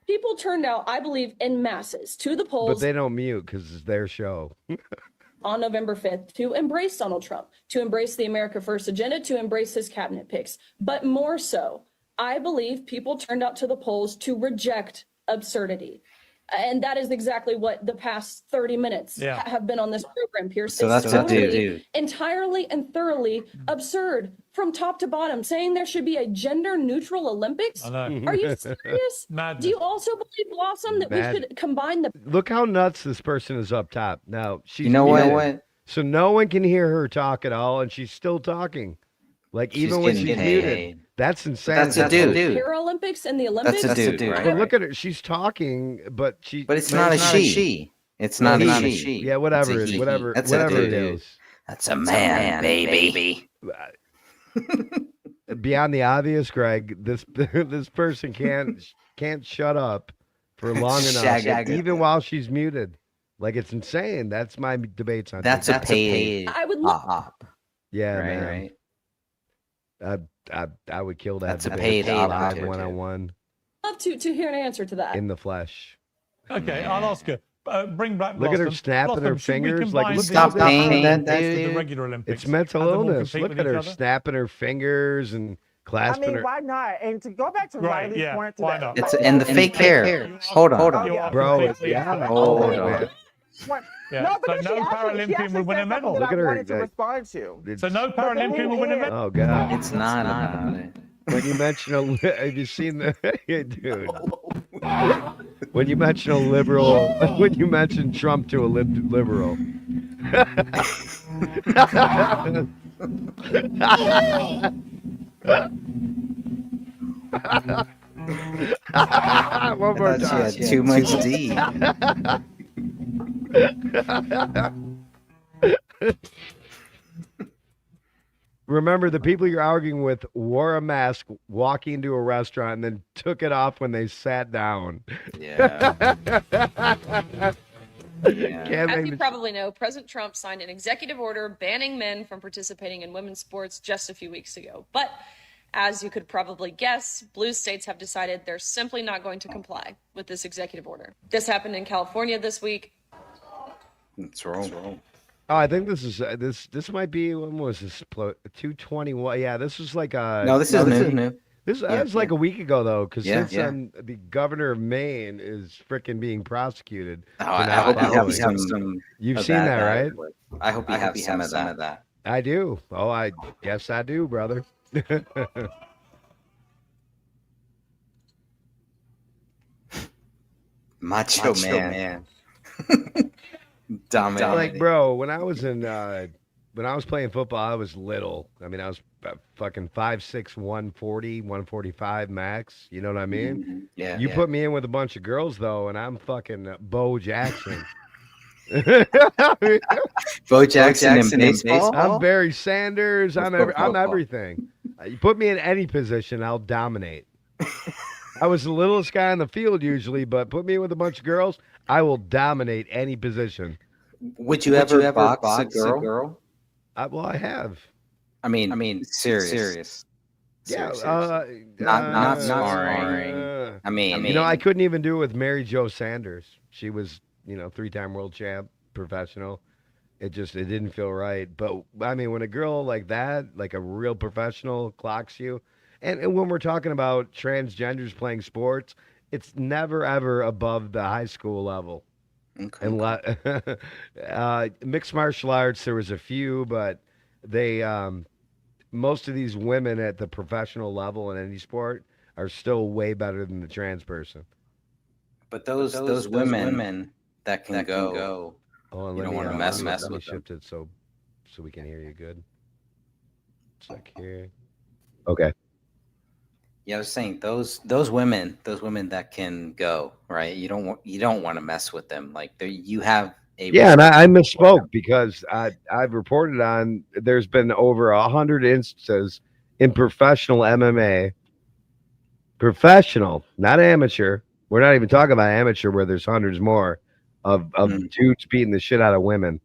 I: People turned out, I believe, in masses to the
D: But
I: polls
D: they don't mute because it's their show.
I: on November 5th to embrace Donald Trump, to embrace the America First agenda, to embrace his cabinet picks. But more so, I believe people turned out to the polls to reject absurdity. And that is exactly what the past 30 minutes have been on this program, Pierce.
C: So
I: It's
C: that's a
I: totally,
C: dude.
I: entirely and thoroughly absurd from top to bottom, saying there should be a gender neutral Olympics.
N: I know.
I: Are you serious?
N: Madness.
I: Do you also believe, Blossom, that we should combine the
D: Look how nuts this person is up top. Now, she's
C: You know
D: muted,
C: what?
D: So no one can hear her talk at all, and she's still talking. Like, even when she's
C: getting
D: muted.
C: paid.
D: That's insane.
C: That's a dude.
I: Paralympics and the Olympics?
C: That's a dude, right?
D: But look at her. She's talking, but
C: it's not a she. It's not a she.
D: Yeah, whatever.
C: It's a he.
D: Whatever.
C: That's a
D: Whatever it
C: dude.
D: is.
C: That's a man, baby.
D: Beyond the obvious, Greg, this person can't shut up for long enough, even while she's muted. Like it's insane. That's my debates on.
C: That's
D: TikTok.
C: a paid
I: I would love
C: op.
D: Yeah,
C: Right,
D: man.
C: right.
D: I would kill that.
C: That's a
D: debate
C: paid op,
D: live
C: dude.
D: 1-on-1
I: to hear an answer to that.
D: in the flesh.
N: Okay, I'll ask her. Bring back.
D: Look at her
N: Blossom.
D: snapping her
N: Blossom, should we
D: fingers. Like,
N: combine
D: look
N: the
C: Stop
N: Olympics
C: paying that
N: with the
C: dude.
N: regular Olympics.
D: It's mental
N: and then we'll
D: illness.
N: compete
D: Look
N: with
D: at
N: each
D: her
N: other?
D: snapping her fingers and
O: I
D: clasping
O: mean,
D: her.
O: why not? And to go back to
N: Right,
O: Riley's
N: yeah,
O: point to
N: why
O: that,
N: not?
C: It's and the fake hair. Hold on.
N: You are
D: Bro,
N: completely
D: yeah.
N: correct.
C: Hold
D: man.
C: on.
O: What?
N: Yeah.
O: No,
N: So
O: because
N: no
O: she
N: Paralympian
O: actually
N: will win a
O: said
N: medal.
O: something
D: Look
O: that
D: at
O: I
D: her,
O: wanted to
D: like-
O: respond to.
D: It's-
N: So no Paralympian will win a medal.
D: Oh god.
C: It's not about it.
D: When you mention have you seen the dude? When you mention a liberal, when you mention Trump to a liberal. One more
C: I thought
D: time.
C: she had too much D.
D: Remember, the people you're arguing with wore a mask walking into a restaurant and then took it off when they sat down.
C: Yeah.
D: Can't
P: As
D: make
P: you
D: me-
P: probably know, President Trump signed an executive order banning men from participating in women's sports just a few weeks ago. But as you could probably guess, blue states have decided they're simply not going to comply with this executive order. This happened in California this week.
C: That's wrong.
D: Oh, I think this is this might be, when was this? 221. Yeah, this was like a
C: No, this is new.
D: This
C: Yeah,
D: was like a week ago though, because
C: Yeah,
D: since
C: yeah.
D: the governor of Maine is freaking being prosecuted.
C: Oh,
D: for
C: I
D: not
C: hope you have
D: following.
C: some.
D: You've
C: of
D: seen that, right?
C: I hope you have some of that.
D: I do. Oh, I guess I do, brother.
C: Macho man. Dominant.
D: Like, bro, when I was playing football, I was little. I mean, I was fucking 5'6", 140, 145 max. You know what I mean?
C: Mhm. Yeah.
D: You
C: yeah.
D: put me in with a bunch of girls though, and I'm fucking Bo Jackson.
C: Bo Jackson in baseball.
D: I'm Barry Sanders. I'm
C: Football.
D: everything. You put me in any position, I'll dominate. I was the littlest guy on the field usually, but put me with a bunch of girls, I will dominate any position.
C: Would you ever box a girl?
D: I have.
C: I mean, serious.
D: Yeah.
C: Serious. Not sparring. I mean,
D: You know, I couldn't even do it with Mary Jo Sanders. She was, 3-time world champ, professional. It didn't feel right. But I mean, when a girl like that, like a real professional, clocks you, and when we're talking about transgenders playing sports, it's never ever above the high school level.
C: Okay.
D: And mixed martial arts, there was a few, but they most of these women at the professional level in any sport are still way better than the trans person.
C: But those women that can go.
D: Oh,
C: You don't want to mess
D: let me
C: with them.
D: shift it so we can hear you good. Check here. Okay.
C: Yeah, I was saying those women that can go, right? You don't want to mess with them. Like you have a
D: Yeah, and I misspoke because I've reported on there's been over 100 instances in professional MMA. Professional, not amateur. We're not even talking about amateur where there's hundreds more of dudes beating the shit out of women.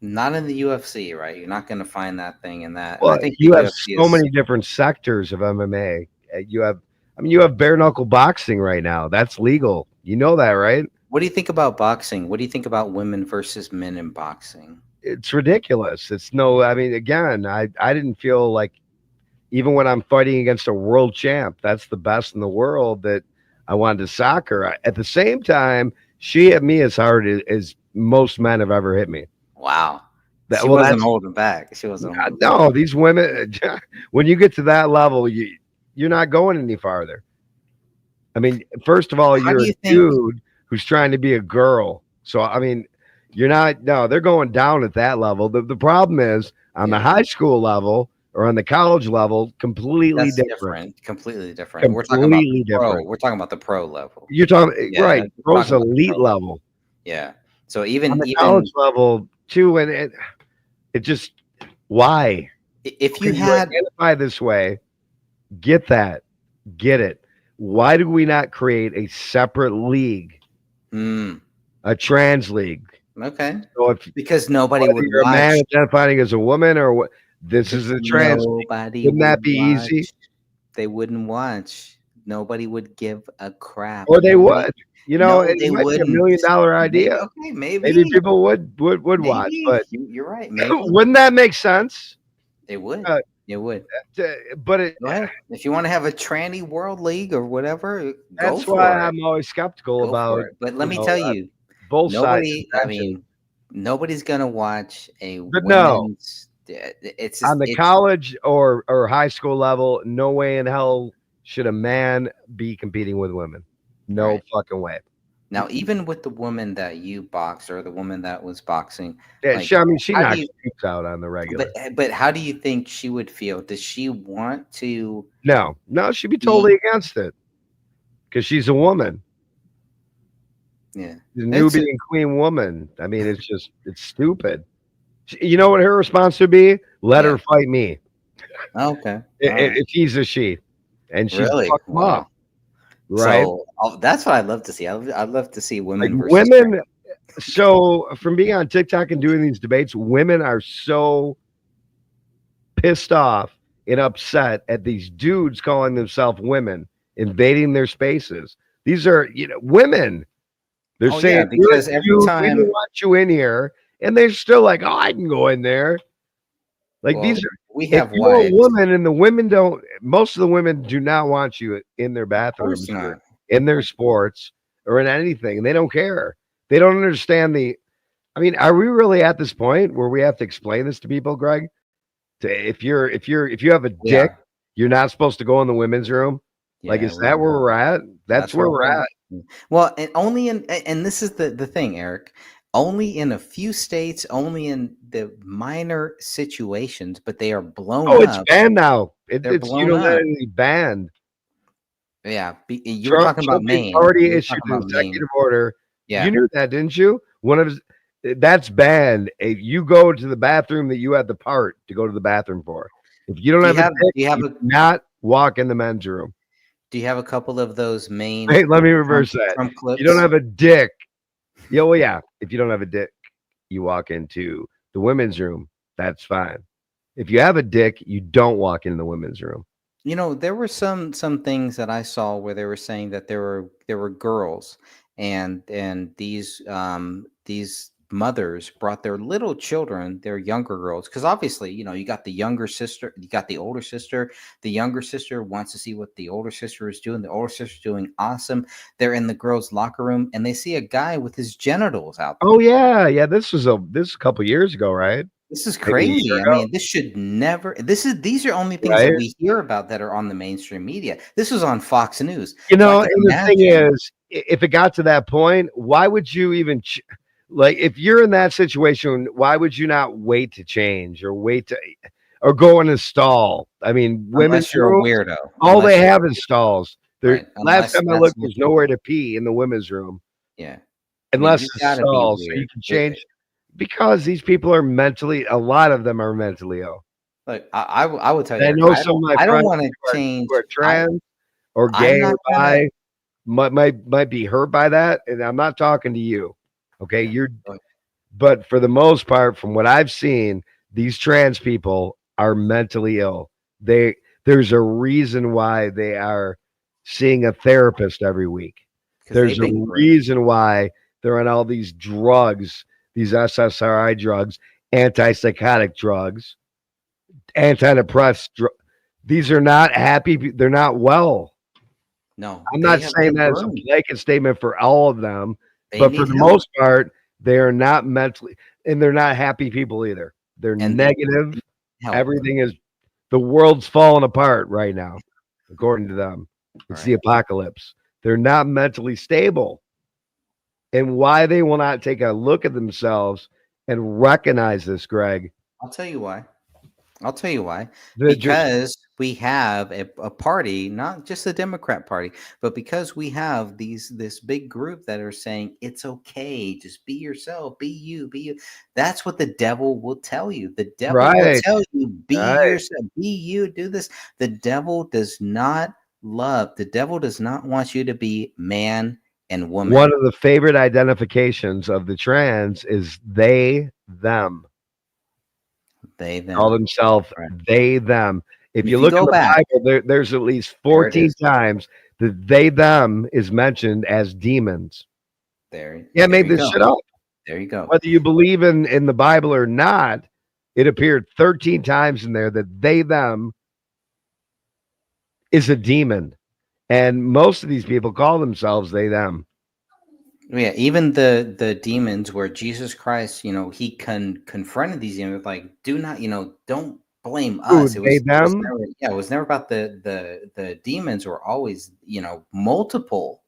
C: not in the UFC, right? You're not going to find that thing in that.
D: Well,
C: I think
D: you
C: the
D: have
C: UFC
D: so
C: is-
D: many different sectors of MMA. You have bare knuckle boxing right now. That's legal. You know that, right?
C: What do you think about boxing? What do you think about women versus men in boxing?
D: It's ridiculous. I mean, again, I didn't feel like, even when I'm fighting against a world champ, that's the best in the world, that I wanted to sock her. At the same time, she hit me as hard as most men have ever hit me.
C: Wow.
D: That-
C: She
D: well,
C: wasn't
D: that's-
C: holding back. She wasn't. holding
D: No,
C: back.
D: these women, when you get to that level, you're not going any farther. I mean, first of all,
C: How
D: you're
C: do
D: a
C: you think-
D: dude who's trying to be a girl. So, I mean, you're not, no, they're going down at that level. The problem is on the high school level or on the college level, completely
C: That's
D: different.
C: Completely different. We're talking
D: Completely
C: about pro.
D: different.
C: We're talking about the pro level.
D: You're talking,
C: Yeah,
D: right,
C: we're
D: pro's
C: talking about the
D: elite
C: pro
D: level.
C: Yeah. So even
D: On the
C: even
D: college level, too, and it just, why?
C: if you
D: Can
C: had
D: identify this way, get that, get it. Why do we not create a separate league a trans league.
C: Okay.
D: So if
C: Because nobody
D: whether
C: would
D: you're a man
C: watch.
D: identifying as a woman or what, this is a trans league.
C: Nobody
D: Wouldn't that
C: would
D: be easy?
C: watch. They wouldn't watch. Nobody would give a crap.
D: Or they
C: Nobody.
D: would.
C: No,
D: It
C: they
D: might be a $1
C: wouldn't.
D: million
C: Maybe,
D: idea.
C: okay,
D: Maybe
C: maybe.
D: people would watch,
C: Maybe.
D: but
C: You're right. Maybe.
D: wouldn't that make sense?
C: It would.
D: Uh,
C: It would.
D: But it,
C: Go ahead. If you want to have a tranny world league or whatever, go
D: that's
C: for
D: why
C: it.
D: I'm always skeptical
C: Go
D: about
C: for it. But let
D: you
C: me
D: know,
C: tell you,
D: both sides.
C: nobody. I mean, nobody's gonna watch a
D: But no.
C: women's. It's just,
D: On the college or high school level, no way in hell should a man be competing with women. No
C: Right.
D: fucking way.
C: Now, even with the woman that you boxed or the woman that was boxing,
D: Yeah,
C: like,
D: she
C: how
D: knocks
C: do you,
D: chicks out on the regular.
C: but how do you think she would feel? Does she want to?
D: No, she'd be totally against it because she's a woman.
C: Yeah,
D: The Nubian queen woman. I mean, it's stupid. You know what her response would be? Let her fight me.
C: Okay.
D: If he's a she, and she's
C: Really?
D: fuck him
C: Wow.
D: up. Right?
C: So that's what I'd love to see. I'd love to see women
D: Like
C: versus
D: women. So from being on TikTok and doing these debates, women are so pissed off and upset at these dudes calling themselves women invading their spaces. These are women. They're
C: Oh,
D: saying
C: yeah, because
D: "You're a
C: every
D: dude, we
C: time-
D: don't want you in here, and they're still like, oh, I can go in there. Like
C: Well,
D: these are.
C: we have
D: if you're a
C: wives.
D: woman and the women don't. Most of the women do not want you in their bathrooms,
C: not.
D: or in their sports, or in anything. They don't care. They don't understand the. I mean, are we really at this point where we have to explain this to people, Greg? If you have a
C: We are.
D: dick, you're not supposed to go in the women's room. Like,
C: Yeah,
D: is that where we're at? That's where we're at.
C: Well, and only and this is the thing, Eric. Only in a few states, only in the minor situations, but they are blown
D: Oh,
C: up.
D: it's banned now.
C: They're
D: It's
C: blown up.
D: unilaterally banned.
C: Yeah, you were talking about Maine.
D: Already
C: You were
D: issued
C: talking
D: an
C: about Maine.
D: executive order.
C: Yeah.
D: You knew that, didn't you? That's banned. If you go to the bathroom that you had the part to go to the bathroom for. If you don't have a dick, you do not walk in the men's room.
C: Do you have a couple of those Maine?
D: Hey, let me reverse that.
C: Trump clips?
D: You don't have a dick. Yeah, well, yeah. If you don't have a dick, you walk into the women's room. That's fine. If you have a dick, you don't walk in the women's room.
C: You know, there were some things that I saw where they were saying that there were girls and these mothers brought their little children, their younger girls, because obviously, you got the younger sister, you got the older sister. The younger sister wants to see what the older sister is doing. The older sister's doing awesome. They're in the girls' locker room and they see a guy with his genitals out there.
D: Oh yeah. This was a couple years ago, right?
C: This is
D: Maybe a
C: crazy.
D: year
C: I
D: ago.
C: mean, this should never. These are only things
D: Right?
C: that we hear about that are on the mainstream media. This was on Fox News.
D: And
C: So I can
D: the thing
C: imagine-
D: is, if it got to that point, why would you even like if you're in that situation? Why would you not wait to change or or go in a stall? I mean, women.
C: unless you're a weirdo.
D: All
C: Unless
D: they
C: you're-
D: have is stalls.
C: Right,
D: Last
C: unless
D: time I
C: that's
D: looked,
C: what
D: there's
C: you-
D: nowhere to pee in the women's room.
C: Yeah.
D: Unless
C: you
D: it's
C: gotta be
D: stalls, so you
C: weird.
D: can change. Because these people are a lot of them are mentally ill.
C: Like I would tell you,
D: I know some of my
C: I don't
D: friends
C: want to
D: who are-
C: change.
D: who are trans or
C: I'm
D: gay
C: not
D: or
C: gonna-
D: bi, might be hurt by that. And I'm not talking to you. Okay. But for the most part, from what I've seen, these trans people are mentally ill. There's a reason why they are seeing a therapist every week.
C: 'Cause
D: There's
C: they've
D: a
C: been groomed.
D: reason why they're on all these drugs, these SSRI drugs, antipsychotic drugs, antidepressant drugs. These are not happy. They're not well.
C: No,
D: I'm
C: they
D: not
C: have
D: saying
C: been
D: that as a
C: groomed.
D: blanket statement for all of them,
C: They
D: but for
C: need
D: the
C: help.
D: most part, they are not mentally, and they're not happy people either. They're
C: And they
D: negative.
C: need help.
D: Everything is, the world's falling apart right now, according to them. It's the apocalypse. They're not mentally stable. And why they will not take a look at themselves and recognize this, Greg.
C: I'll tell you why. I'll tell you why.
D: They're
C: Because we have a party, not just the Democrat Party, but because we have this big group that are saying it's okay, just be yourself, be you. That's what the devil will tell you. The devil will
D: Right.
C: tell you, be
D: Right.
C: yourself, be you, do this. The devil does not love. The devil does not want you to be man and woman.
D: One of the favorite identifications of the trans is they, them.
C: They, them.
D: Call themselves they, them. If you look in the Bible, there's at least 14 times that they, them is mentioned as demons. Yeah, made this shit up.
C: There you go.
D: Whether you believe in the Bible or not, it appeared 13 times in there that they, them is a demon. And most of these people call themselves they, them.
C: Yeah, even the demons where Jesus Christ, he confronted these demons like, do not, don't blame us. It was never about the demons were always, multiple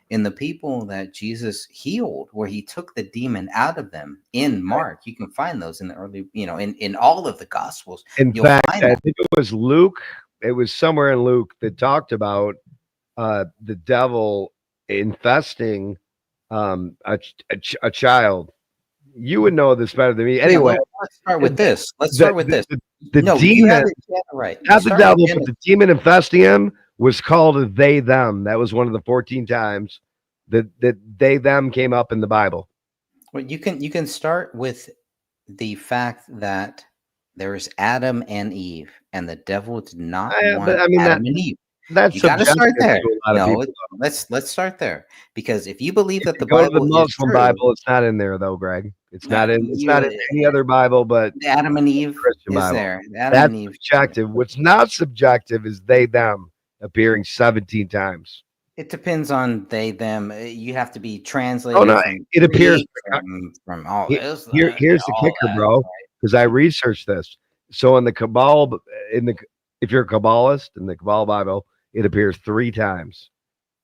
C: in the people that Jesus healed, where he took the demon out of them in Mark. You can find those in the early, in all of the Gospels.
D: In fact, I think it was Luke. It was somewhere in Luke that talked about the devil infesting a child. You would know this better than me. Anyway,
C: let's start with this. The
D: demon,
C: right?
D: Not the devil, but the demon infesting him was called they, them. That was one of the 14 times that they, them came up in the Bible.
C: Well, you can start with the fact that there's Adam and Eve, and the devil did not want Adam and Eve.
D: That's
C: you got to start there.
D: No,
C: let's start there, because if you believe that the
D: Bible,
C: Bible
D: the Muslim
C: is true,
D: Bible, it's not in there though, Greg. It's not in any other Bible, but
C: Adam and Eve
D: Christian
C: is
D: Bible.
C: there.
D: That's subjective. What's not subjective is they, them appearing 17 times.
C: It depends on they, them. You have to be translated.
D: Oh no, it appears
C: from all this.
D: Here's the kicker, bro, because I researched this. So in the Kabbalah, if you're a Kabbalist in the Kabbalah Bible, it appears 3 times.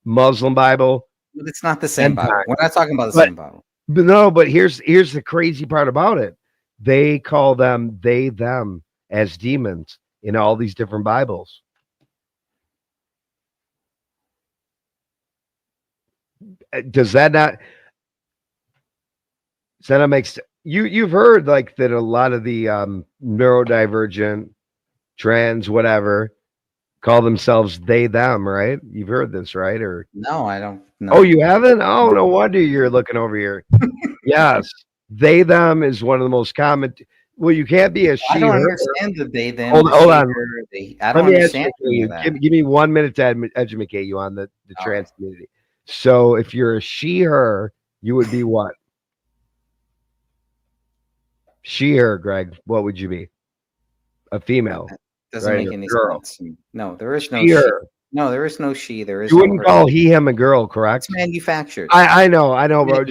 D: Muslim Bible,
C: but it's not the same Bible. We're not talking about the same Bible.
D: But no, but here's the crazy part about it. They call them they, them as demons in all these different Bibles. Does that not make sense? You've heard like that a lot of the neurodivergent, trans, whatever, call themselves they, them, right? You've heard this, right? Or
C: no, I don't know.
D: Oh, you haven't? Oh, no wonder you're looking over here. Yes, they, them is one of the most common. Well, you can't be a she.
C: I don't understand the they, them.
D: Hold on.
C: I don't understand
D: that. Give me 1 minute to educate you on the trans community. So if you're a she, her, you would be what? She, her, Greg. What would you be? A female.
C: Doesn't make any sense. No, there is no
D: she.
C: No, there is no she. There is.
D: You wouldn't call he, him a girl, correct?
C: It's manufactured.
D: I know, bro.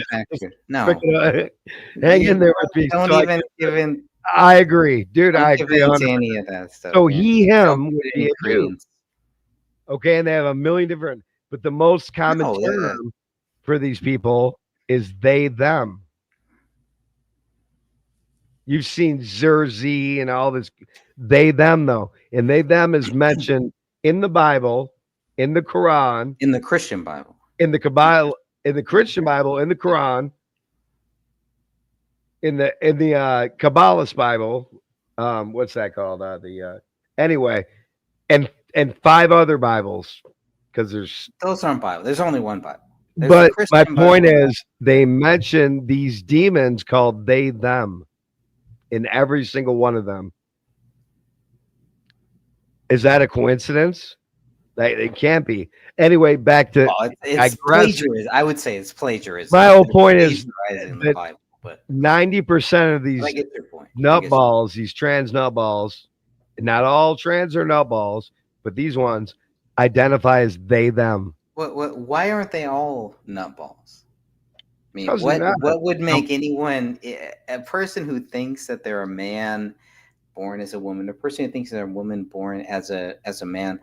C: No,
D: hang in there with me.
C: Don't even give in.
D: I agree, dude. I agree on
C: any of that stuff.
D: So he, him would be a dude. Okay, and they have a million different. But the most common term for these people is they, them. You've seen Zerzi and all this. They, them, though. And they, them is mentioned in the Bible, in the Quran.
C: In the Christian Bible.
D: In the Kabbalah, in the Christian Bible, in the Quran. In the Kabbalist Bible. What's that called? Anyway. And 5 other Bibles. Because
C: those aren't Bible. There's only one Bible.
D: But my point is, they mention these demons called they, them in every single one of them. Is that a coincidence? It can't be. Anyway, back to
C: it's plagiarism. I would say it's plagiarism.
D: My whole point is that 90% of these nutballs, these trans nutballs, not all trans are nutballs, but these ones identify as they, them.
C: Why aren't they all nutballs? I mean, what would make anyone, a person who thinks that they're a man born as a woman, a person who thinks they're a woman born as a man,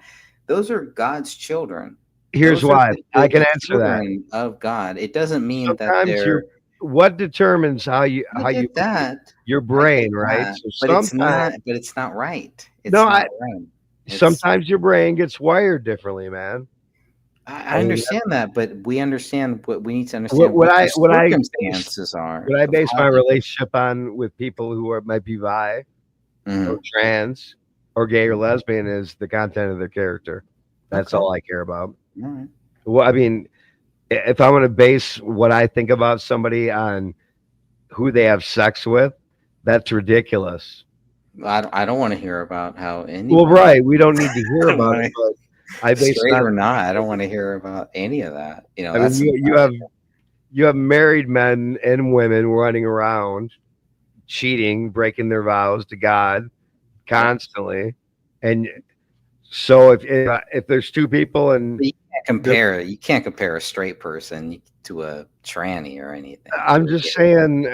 C: those are God's children.
D: Here's why I can answer that.
C: Of God, it doesn't mean that they're.
D: What determines how you
C: that
D: your brain, right?
C: So but it's not right. It's
D: right. Sometimes your brain gets wired differently, man.
C: I understand that, but we understand what we need to understand. What circumstances are.
D: What I base my relationship on with people who might be bi, or trans, or gay or lesbian is the content of their character. That's all I care about.
C: All right.
D: Well, I mean, if I'm going to base what I think about somebody on who they have sex with, that's ridiculous.
C: I don't want to hear about how anybody.
D: Well, right. We don't need to
C: I
D: hear
C: don't
D: about
C: wanna-
D: it, but I base it
C: straight
D: on.
C: or not, I don't want to hear about any of that. You know,
D: I mean,
C: that's
D: you have married men and women running around, cheating, breaking their vows to God constantly, and so if there's two people and
C: you can't compare a straight person to a tranny or anything.
D: I'm just saying,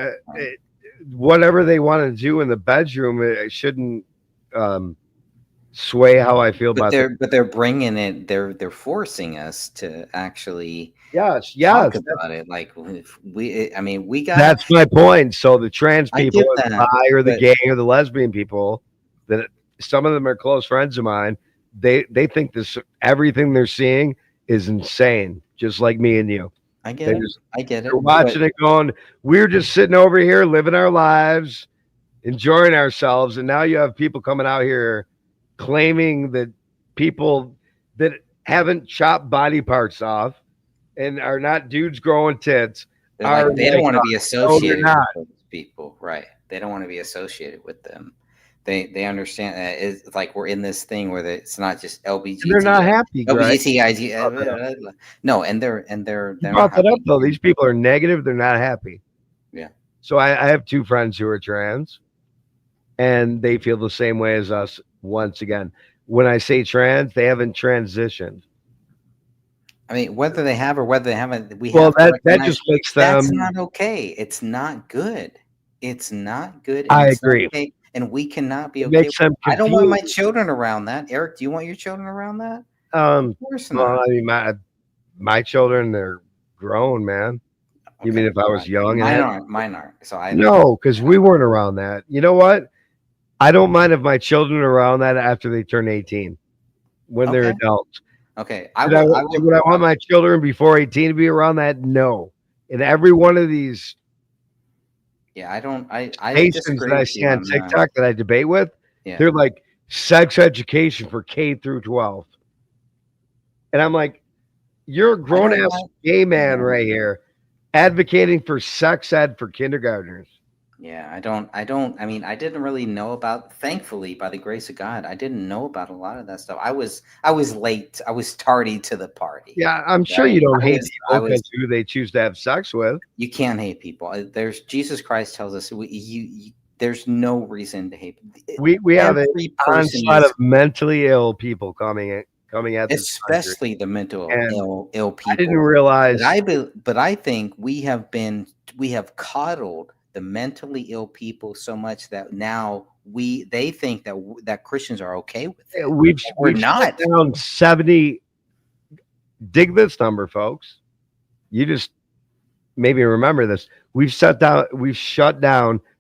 D: whatever they want to do in the bedroom, it shouldn't sway how I feel about.
C: But they're bringing it. They're forcing us to actually
D: yes
C: talk about it. Like I mean, we got.
D: That's my point. So the trans
C: I
D: people,
C: get
D: or the
C: that,
D: bi or the
C: but-
D: gay or the lesbian people, that some of them are close friends of mine. They think everything they're seeing is insane, just like me and you.
C: I get it. I get it.
D: They're watching it going, we're just sitting over here living our lives, enjoying ourselves. And now you have people coming out here claiming that people that haven't chopped body parts off and are not dudes growing tits.
C: They don't want to be associated
D: not.
C: with those people. Right. They don't want to be associated with them. They understand that it's like we're in this thing where it's not just LBGT.
D: They're not happy, Greg.
C: LBGTI. No, and they're
D: you brought that up though. These people are negative. They're not happy.
C: Yeah.
D: So I have two friends who are trans, and they feel the same way as us. Once again, when I say trans, they haven't transitioned.
C: I mean, whether they have or whether they haven't,
D: that just makes them.
C: That's not okay. It's not good. It's not good.
D: I agree.
C: Okay, and we cannot be
D: It
C: okay.
D: makes them
C: I don't want my
D: confused.
C: children around that. Eric, do you want your children around that?
D: Of
C: course
D: well,
C: not.
D: I mean, my children, they're grown, man. You mean if I was young?
C: Mine aren't. So I
D: no, because we weren't around that. You know what? I don't mind if my children are around that after they turn 18, when they're adults.
C: Okay.
D: Would I want my children before 18 to be around that? No. In every one of these
C: I
D: patients that I see on TikTok that I debate with, they're like sex education for K through 12. And I'm like, you're a grown ass gay man right here advocating for sex ed for kindergartners.
C: Yeah, I mean, I didn't really know about, thankfully, by the grace of God, I didn't know about a lot of that stuff. I was late. I was tardy to the party.
D: Yeah, I'm sure you don't hate people because who they choose to have sex with.
C: You can't hate people. There's Jesus Christ tells us there's no reason to hate.
D: We have an onslaught of mentally ill people coming at this
C: especially
D: country.
C: The mental
D: And
C: ill people.
D: I didn't realize.
C: But I think we have coddled the mentally ill people so much that now they think that Christians are okay with it.
D: We're not down 70. Dig this number, folks. You just maybe remember this. We've shut down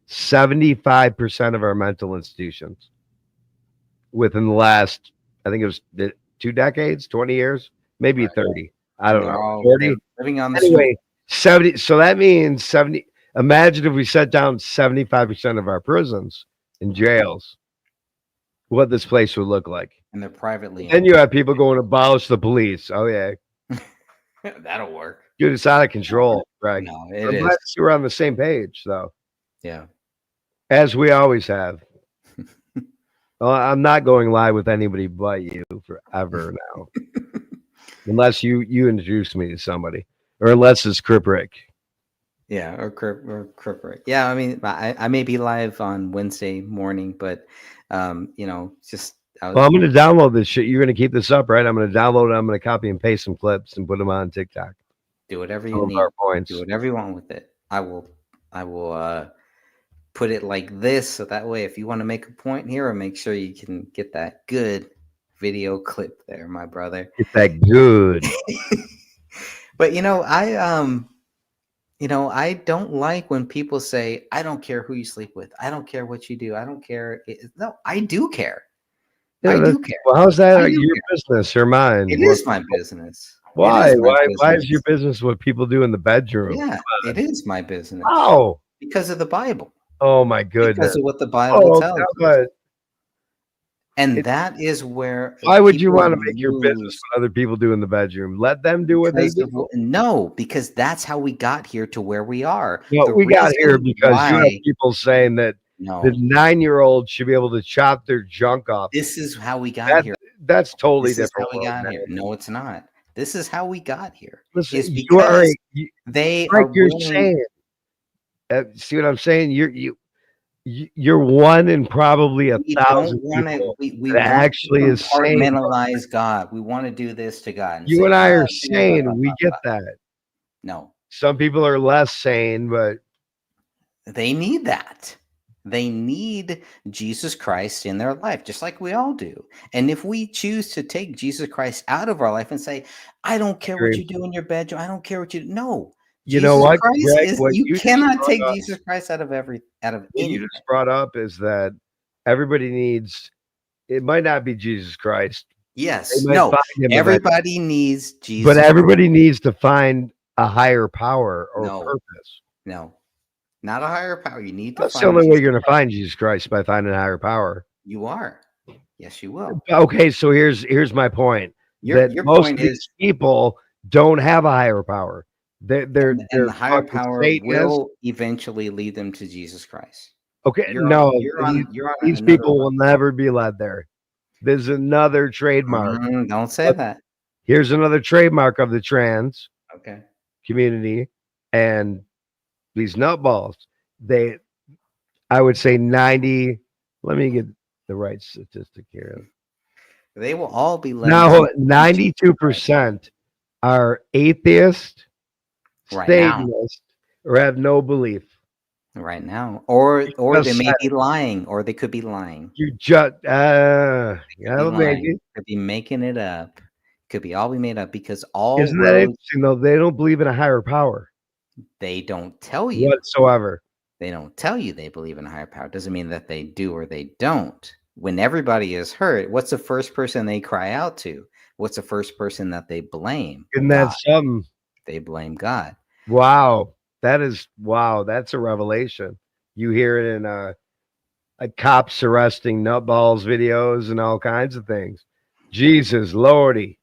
D: 75% of our mental institutions within the last, I think it was 2 decades, 20 years, maybe 30. I don't know. 40.
C: Living on the
D: anyway, 70. So that means 70. Imagine if we shut down 75% of our prisons and jails, what this place would look like.
C: And they're privately.
D: Then you have people going to abolish the police. Oh, yeah.
C: That'll work.
D: Dude, it's out of control, Greg.
C: No,
D: I'm
C: it
D: glad
C: is.
D: we're on the same page, though.
C: Yeah.
D: As we always have. Well, I'm not going live with anybody but you forever now. Unless you introduce me to somebody. Or unless it's Crip Rick.
C: Yeah, or Crip Rick. Yeah, I mean, I may be live on Wednesday morning, but just.
D: Well, I'm going to download this shit. You're going to keep this up, right? I'm going to download it. I'm going to copy and paste some clips and put them on TikTok.
C: Do whatever you need. Do whatever you want with it. I will put it like this, so that way, if you want to make a point here, make sure you can get that good video clip there, my brother.
D: Get that good.
C: But I don't like when people say, "I don't care who you sleep with. I don't care what you do. I don't care." No, I do care.
D: Yeah,
C: I do care.
D: Well, how's that your business or mine?
C: It is my business.
D: Why? Why is your business what people do in the bedroom?
C: Yeah, it is my business.
D: Oh,
C: because of the Bible.
D: Oh my goodness!
C: Because of what the Bible tells us. And that is where
D: Why would you
C: people
D: want to make your business
C: lose
D: what other people do in the bedroom? Let them do what they
C: because
D: do.
C: no, because that's how we got here to where we are.
D: No,
C: The
D: we got here
C: reason
D: because you have
C: why
D: people saying that the
C: no,
D: 9-year-old should be able to chop their junk off.
C: this is how we got
D: That
C: here.
D: that's totally
C: This is
D: different
C: how we
D: world,
C: got
D: man.
C: here. No, it's not. This is how we got here.
D: Listen,
C: Is
D: you are
C: because
D: a,
C: they
D: like
C: are
D: you're
C: willing.
D: saying. See what I'm saying? You're one in probably
C: We don't
D: 1,000
C: want to.
D: people
C: We
D: that
C: want to
D: actually is saying.
C: compartmentalize God. We want to do this to God and
D: You
C: say,
D: and I
C: "Oh,
D: are
C: blah, blah,
D: saying
C: blah,
D: we
C: blah,
D: get
C: blah."
D: that.
C: No,
D: Some people are less sane, but
C: they need that. They need Jesus Christ in their life, just like we all do. And if we choose to take Jesus Christ out of our life and say, I don't care what you do in your bedroom, I don't care what you do. No,
D: you know
C: Jesus
D: what,
C: Christ
D: Greg?
C: is,
D: What
C: you
D: you just
C: cannot
D: brought
C: take
D: up,
C: Jesus Christ out of
D: what
C: anything.
D: you just brought up is that everybody needs. It might not be Jesus Christ.
C: Yes,
D: They might
C: no,
D: find him
C: everybody needs
D: but
C: Jesus.
D: everybody needs to find a higher power or
C: No,
D: purpose.
C: no, not a higher power. You need to
D: That's the
C: find
D: only way
C: Jesus
D: you're going to
C: Christ.
D: find Jesus Christ, by finding a higher power.
C: You are. Yes, you will.
D: Okay, so here's my point.
C: Your
D: That
C: your
D: most
C: point
D: of these
C: is,
D: people don't have a higher power. They're
C: and the higher
D: fucking
C: power
D: Satanists.
C: will eventually lead them to Jesus Christ.
D: Okay,
C: You're
D: no,
C: on. You're on. You're on
D: these
C: another
D: people
C: level.
D: will never be led there. There's another trademark.
C: Don't say
D: But
C: that.
D: here's another trademark of the trans
C: Okay.
D: community and these nutballs. I would say 90. Let me get the right statistic here.
C: They will all be led.
D: Now, 92% are atheist,
C: Right now.
D: Satanist, or have no belief.
C: Right now, or
D: just
C: they may
D: said
C: be lying, or they could be lying.
D: You just,
C: Could be
D: yeah,
C: lying.
D: maybe.
C: Could be making it up. Could be all be made up because all
D: Isn't that
C: roads.
D: interesting, though? They don't believe in a higher power
C: They don't tell you.
D: whatsoever.
C: They don't tell you they believe in a higher power. Doesn't mean that they do or they don't. When everybody is hurt, what's the first person they cry out to? What's the first person that they blame?
D: Isn't that something?
C: They blame God.
D: Wow. That's a revelation. You hear it in cops arresting nutballs videos and all kinds of things. Jesus, Lordy,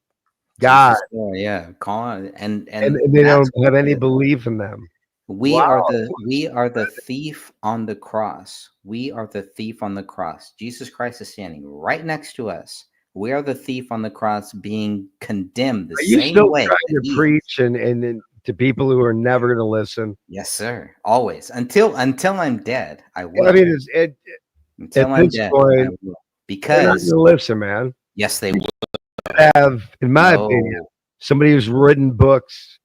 D: God.
C: Jesus, yeah, call on
D: And they don't have any belief in them.
C: We are the thief on the cross. We are the thief on the cross. Jesus Christ is standing right next to us. We are the thief on the cross being condemned the
D: Are you
C: same
D: still
C: way.
D: trying to preach and to people who are never going to listen?
C: Yes, sir. Always. Until I'm dead, I will.
D: I mean,
C: until
D: at
C: I'm
D: this
C: dead,
D: point,
C: I will.
D: they're not
C: Because
D: going to listen, man.
C: yes, they will.
D: Have, in my
C: No.
D: opinion, somebody who's written books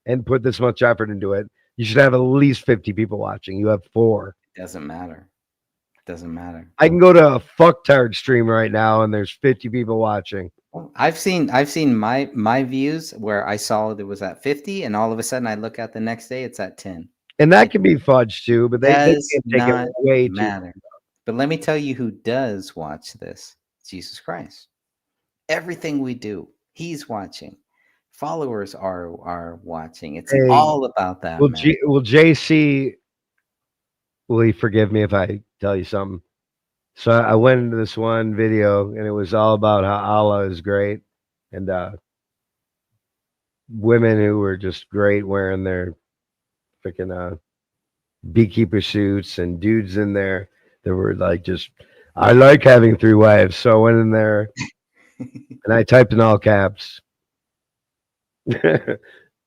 D: and put this much effort into it. You should have at least 50 people watching. You have 4.
C: Doesn't matter. Doesn't matter.
D: I can go to a fucktard stream right now and there's 50 people watching.
C: I've seen my views where I saw it was at 50, and all of a sudden I look at the next day it's at 10.
D: And that can be fudged too, but they
C: Does
D: can't take
C: not
D: it way too.
C: matter. But let me tell you who does watch this: Jesus Christ. Everything we do, He's watching. Followers are watching. It's
D: Hey,
C: all about that.
D: Will,
C: man.
D: will JC, will he forgive me if I tell you something? So I went into this one video and it was all about how Allah is great and women who were just great wearing their freaking beekeeper suits and dudes in there that were like just, I like having 3 wives. So I went in there and I typed in all caps,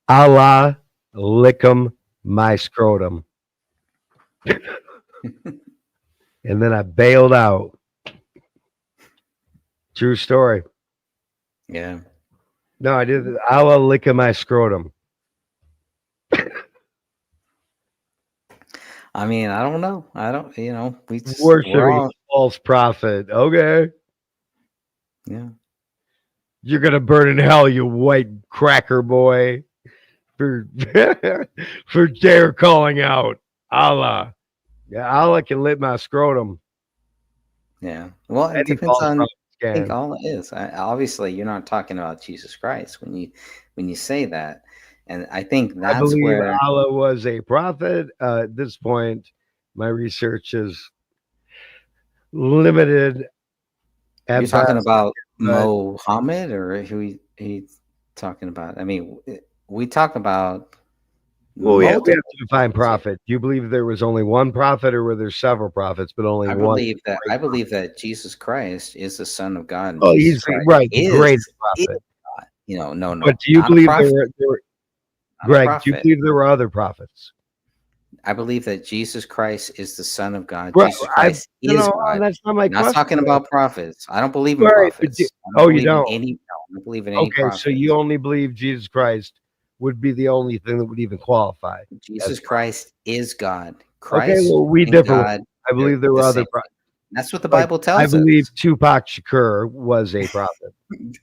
D: Allah lick'em my scrotum. And then I bailed out. True story.
C: Yeah.
D: No, I did. Allah lick'em my scrotum.
C: I mean, I don't know. I don't. We just,
D: Worshiping
C: we're all,
D: a false prophet. Okay.
C: yeah.
D: You're gonna burn in hell, you white cracker boy, for for dare calling out Allah. Yeah, Allah can lick my scrotum.
C: Yeah. Well, it
D: Any
C: depends
D: false
C: on.
D: prophet
C: I think
D: can.
C: all it is. Obviously, you're not talking about Jesus Christ when you say that, and I think
D: I
C: that's
D: believe
C: where.
D: Allah was a prophet. At this point, my research is limited
C: You're talking
D: Fantastic.
C: about
D: But
C: Mohammed, or who he's talking about? I mean, we talk about
D: well, yeah, we have
C: multiple
D: to define
C: prophets here.
D: prophet. Do you believe there was only one prophet, or were there several prophets, but only
C: I
D: one?
C: believe that Jesus Christ is the Son of God, and
D: Oh,
C: Jesus
D: he's
C: Christ
D: right, the greatest
C: is
D: prophet.
C: God. You know, no,
D: But do you
C: not a
D: believe
C: prophet,
D: there were
C: not a
D: Greg? Do you
C: prophet.
D: believe there were other prophets?
C: I believe that Jesus Christ is the Son of God.
D: Right.
C: Jesus Christ is God.
D: That's not my
C: Not
D: question.
C: talking about prophets. I don't believe in
D: Right, but
C: prophets. I
D: oh,
C: don't
D: you
C: believe in
D: don't.
C: any. No, I don't believe in any
D: Okay, so you
C: prophets.
D: only believe Jesus Christ would be the only thing that would even qualify.
C: Jesus Christ is God.
D: Okay,
C: Christ
D: well, we
C: and
D: differ.
C: God,
D: I
C: they're
D: believe there were
C: the
D: other
C: same thing. That's what the
D: like,
C: Bible
D: I
C: tells
D: believe
C: us.
D: Tupac Shakur was a prophet.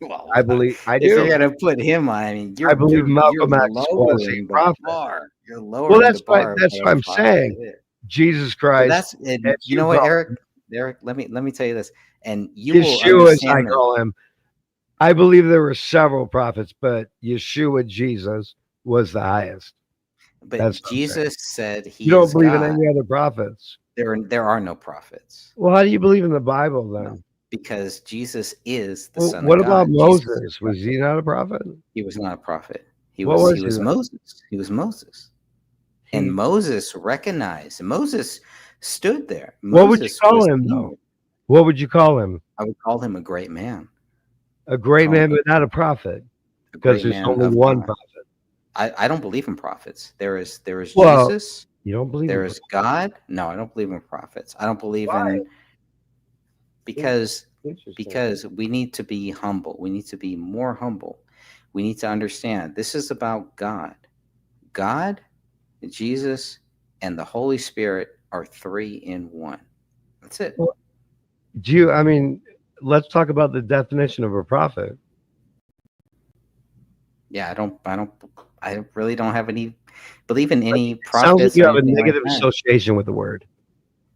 C: Well,
D: I believe I
C: if you're
D: do.
C: gonna put him on, I mean,
D: I believe
C: you're
D: Malcolm X was a
C: lowering the
D: prophet.
C: bar. You're
D: Well,
C: lowering the bar of
D: that's
C: what
D: what
C: a
D: I'm
C: prophet
D: saying.
C: is.
D: Jesus
C: So
D: Christ,
C: that's, and
D: as
C: you
D: you
C: know what,
D: call
C: Eric, let me tell you this, and you will
D: Yeshua, as I
C: understand this.
D: call him. I believe there were several prophets, but Yeshua, Jesus, was the highest.
C: But
D: That's what I'm saying.
C: Jesus said he
D: You don't
C: is
D: believe in
C: God.
D: any other prophets.
C: There are no prophets.
D: Well, how do you believe in the Bible then?
C: No, because Jesus is the
D: Well,
C: Son of
D: what about
C: God. Jesus is
D: Moses?
C: God.
D: Was he not a prophet?
C: He was not a prophet.
D: What was
C: He
D: he
C: was
D: then?
C: Moses. He was Moses. And Moses recognized. Moses stood there.
D: What would you
C: Moses
D: call
C: was
D: him
C: king.
D: though? What would you call him?
C: I would call him a great man.
D: A great
C: Call him
D: man, but not a prophet,
C: a
D: because
C: great
D: there's
C: man
D: only
C: of
D: one
C: God.
D: prophet.
C: I don't believe in prophets. There is
D: Well,
C: Jesus.
D: you don't believe
C: There
D: in
C: is God. No, I don't believe in prophets. I don't believe
D: Why?
C: in because
D: Interesting.
C: we need to be humble. We need to be more humble. We need to understand this is about God. God, Jesus, and the Holy Spirit are three in one. That's it.
D: Well, I mean, let's talk about the definition of a prophet.
C: Yeah, I really don't have any believe in any
D: It sounds like
C: prophets
D: you
C: or
D: have a
C: anything like
D: negative
C: that.
D: association with the word.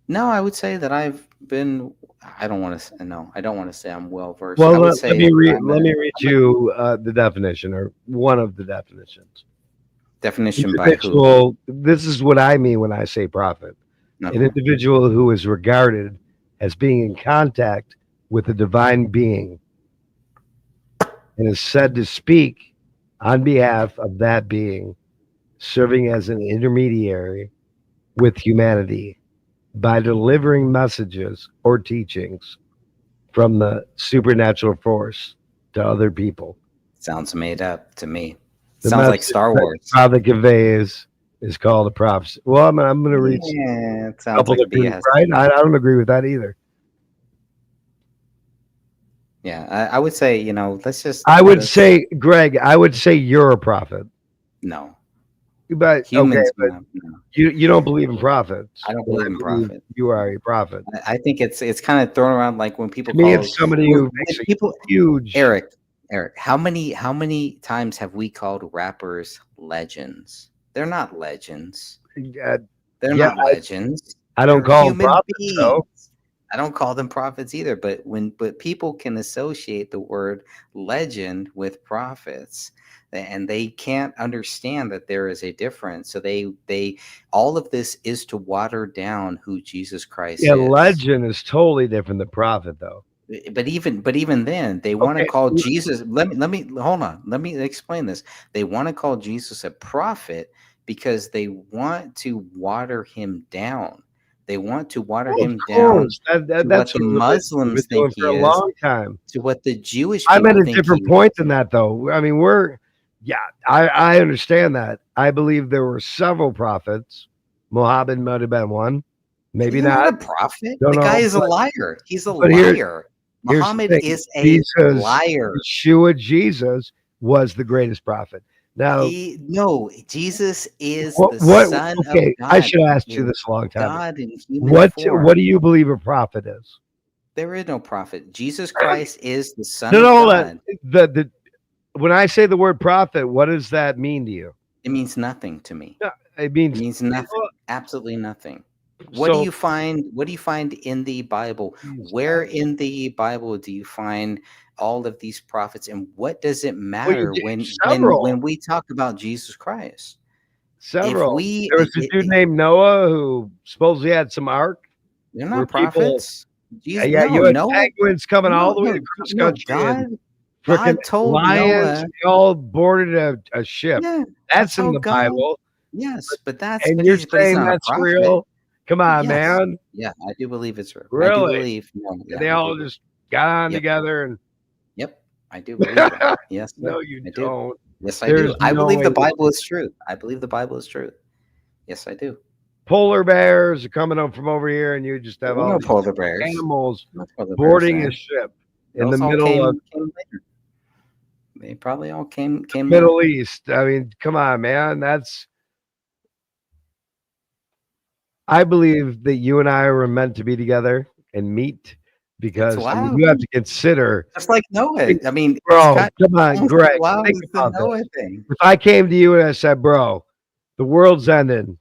C: No, I would say that I don't want to. No, I don't want to say I'm well versed.
D: Well,
C: I would
D: let
C: say
D: me read.
C: I'm
D: Let
C: a
D: me read you the definition, or one of the definitions.
C: definition by who?
D: Individual. This is what I mean when I say prophet. An
C: Okay.
D: individual who is regarded as being in contact with a divine being and is said to speak on behalf of that being, serving as an intermediary with humanity by delivering messages or teachings from the supernatural force to other people.
C: Sounds made up to me.
D: The
C: Sounds like
D: message
C: Star
D: that
C: Wars.
D: the prophet conveys is called a prophecy. Well, I'm going to read
C: Yeah, it
D: a
C: sounds
D: couple
C: like
D: different,
C: BS.
D: right? I don't agree with that either.
C: Yeah, I would say, let's just
D: I
C: let
D: would
C: us
D: say, Greg, I would say you're a prophet.
C: no.
D: But okay,
C: Humans,
D: but
C: no.
D: you don't believe in prophets.
C: I don't
D: But
C: believe in prophets.
D: you are a prophet.
C: I think it's kind of thrown around like when people
D: To me,
C: call
D: it's somebody
C: when
D: who makes a
C: people
D: huge.
C: Eric, how many times have we called rappers legends? They're not legends. They're
D: Yeah,
C: not legends.
D: I don't
C: They're
D: call them
C: human
D: prophets,
C: beings.
D: though.
C: I don't call them prophets either, but people can associate the word legend with prophets, and they can't understand that there is a difference. So they all of this is to water down who Jesus Christ
D: Yeah,
C: is.
D: legend is totally different than prophet, though.
C: But even then, they want to
D: Okay,
C: call Jesus. Let me hold on. Let me explain this. They want to call Jesus a prophet because they want to water him down. They want to water
D: Of
C: him down
D: course,
C: to what
D: that's
C: the
D: what religions have been
C: Muslims think
D: doing for
C: he
D: a
C: is,
D: long time.
C: to what the Jewish
D: I'm at
C: people
D: a
C: think
D: different
C: he
D: point
C: is.
D: than that, though. I mean, I understand that. I believe there were several prophets. Muhammad might have been one, maybe
C: He's
D: not.
C: not a prophet.
D: Don't
C: The guy
D: know,
C: is a liar. He's a
D: but
C: liar.
D: here's the
C: Muhammad
D: thing:
C: is a liar.
D: Jesus was the greatest prophet. Now,
C: No, Jesus is
D: what?
C: the
D: What?
C: Son of
D: Okay, I
C: God.
D: should have asked
C: He
D: you
C: is
D: this a long time ago.
C: God in human form.
D: What do you believe a prophet is?
C: There is no prophet. Jesus Christ is the Son
D: No,
C: of
D: no, hold on.
C: God.
D: When I say the word prophet, what does that mean to you?
C: It means nothing to me.
D: No, it
C: It
D: means
C: means nothing. Absolutely nothing. What do
D: so.
C: you find? What do you find in the Bible? Where in the Bible do you find all of these prophets? And what does it
D: Well, you
C: matter
D: did
C: when
D: several.
C: we talk about Jesus Christ?
D: Several. There was a dude named Noah who supposedly had some ark
C: They're
D: where
C: not prophets. Jesus,
A: Yeah,
C: no,
A: you had
C: Noah,
A: penguins coming all the way
C: no,
A: across
C: no.
A: country, and
C: God
A: frickin'
C: told
A: lions,
C: Noah.
A: they all boarded a ship.
C: Yeah,
A: That's
C: that's
A: in
C: how
A: the
C: God.
A: Bible.
C: Yes, but
A: You're
C: he's
A: saying
C: not a
A: that's
C: prophet.
A: real? Come on,
C: Yes,
A: man.
C: yeah, I do believe it's real. I do
A: Really?
C: believe. No, yeah,
A: They
C: I do
A: all
C: believe.
A: just got on
C: Yep,
A: together and
C: yep, I do believe that. Yes, sir,
A: no, you
C: I do.
A: don't.
C: Yes, I do.
A: There's
C: I
A: no
C: believe the
A: way.
C: Bible is true. I believe the Bible is true. Yes, I do.
A: Polar bears are coming up from over here, and you just
C: There
A: have
C: were
A: all
C: no
A: these
C: polar bears.
A: animals
C: No polar bears
A: boarding a
C: there.
A: ship in the
C: Those all
A: middle of
C: came later. They probably all came later.
A: Middle East. I mean, come on, man. I believe that you and I were meant to be together and meet
C: It's
A: because I mean,
C: wild.
A: you have to consider,
C: Just like Noah. I mean,
A: bro.
C: Scott,
A: Come on,
C: almost as
A: Greg.
C: wild
A: Think
C: as the
A: about
C: Noah
A: this.
C: thing.
A: If I came to you and I said, "Bro, the world's ending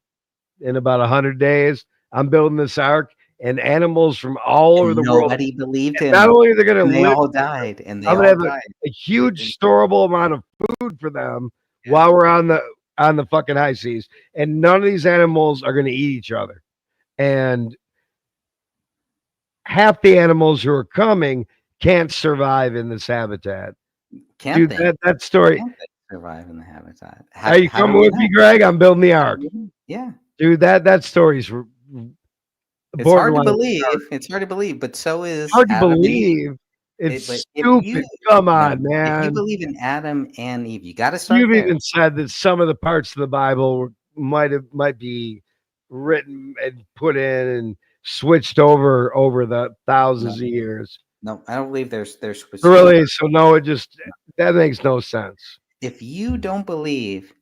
A: in about 100 days. I'm building this ark, and animals from all over
C: And
A: the world.
C: nobody believed
A: And
C: him.
A: not only are they going
C: And
A: to
C: they
A: live,
C: all died. And they
A: I'm going
C: all
A: to have
C: died.
A: a huge storable amount of food for them while we're on the fucking high seas, and none of these animals are going to eat each other, and half the animals who are coming can't survive in this habitat."
C: Can't
A: Dude,
C: they?
A: that story.
C: Can't they survive in the habitat?
A: Are you
C: How do
A: coming
C: we
A: with me,
C: know?
A: Greg? I'm building the
C: How do
A: ark.
C: we know? Yeah.
A: Dude, that story's
C: It's hard to
A: borderline.
C: believe. It's hard to believe, but so is
A: Hard to
C: Adam and Eve.
A: believe. It's
C: But if
A: stupid.
C: you
A: Come
C: no,
A: on,
C: if you
A: man.
C: believe in Adam and Eve, you got to start
A: You've
C: there.
A: even said that some of the parts of the Bible might be written and put in and switched over the thousands of years.
C: No, I don't believe there's
A: Really? So no, that makes no sense.
C: if you don't believe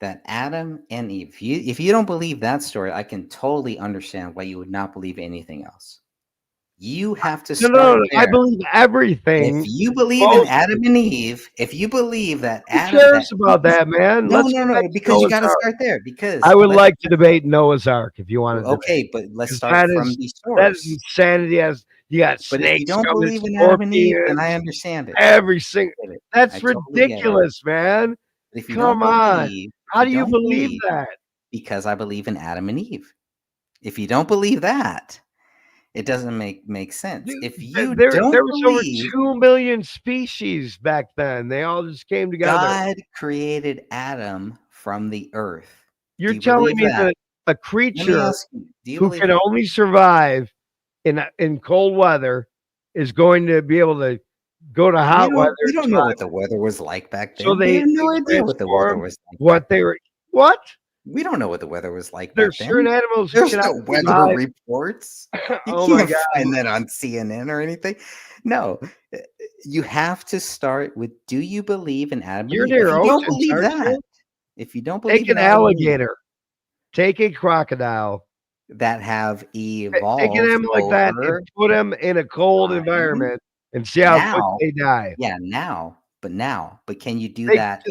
C: that Adam and Eve, if you don't believe that story, I can totally understand why you would not believe anything else. You have to
A: No,
C: start
A: no, I
C: there.
A: believe everything.
C: If you believe in Adam and Eve, if you believe that
A: Who
C: Adam,
A: cares about that, man?
C: no,
A: Let's
C: no,
A: go back
C: no,
A: to
C: because you
A: Noah's
C: got to
A: Ark.
C: start there. Because
A: I would like to debate Noah's Ark if you want to debate.
C: okay, but let's
A: 'Cause
C: start from the
A: that is
C: source.
A: insanity. As you got
C: But if you
A: snakes
C: don't
A: coming,
C: believe in Adam and Eve, then I
A: scorpions,
C: understand it.
A: every single.
C: I get it.
A: That's
C: I totally get it.
A: ridiculous, man.
C: But if you don't
A: Come on.
C: believe,
A: How do you believe that?
C: because I believe in Adam and Eve. If you don't believe that, it doesn't make sense.
A: Dude,
C: If you
A: there
C: don't
A: was over
C: believe
A: 2 million species back then. They all just came together.
C: God created Adam from the earth, do
A: You're
C: you
A: telling
C: believe
A: me
C: that?
A: that a
C: Let me
A: creature
C: ask you, do you
A: who
C: believe
A: can
C: that?
A: only survive in cold weather is going to be able to go to hot weather
C: We
A: and
C: don't know
A: survive.
C: what the weather was like back then.
A: So
C: We
A: they
C: have no idea what the weather
A: transformed
C: was like.
A: what they were. What?
C: We don't know what the weather was like
A: There's
C: back
A: certain
C: then.
A: animals who
C: There's
A: cannot
C: no weather
A: survive.
C: reports. You
A: Oh my
C: can't
A: God.
C: find that on CNN or anything. No, you have to start with: do you believe in Adam and
A: You're
C: Eve? If
A: near
C: you don't
A: oceans,
C: believe
A: aren't
C: that,
A: you?
C: if you don't believe
A: Take
C: in
A: an
C: Adam and Eve
A: alligator. Take a crocodile.
C: that have
A: Take an
C: evolved
A: animal like that
C: over
A: and put them in a cold
C: time,
A: environment and see how quick
C: now,
A: they die.
C: yeah, but can you do
A: They,
C: that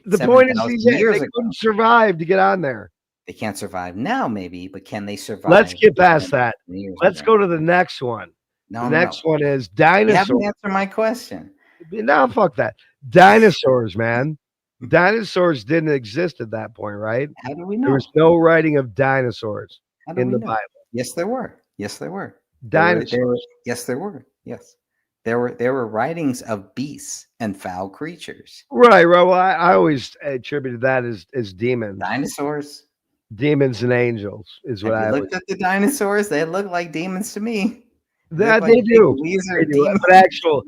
A: the point is,
C: 7,000
A: they
C: years ago?
A: couldn't survive to get on there.
C: They can't survive now, maybe, but can they survive?
A: Let's get past that.
C: 7,000 years
A: Let's
C: ago?
A: go to the next one.
C: No,
A: The
C: no,
A: next
C: no.
A: one is
C: You haven't
A: dinosaurs.
C: answered my question.
A: No, fuck that. Dinosaurs, man. Dinosaurs didn't exist at that point, right?
C: How do we
A: There
C: know?
A: was no writing of dinosaurs
C: How do
A: in
C: we
A: the
C: know?
A: Bible.
C: Yes, there were. Yes, there were.
A: Dinosaurs.
C: Yes, there were. Yes, there were writings of beasts and foul creatures.
A: Right, right. Well, I always attributed that as demons.
C: Dinosaurs.
A: Demons and angels is what
C: Have you
A: I always.
C: looked at the dinosaurs? They look like demons to me. They
A: That
C: look like
A: they
C: big
A: do.
C: lizard
A: They do.
C: demons.
A: But actual,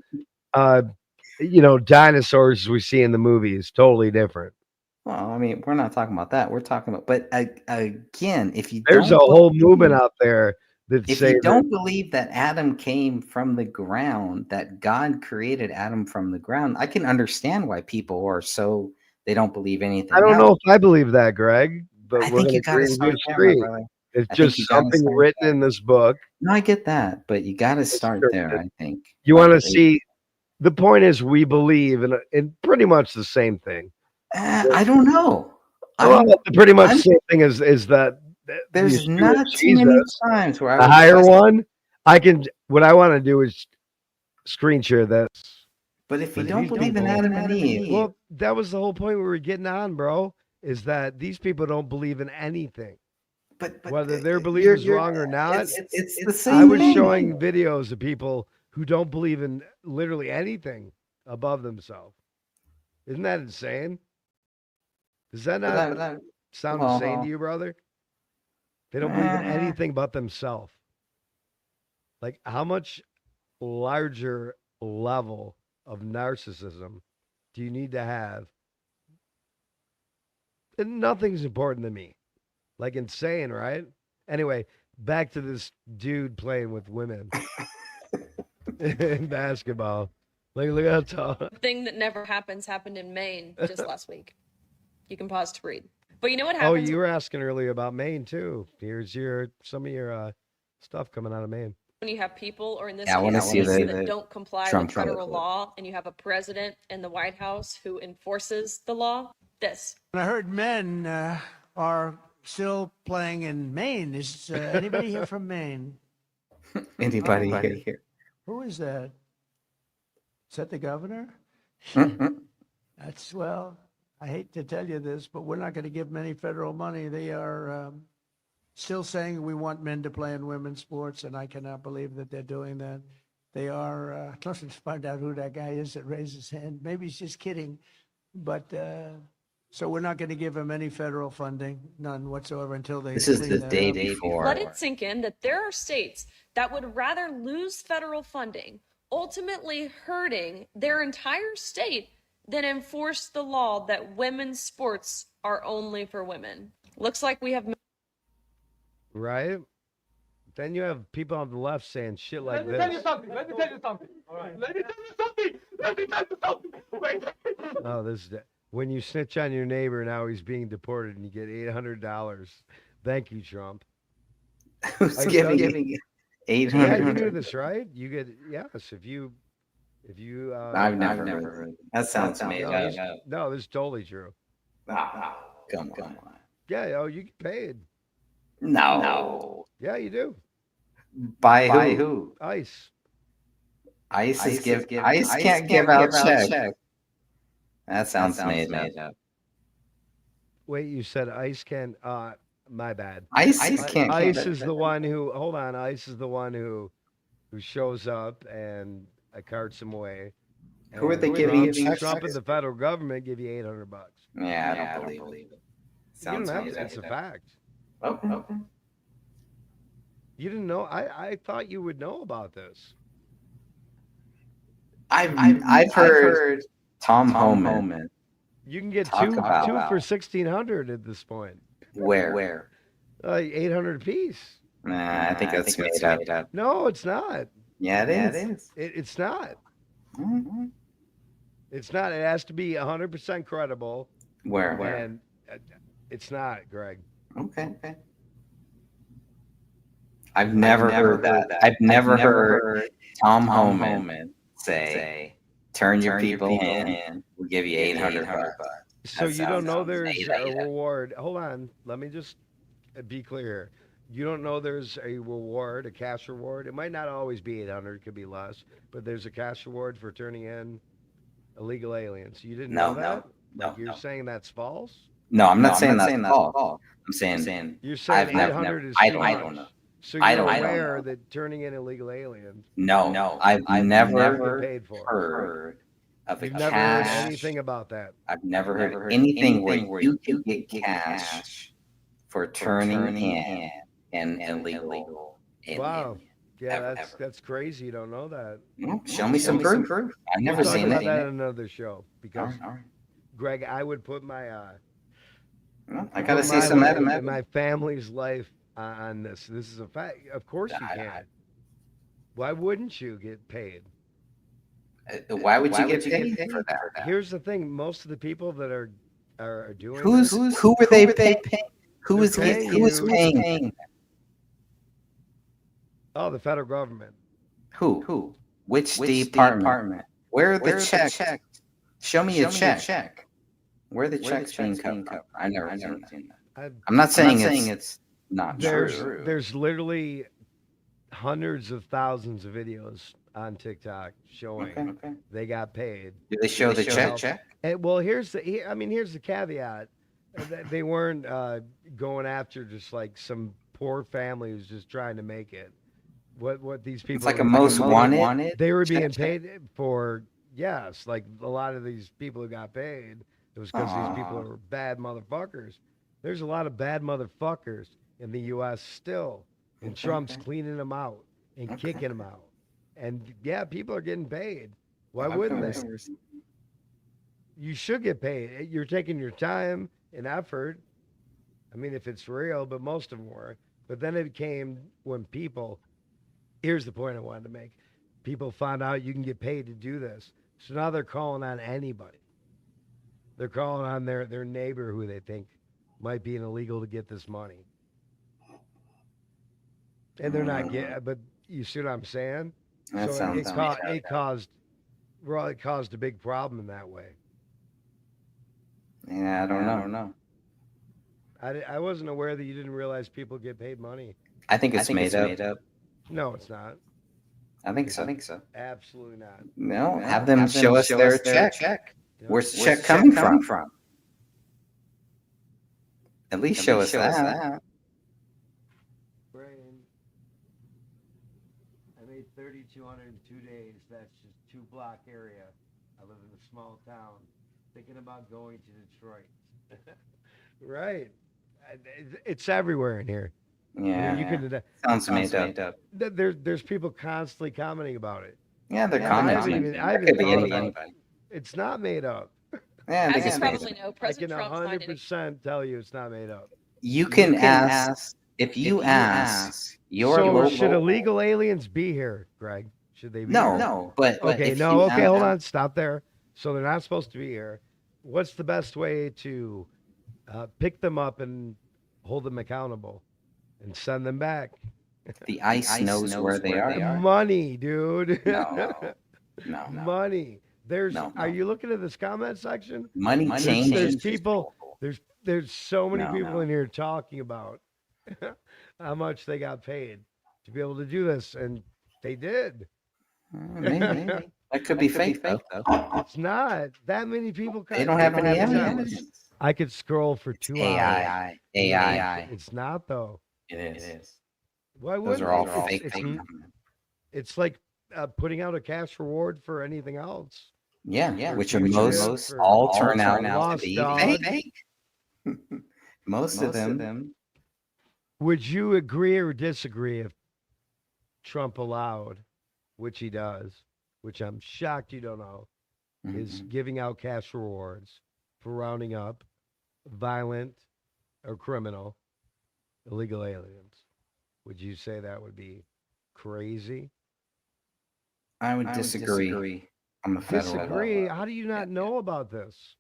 A: dinosaurs we see in the movies totally different.
C: Well, I mean, we're not talking about that. We're talking about, but again, if you
A: There's a
C: don't
A: whole movement
C: believe,
A: out there that
C: if
A: say
C: you
A: that
C: don't believe that Adam came from the ground, that God created Adam from the ground, I can understand why people are so they don't believe anything
A: I don't know
C: else.
A: if I believe that, Greg, but
C: I
A: we're
C: think
A: going
C: you
A: to
C: got to
A: agree to
C: start there, my
A: disagree.
C: brother.
A: It's
C: I think
A: just
C: you got to
A: something
C: start
A: written
C: there.
A: in this book.
C: No, I get that, but you got to
A: It's
C: start there.
A: scripted.
C: I think
A: You
C: like
A: want to see the point is we believe in pretty much the same thing.
C: I don't know.
A: Well, pretty much the same thing is that
C: There's
A: Yeshua,
C: not too many
A: Jesus,
C: times where I
A: the
C: would
A: higher
C: question.
A: one. What I want to do is screen share this.
C: But if you don't believe in Adam and Eve,
A: Well, that was the whole point we were getting on, bro. Is that these people don't believe in anything.
C: But
D: Whether their belief is wrong or not,
C: it's the same
D: I was
C: thing.
D: showing videos of people who don't believe in literally anything above themselves. Isn't that insane? Does that not sound insane to you, brother? They don't believe in anything but themselves. Like, how much larger level of narcissism do you need to have? And nothing's important to me. Like, insane, right? Anyway, back to this dude playing with women in basketball. Look how tall.
P: Thing that never happens happened in Maine just last week. You can pause to read. But you know what
D: Oh,
P: happens
D: you were asking earlier about Maine too. Here's some of your stuff coming out of Maine.
P: when you have people, or in this
C: Yeah, I wanna
P: case,
C: see
P: states
C: the
P: that don't comply
C: Trump
P: with federal
C: clip.
P: law, and you have a president in the White House who enforces the law? This.
G: I heard men are still playing in Maine. Is anybody here from Maine?
C: Anybody here?
G: Who is that? Is that the governor? That's, well, I hate to tell you this, but we're not going to give them any federal money. They are still saying we want men to play in women's sports, and I cannot believe that they're doing that. They are, let's find out who that guy is that raised his hand. Maybe he's just kidding, but so we're not going to give him any federal funding, none whatsoever, until they.
C: This is
G: clean
C: the
G: that
C: day
G: up.
C: before.
P: Let it sink in that there are states that would rather lose federal funding, ultimately hurting their entire state, than enforce the law that women's sports are only for women. Looks like we have.
D: Right? Then you have people on the left saying shit like
H: Let me
D: this.
H: tell you something. Let me tell you something. All right. Let me tell you something. Let me tell you something. Wait.
D: Oh, this is when you snitch on your neighbor, now he's being deported and you get $800. Thank you, Trump.
C: Who's
D: I
C: giving
D: tell
C: you
D: Yeah, you
C: 800?
D: knew this, right? You get yes if you
C: I've never heard it. That sounds made up.
D: No, this is totally true.
C: Ah, come on.
D: Yeah, oh, you get paid.
C: No.
D: Yeah, you do.
C: By who?
D: ICE.
C: ICE can't give out checks. That sounds made up.
D: Wait, you said ICE can? My bad.
C: ICE can't.
D: ICE is the one who. Hold on. ICE is the one who shows up and carts them away.
C: Who are they
D: And
C: giving
D: Trump,
C: checks?
D: Trump and the federal government give you $800.
C: Yeah, I don't believe it.
D: You don't
C: Sounds
D: have
C: made
D: to. It's a
C: up.
D: fact.
C: Okay.
D: You didn't know? I thought you would know about this.
C: I've heard Tom Homan.
D: You can get
C: Talk
D: two
C: about-
D: for $1,600 at this point.
C: Where?
D: 800 apiece.
C: Nah, I think that's made up.
D: No, it's not.
C: Yeah, it is.
D: It's not.
C: Mhm.
D: It's not. It has to be 100% credible.
C: Where?
D: And it's not, Greg.
C: Okay. I've never heard that. I've never heard Tom Homan say, "Turn your people in. We'll give you $800."
D: So
C: That
D: you don't know
C: sounds
D: there's
C: made
D: a
C: up.
D: reward. Hold on. Let me just be clear here. You don't know there's a reward, a cash reward. It might not always be 800, it could be less, but there's a cash reward for turning in illegal aliens. You didn't know that?
C: No.
D: You're saying that's false?
C: No, I'm not saying that's false. I'm saying
D: You're saying
C: I've never.
D: 800 is
C: I
D: too
C: don't
D: much.
C: know.
D: So you're
C: I don't
D: aware
C: know.
D: that turning in illegal aliens.
C: No, I've never
D: paid for.
C: heard of a
D: You've never heard
C: cash.
D: anything about that.
C: I've never heard anything where you can get cash for turning in an illegal alien.
D: Wow. Yeah,
C: Ever.
D: that's crazy. You don't know that.
C: Show me some proof. I've never
D: We'll talk
C: seen
D: about
C: it.
D: that in another show because,
C: All right.
D: Greg, I would put my
C: I gotta
D: put
C: see
D: my
C: some
D: life
C: evidence.
D: and my family's life on this. This is a fact. Of course you can. Why wouldn't you get paid?
C: Why would you get paid for that?
D: Here's the thing: most of the people that are doing
C: Who are they paying? Who is paying?
D: Oh, the federal government.
C: Who? Which department? Where are the checks? Show me a check. Where are the checks being cut? I've never seen that. I'm not saying it's not true.
D: There's literally hundreds of thousands of videos on TikTok showing they got paid.
C: Do they show the check?
D: Well, here's the caveat. They weren't going after just like some poor family who's just trying to make it. What these people
C: It's like
D: were
C: a
D: being
C: most wanted.
D: they were being paid for. Yes, like a lot of these people who got paid, it was because these people
C: Aw.
D: are bad motherfuckers. There's a lot of bad motherfuckers in the U.S. still, and Trump's cleaning them out and kicking them out. And yeah, people are getting paid. Why wouldn't they? You should get paid. You're taking your time and effort. I mean, if it's real, but most of them were. But then it came when people, here's the point I wanted to make. People found out you can get paid to do this. So now they're calling on anybody. They're calling on their neighbor who they think might be illegal to get this money. And they're not getting, but you see what I'm saying?
C: That
D: So
C: sounds
D: it caused a big problem in that way.
C: Yeah, I don't know.
D: I wasn't aware that you didn't realize people get paid money.
C: I think it's made up.
D: No, it's not.
C: I think so.
D: Absolutely not.
C: No, have them show us their check. Where's the check coming from? At least show us that.
D: Brain. I made 3,200 in 2 days. That's just 2-block area. I live in a small town. Thinking about going to Detroit. Right. It's everywhere in here.
C: Yeah,
D: you can.
C: Sounds made up.
D: There's people constantly commenting about it.
C: Yeah, they're commenting.
D: I haven't thought about it. It's not made up.
C: Yeah,
P: As you probably know,
D: I
P: President
D: can
P: Trump signed an
D: 100% tell you it's not made up.
C: You can ask if you ask your
D: So
C: local.
D: should illegal aliens be here, Greg? Should they be here?
C: No, but
D: Okay,
C: if
D: no,
C: you
D: okay, hold
C: ask-
D: on, stop there. So they're not supposed to be here. What's the best way to pick them up and hold them accountable and send them back?
C: The ICE knows where they are.
D: Money, dude.
C: No.
D: Money. There's.
C: No.
D: Are you looking at this comment section?
C: Money
D: There's
C: changes
D: people. There's so many
C: No,
D: people
C: no.
D: in here talking about how much they got paid to be able to do this, and they did.
C: Maybe. That could be fake though.
D: It's not that many people.
C: They don't have any evidence.
D: I could scroll for 2 hours.
C: AI.
D: It's not though.
C: It is.
D: Why
C: Those
D: wouldn't
C: are all
D: it?
C: fake.
D: It's like putting out a cash reward for anything else.
C: Yeah, which are
D: Which
C: most
D: is
C: all
D: for
C: turn out to
D: lost
C: be
D: dog.
C: fake. Most of them.
D: Would you agree or disagree if Trump allowed, which he does, which I'm shocked you don't know, is giving out cash rewards for rounding up violent or criminal illegal aliens? Would you say that would be crazy?
C: I would disagree on the federal level.
D: Disagree? How do you not know about this?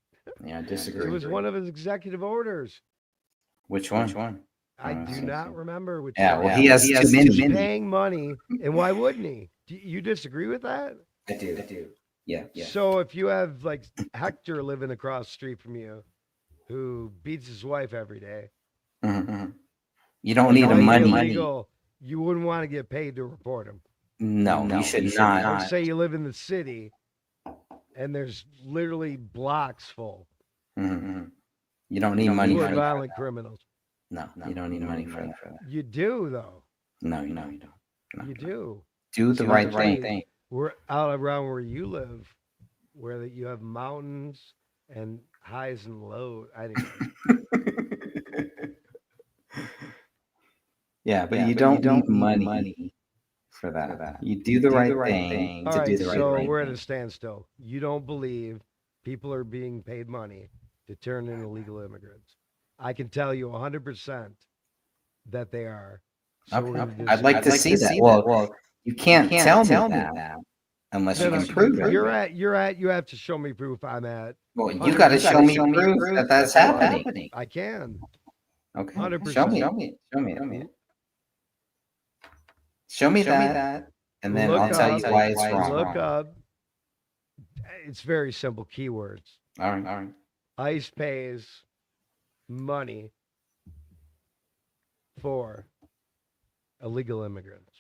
C: Yeah, I
D: It
C: disagree.
D: was one of his executive orders.
C: Which one?
D: I do not remember which.
C: Yeah,
D: one.
C: well, he has too many.
D: He's paying money, and why wouldn't he? Do you disagree with that?
C: I do. Yeah.
D: So if you have like Hector living across the street from you, who beats his wife every day,
C: You don't need
D: and
C: a money.
D: illegal, you wouldn't want to get paid to report him.
C: No, you should
D: Or
C: not.
D: say you live in the city, and there's literally blocks full.
C: You don't need money
D: Who
C: for
D: are
C: that.
D: violent criminals.
C: No, you don't need money for that.
D: You do though.
C: No, you don't.
D: You do.
C: Do the right thing.
D: We're out around where you live, where you have mountains and highs and lows.
C: Yeah, but you don't need money for that. You do the right thing
D: All
C: to
D: right,
C: do the right
D: so
C: thing.
D: we're at a standstill. You don't believe people are being paid money to turn in illegal immigrants. I can tell you 100% that they are. So we're gonna
C: I'd like to see that. Well, you can't tell me that unless you can prove it.
D: You have to show me proof I'm at.
C: Well, you got to show me proof that that's happening.
D: I can.
C: Okay.
D: 100%.
C: Show me that, and then I'll tell you why it's wrong.
D: Look up. It's very simple keywords.
C: All right.
D: ICE pays money for illegal immigrants.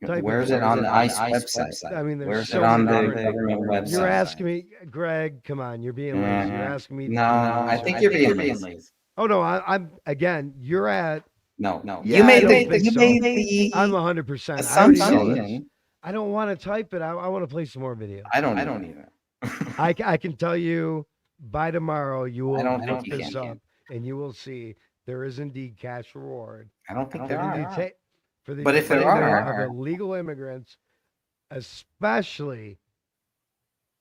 C: Where's it on the ICE website?
D: I mean, there's
C: Where's
D: so
C: it on
D: many
C: the
D: different-
C: government website?
D: You're asking me, Greg. Come on, you're being lazy. You're asking me.
C: No, I think you're being lazy.
D: Oh no, I'm again. You're at.
C: No.
D: Yeah,
C: You
D: I
C: made
D: don't
C: the
D: think
C: you
D: so.
C: made the
D: I'm 100%. I already know this.
C: assumption.
D: I don't want to type it. I want to play some more videos.
C: I don't either.
D: I can tell you by tomorrow you will
C: don't
D: look
C: think you
D: this
C: can.
D: up and you will see there is indeed cash reward.
C: I don't think
D: for
C: there
D: the
C: are.
D: for the
C: But if there
D: detainment
C: are,
D: of illegal immigrants, especially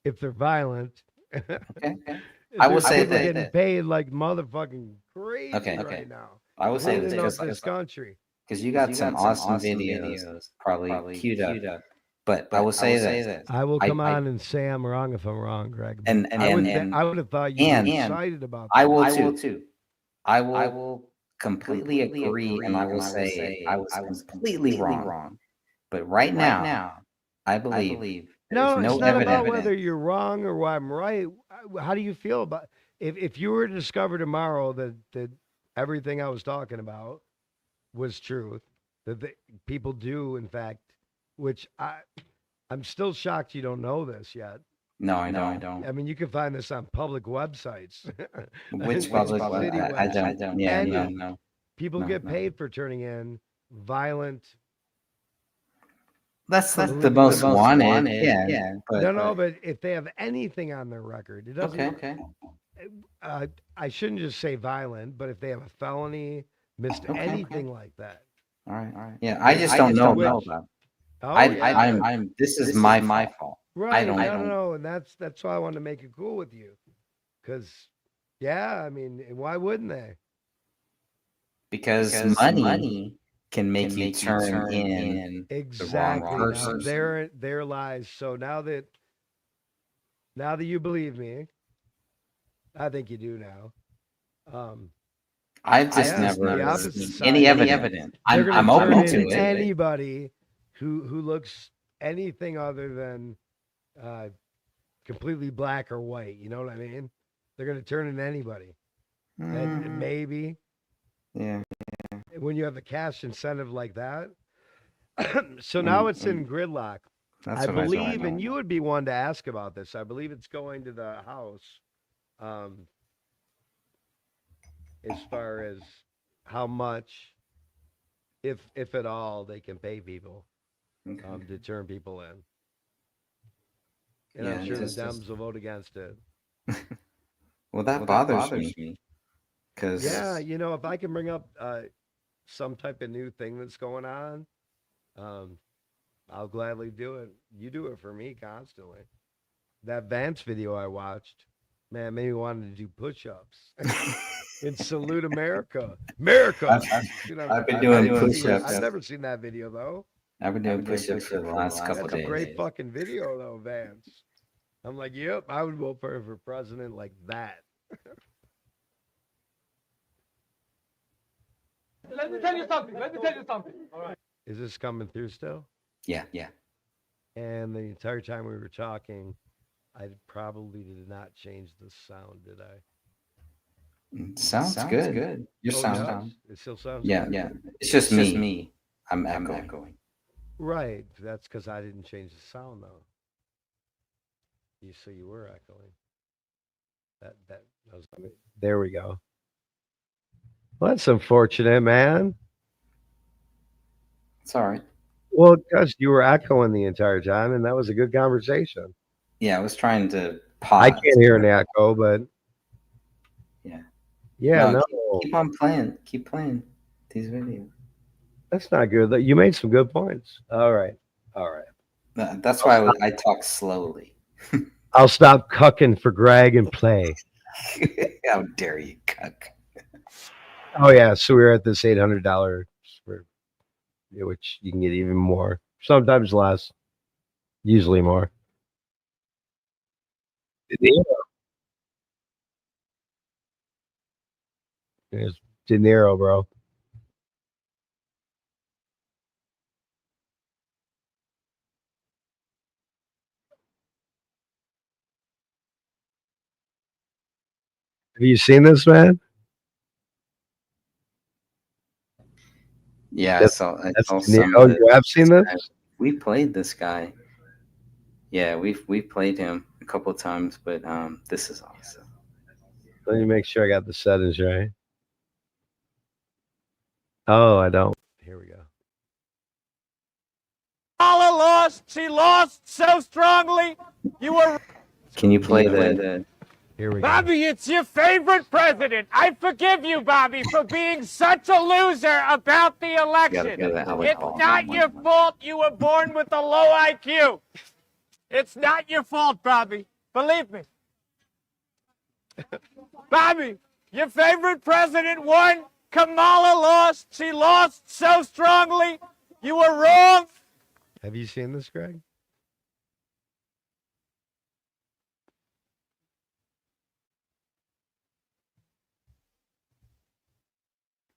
D: if they're violent.
C: okay. I will say
D: people
C: that
D: getting paid like motherfucking crazy
C: Okay.
D: right now.
C: I will say this
D: Cleaning up this country.
C: because you got some awesome videos probably queued up. But I will say that
D: I will come on and say I'm wrong if I'm wrong, Greg. but
C: and
D: I would have thought you were excited about that.
C: I will too. I will completely agree, and I will say I was completely wrong. But right now, I believe
D: No,
C: there's
D: it's
C: no
D: not about
C: evidence.
D: whether you're wrong or I'm right. How do you feel about if you were to discover tomorrow that everything I was talking about was truth, that people do in fact, which I'm still shocked you don't know this yet.
C: No, I don't.
D: I mean, you can find this on public websites.
C: Which public
D: city
C: website? I don't. Yeah,
D: Any.
C: no.
D: People
C: No,
D: get
C: no.
D: paid for turning in violent.
C: That's the most wanted. Yeah.
D: But if they have anything on their record, it doesn't.
C: Okay.
D: I shouldn't just say violent, but if they have a felony, missed anything like that.
C: All right. Yeah, I just don't know about.
D: Oh,
C: I'm. This is my fault.
D: Right.
C: I don't
D: know, and that's why I wanted to make it cool with you, because, yeah, I mean, why wouldn't they?
C: Because money can make you turn in
D: Exactly.
C: the wrong person.
D: Their lies. So now that you believe me, I think you do now.
C: I've just never
D: the opposite
C: seen
D: side.
C: any evidence.
D: They're gonna
C: I'm
D: turn
C: open to
D: in
C: it.
D: Anybody who looks anything other than completely black or white, you know what I mean? They're gonna turn in anybody, and maybe
C: Yeah.
D: when you have a cash incentive like that. So now it's in gridlock.
C: That's
D: I
C: what I
D: believe,
C: thought.
D: and you would be one to ask about this. I believe it's going to the House, as far as how much, if at all, they can pay people to turn people in. And I'm sure the Dems will vote against it.
C: Well, that bothers me. Because
D: Yeah, if I can bring up some type of new thing that's going on, I'll gladly do it. You do it for me constantly. That Vance video I watched, man, made me want to do push-ups and salute America. America!
C: I've been doing push-ups.
D: I've never seen that video, though.
C: I've been doing push-ups for the last couple
D: That's
C: days.
D: a great fucking video, though, Vance. I'm like, yep, I would vote for president like that.
H: Let me tell you something. All right.
D: Is this coming through still?
C: Yeah.
D: And the entire time we were talking, I probably did not change the sound, did I?
C: Sounds good. Your sound.
D: It still sounds
C: Yeah.
D: good?
C: It's just me. I'm echoing.
D: Right. That's because I didn't change the sound, though. So you were echoing. That was. There we go. Well, that's unfortunate, man.
C: It's all right.
D: Well, because you were echoing the entire time, and that was a good conversation.
C: Yeah, I was trying to pause.
D: I can't hear an echo, but yeah, no.
C: Keep on playing. Keep playing these videos.
D: That's not good. You made some good points. All right.
C: That's why I talk slowly.
D: I'll stop cucking for Greg and play.
C: How dare you, cuck?
D: Oh yeah, so we're at this $800, which you can get even more, sometimes less, usually more. There's De Niro, bro. Have you seen this, man?
C: Yeah,
D: That's-
C: I
D: that's
C: saw
D: De Niro.
C: some.
D: Oh, you have seen this?
C: We played this guy. Yeah, we played him a couple of times, but this is awesome.
D: Let me make sure I got the settings right. Oh, I don't. Here we go.
H: Kamala lost. She lost so strongly. You were.
C: Can you play the?
D: Here we go.
H: Bobby, it's your favorite president. I forgive you, Bobby, for being such a loser about the election. It's not your fault you were born with a low IQ. It's not your fault, Bobby. Believe me. Bobby, your favorite president won. Kamala lost. She lost so strongly. You were wrong.
D: Have you seen this, Greg?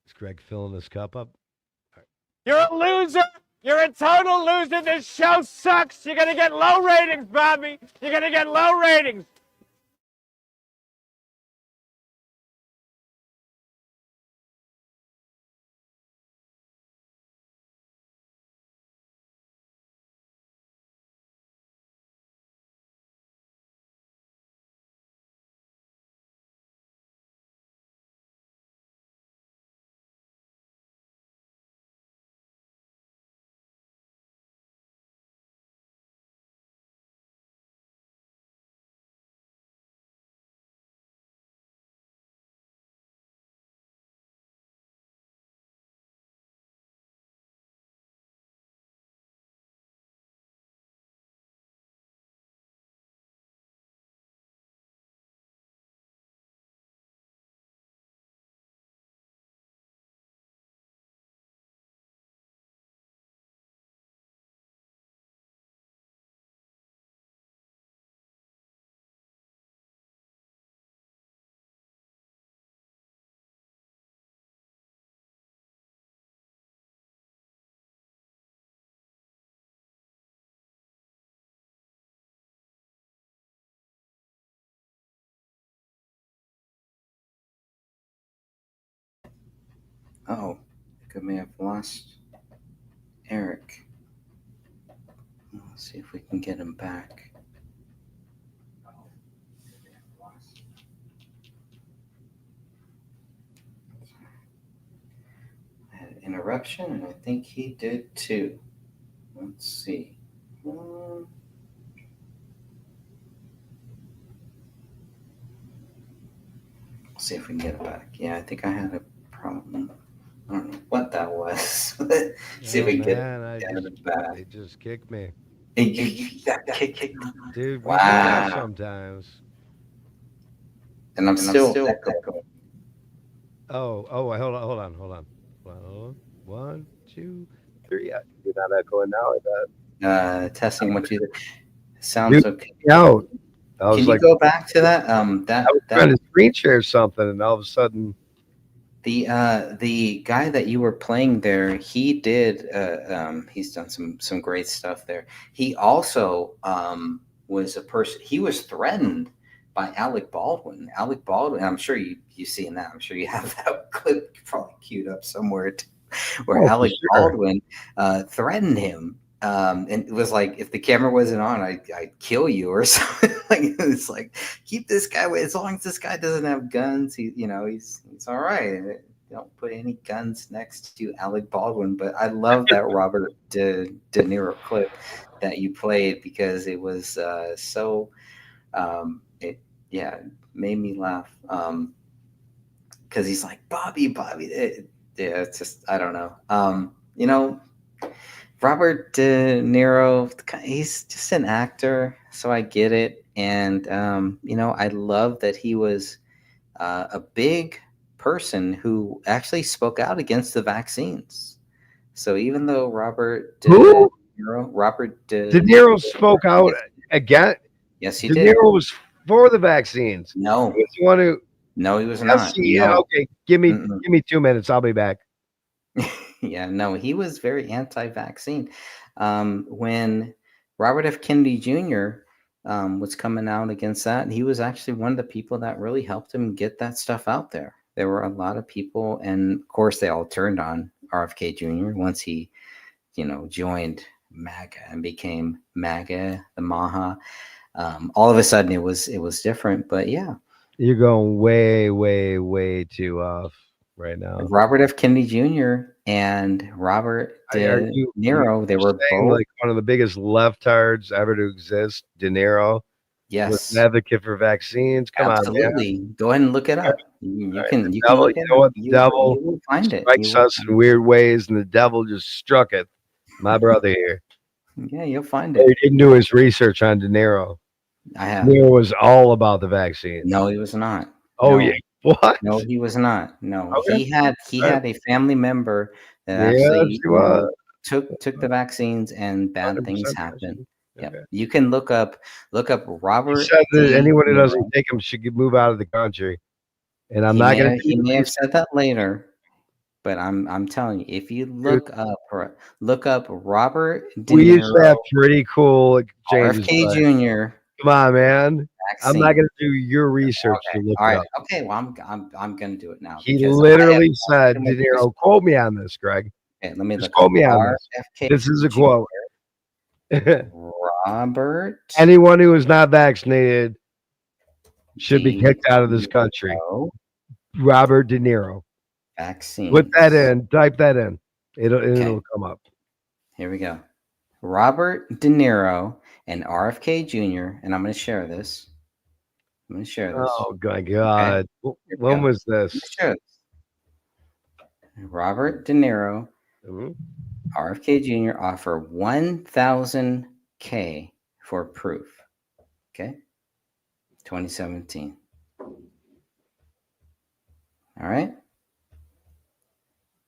D: Is Greg filling his cup up?
H: You're a loser. You're a total loser. This show sucks. You're going to get low ratings, Bobby. You're going to get low ratings.
C: Oh, I think I may have lost Eric. Let's see if we can get him back. I had an interruption, and I think he did too. Let's see. See if we can get it back. Yeah, I think I had a problem. I don't know what that was. See if we can get it back.
D: They just kicked me.
C: You got kicked.
D: Dude, we
C: Wow.
D: do that sometimes.
C: And I'm still
D: Oh, hold on. 1, 2, 3. I can do that echoing now. I bet.
C: testing what you sounds
D: Dude,
C: okay.
D: Out. I was
C: Can
D: like,
C: you go back to that?
D: I was trying to screen share something, and all of a sudden,
C: the guy that you were playing there, he did. He's done some great stuff there. He also was a person. He was threatened by Alec Baldwin. Alec Baldwin. I'm sure you've seen that. I'm sure you have that clip probably queued up somewhere where Alec Baldwin threatened him. And it was like, if the camera wasn't on, I'd kill you or something. Like, it's like, keep this guy away. As long as this guy doesn't have guns, he's all right. Don't put any guns next to Alec Baldwin. But I love that Robert De Niro clip that you played, because it was so it made me laugh. Because he's like, Bobby. It's just, I don't know. Robert De Niro, he's just an actor, so I get it. And, I love that he was a big person who actually spoke out against the vaccines. So even though Robert De
D: Niro spoke out again.
C: Yes, he
D: De
C: did.
D: Niro was for the vaccines.
C: No.
D: He was the one who.
C: No, he was
D: Yes,
C: not.
D: yeah,
C: No.
D: okay. Give me 2 minutes. I'll be back.
C: Yeah, no, he was very anti-vaccine. When Robert F. Kennedy Jr. Was coming out against that, he was actually one of the people that really helped him get that stuff out there. There were a lot of people, and of course, they all turned on RFK Jr. once he, joined MAGA and became MAGA, the maha. All of a sudden, it was different. But yeah,
D: You're going way, way, way too off. right now.
C: Robert F. Kennedy Jr. and Robert De Niro, they were
D: saying
C: both
D: like one of the biggest leftards ever to exist. De Niro was
C: yes,
D: an advocate for vaccines. Come on, man.
C: absolutely. Go ahead and look it up. You can
D: Devil,
C: look
D: you
C: it
D: know
C: up.
D: what? The devil
C: You will find it.
D: strikes us in weird ways, and the devil just struck it. My brother here.
C: Yeah, you'll find
D: He
C: it.
D: didn't do his research on De Niro.
C: I have.
D: De Niro was all about the vaccine.
C: No, he was not.
D: Oh
C: No.
D: yeah. What?
C: No, he was not. No,
D: Okay.
C: he had a family member that
D: Yes,
C: actually
D: he was.
C: took the vaccines and bad
D: 100%
C: things
D: yes.
C: happened. Yep.
D: Okay.
C: You can look up
D: He
C: Robert
D: said that
C: D.
D: anyone who
C: Niro.
D: doesn't take him should move out of the country. And I'm not going to.
C: He may have said that later, but I'm telling you, if you look up Robert De
D: We used to
C: Niro,
D: have pretty cool exchanges.
C: RFK
D: but
C: Jr.
D: Come on, man. I'm not
C: vaccine.
D: going to do your research to look
C: All
D: it
C: right.
D: up.
C: Okay. Well, I'm going to do it now.
D: He
C: because I have
D: literally said,
C: too
D: De
C: much
D: Niro, quote me on this, Greg.
C: Okay, let me
D: Just
C: look
D: quote
C: up
D: me on this.
C: RFK
D: This is a
C: Jr.
D: quote.
C: Robert
D: Anyone who is not vaccinated should be
C: De
D: kicked out of this country.
C: Niro
D: Robert De Niro.
C: vaccines.
D: Put that in. Type that in. It'll
C: Okay.
D: come up.
C: Here we go. Robert De Niro and RFK Jr. And I'm going to share this. I'm going to share this.
D: Oh my God.
C: Here we
D: When
C: go.
D: was
C: I'm
D: this?
C: gonna share this. Robert De Niro,
D: Mhm.
C: RFK Jr. offer 1,000K for proof. Okay. 2017. All right.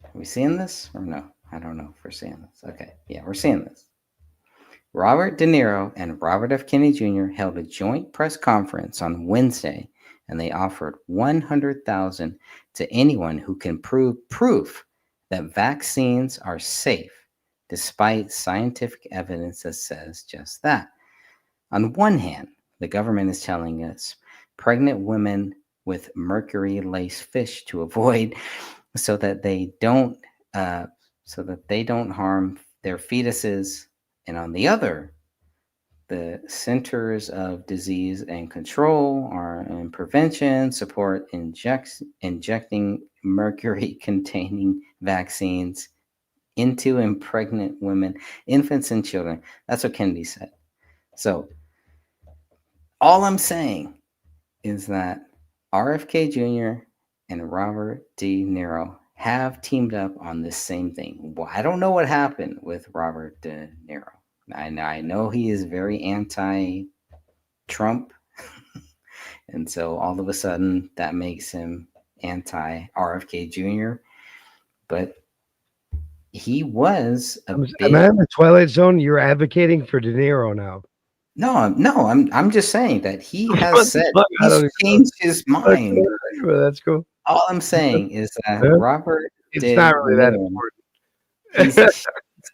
C: Are we seeing this or no? I don't know if we're seeing this. Okay. Yeah, we're seeing this. Robert De Niro and Robert F. Kennedy Jr. held a joint press conference on Wednesday, and they offered 100,000 to anyone who can proof that vaccines are safe, despite scientific evidence that says just that. On one hand, the government is telling us pregnant women with mercury-laced fish to avoid, so that they don't harm their fetuses. And on the other, the Centers of Disease and Control and Prevention support injecting mercury-containing vaccines into pregnant women, infants, and children. That's what Kennedy said. So all I'm saying is that RFK Jr. and Robert De Niro have teamed up on this same thing. Well, I don't know what happened with Robert De Niro. I know he is very anti-Trump, and so all of a sudden that makes him anti-RFK Jr. But he was
D: Am I in the Twilight Zone? You're advocating for De Niro now.
C: No, I'm just saying that he
D: What
C: has
D: the
C: said
D: fuck? I don't
C: he's
D: even know.
C: changed his mind.
D: That's cool.
C: All I'm saying is that
D: Yeah.
C: Robert
D: It's
C: De
D: not really that
C: Niro,
D: important.
C: he's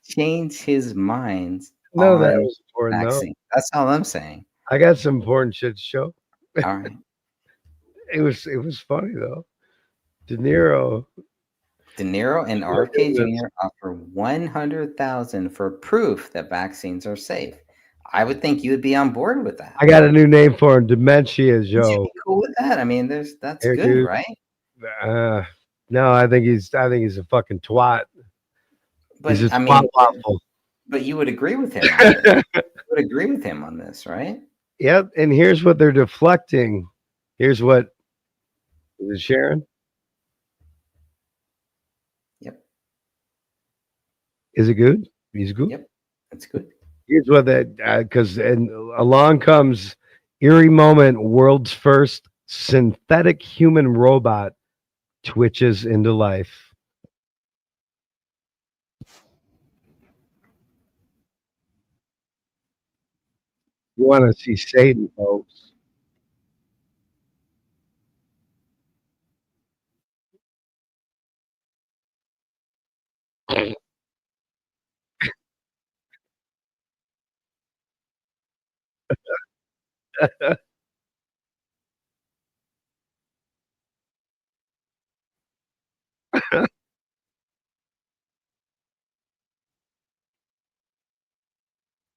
C: changed his mind
D: No,
C: on
D: that was important though.
C: vaccine. That's all I'm saying.
D: I got some important shit to show.
C: All right.
D: It was funny though. De Niro.
C: De Niro and RFK Jr. offer 100,000 for proof that vaccines are safe. I would think you would be on board with that.
D: I got a new name for him. Dementia
C: Would you
D: Joe.
C: be cool with that? I mean, that's
D: Here,
C: good,
D: dude.
C: right?
D: No, I think he's a fucking twat.
C: But
D: He's a
C: I
D: twat
C: mean,
D: waffle.
C: but you would agree with him on this. You would agree with him on this, right?
D: Yep. And here's what they're deflecting. Here's what is it, Sharon?
C: Yep.
D: Is it good? He's good.
C: Yep. That's good.
D: Here's what that because and along comes eerie moment. World's first synthetic human robot twitches into life. You want to see Satan, folks?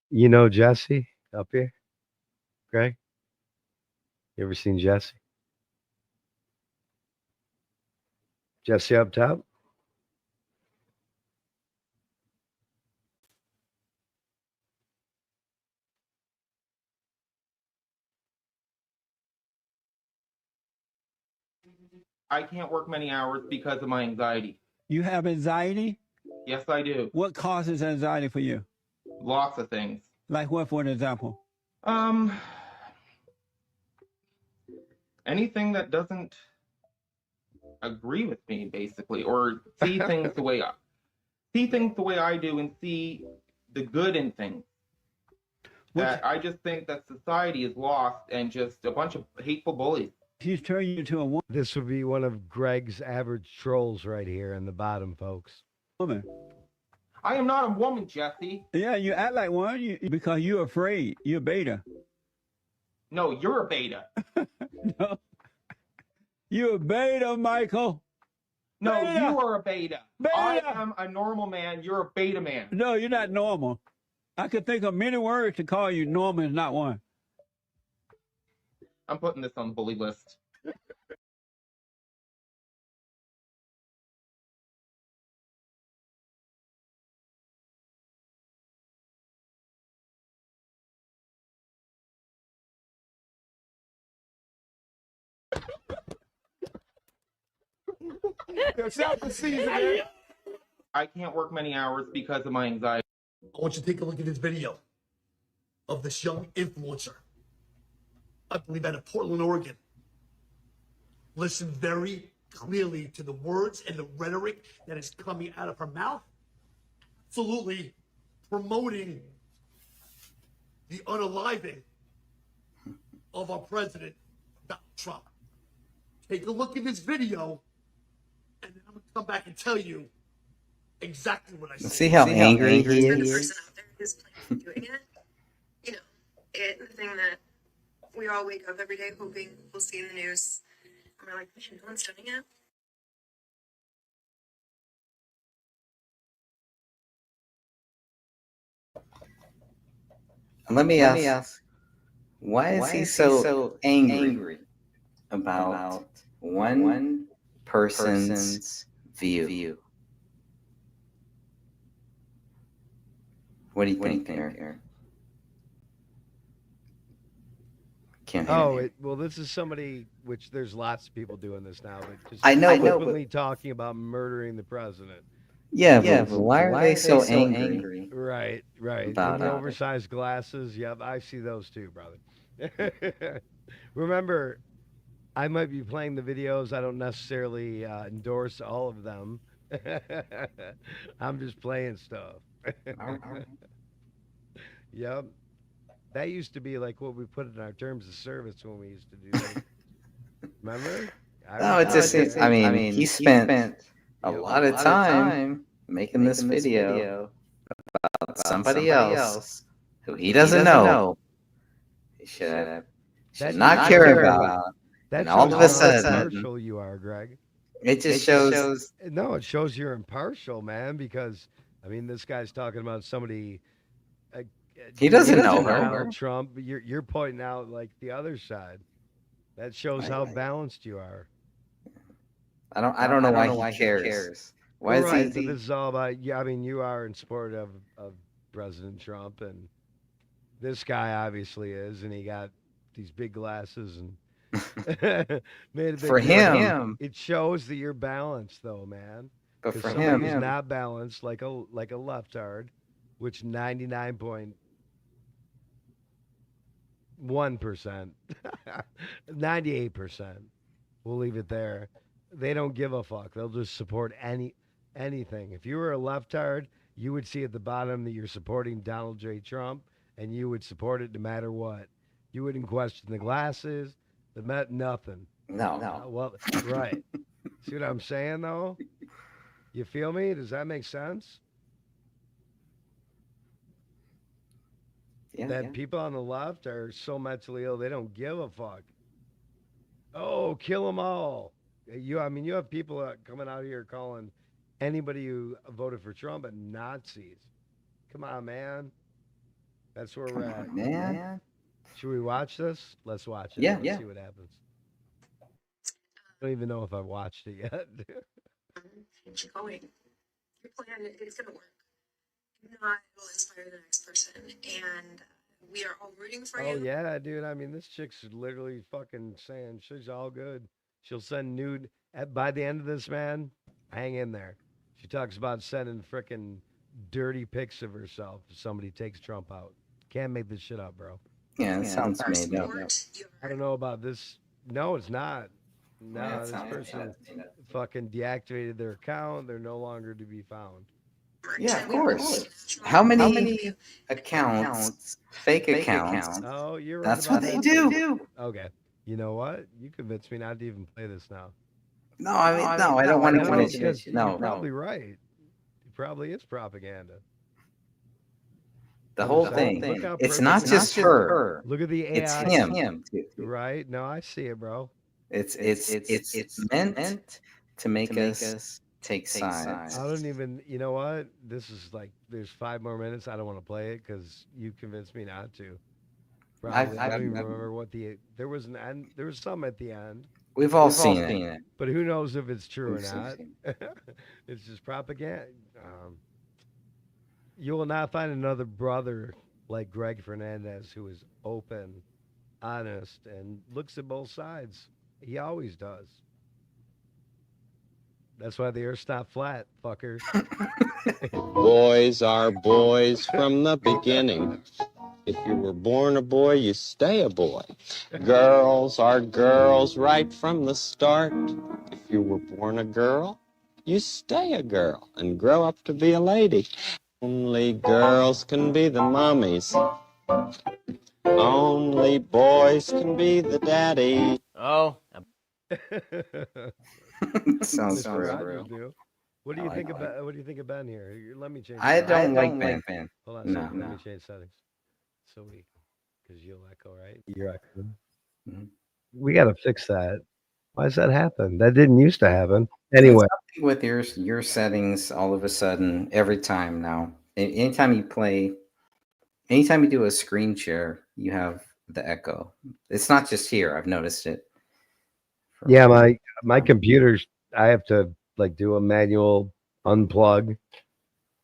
D: You know Jesse up here, Greg? You ever seen Jesse? Jesse up top.
Q: I can't work many hours because of my anxiety.
R: You have anxiety?
Q: Yes, I do.
R: What causes anxiety for you?
Q: Lots of things.
R: Like what, for an example?
Q: Anything that doesn't agree with me, basically, or see things the way I do, and see the good in things. That I just think that society is lost and just a bunch of hateful bullies.
R: He's turning you into a woman.
D: This would be one of Greg's average trolls right here in the bottom, folks.
R: Woman.
Q: I am not a woman, Jesse.
R: Yeah, you act like one because you're afraid. You're beta.
Q: No, you're a beta.
R: No. You're a beta, Michael.
Q: No,
R: Beta.
Q: you are a beta.
R: Beta.
Q: I am a normal man. You're a beta man.
R: No, you're not normal. I could think of many words to call you. Normal is not one.
Q: I'm putting this on the bully list. I can't work many hours because of my anxiety.
S: I want you to take a look at this video of this young influencer. I believe out of Portland, Oregon. Listen very clearly to the words and the rhetoric that is coming out of her mouth. Absolutely promoting the unaliving of our president, Donald Trump. Take a look at this video, and then I'm going to come back and tell you exactly what I said.
C: See how angry he
M: The
C: is?
M: person out there who's planning on doing it. You know, the thing that we all wake up every day hoping we'll see in the news. And we're like, no one's doing it.
C: Let me ask, why is he so angry about one person's view? What do you think, Aaron? Can't hear you.
D: Well, this is somebody, which there's lots of people doing this now, but just
C: I know,
D: openly talking about murdering the president.
C: Yeah, but why are they so angry?
D: Right.
C: About
D: And the
C: it?
D: oversized glasses. Yep, I see those too, brother. Remember, I might be playing the videos. I don't necessarily endorse all of them. I'm just playing stuff. Yep. That used to be like what we put in our terms of service when we used to do that. Remember?
C: No, it's just, I mean, he spent a lot of time making this video about somebody else who he doesn't know. He should not care about. And all of a sudden,
D: impartial you are, Greg.
C: it just shows.
D: No, it shows you're impartial, man. Because I mean, this guy's talking about somebody.
C: He doesn't know
D: Donald Trump. You're pointing out like the other side. That shows how balanced you are.
C: I don't know why he cares. Why is he?
D: So this is all about. Yeah, I mean, you are in support of President Trump, and this guy obviously is, and he got these big glasses and made a big
C: For
D: deal.
C: him,
D: It shows that you're balanced, though, man.
C: but
D: 'Cause
C: for
D: somebody who's
C: him,
D: not balanced, like a leftard, which 99.1%, 98%, we'll leave it there. They don't give a fuck. They'll just support anything. If you were a leftard, you would see at the bottom that you're supporting Donald J. Trump, and you would support it no matter what. You wouldn't question the glasses, nothing.
C: no.
D: Well, right. See what I'm saying, though? You feel me? Does that make sense?
C: Yeah.
D: People on the left are so mentally ill, they don't give a fuck. Oh, kill them all. You have people coming out here calling anybody who voted for Trump a Nazis. Come on, man. That's where we're at.
C: Man.
D: Should we watch this? Let's watch it.
C: Yeah,
D: Let's
C: yeah.
D: see what happens. I don't even know if I've watched it yet.
M: Keep going. Your plan is going to work. Not will inspire the next person, and we are all rooting for
D: Oh
M: you.
D: yeah, dude. I mean, this chick's literally fucking saying she's all good. She'll send nude by the end of this, man. Hang in there. She talks about sending frickin' dirty pics of herself if somebody takes Trump out. Can't make this shit up, bro.
C: Yeah, it sounds made up.
D: I don't know about this. No, it's not. No,
C: Yeah, it
D: this
C: sounds
D: person
C: made up.
D: fucking deactivated their account. They're no longer to be found.
C: Yeah, of course. How many accounts, fake accounts?
D: Oh, you're right.
C: That's
D: about
C: what they
D: that,
C: do.
D: too. Okay. You know what? You convinced me not to even play this now.
C: No, I mean, no, I don't want to punish you.
D: Because
C: No,
D: you're probably right. It probably is propaganda.
C: the whole thing. It's not just her.
D: Look at the AI.
C: It's him.
D: Right? No, I see it, bro.
C: It's meant to make us take sides.
D: I don't even. You know what? This is like. There's 5 more minutes. I don't want to play it because you convinced me not to. Probably, I don't even remember what there was an end. There was some at the end.
C: We've all seen it.
D: But who knows if it's true or not? It's just propaganda. You will not find another brother like Greg Fernandez who is open, honest, and looks at both sides. He always does. That's why the earth's not flat, fuckers.
T: Boys are boys from the beginning. If you were born a boy, you stay a boy. Girls are girls right from the start. If you were born a girl, you stay a girl and grow up to be a lady. Only girls can be the mommies. Only boys can be the daddy.
D: Oh.
C: Sounds
D: Mr.
C: real.
D: Rogers do. What do you think about? What do you think of Ben here? Let me change.
C: I
D: settings.
C: don't like Ben.
D: Hold on a
C: No,
D: second. Let
C: no.
D: me change settings. So because you'll echo, right? You're echoing.
C: Mm-hmm.
D: We got to fix that. Why does that happen? That didn't used to happen. Anyway,
C: With your settings, all of a sudden, every time now, anytime you do a screen share, you have the echo. It's not just here. I've noticed it.
D: yeah, my computer's. I have to like do a manual unplug.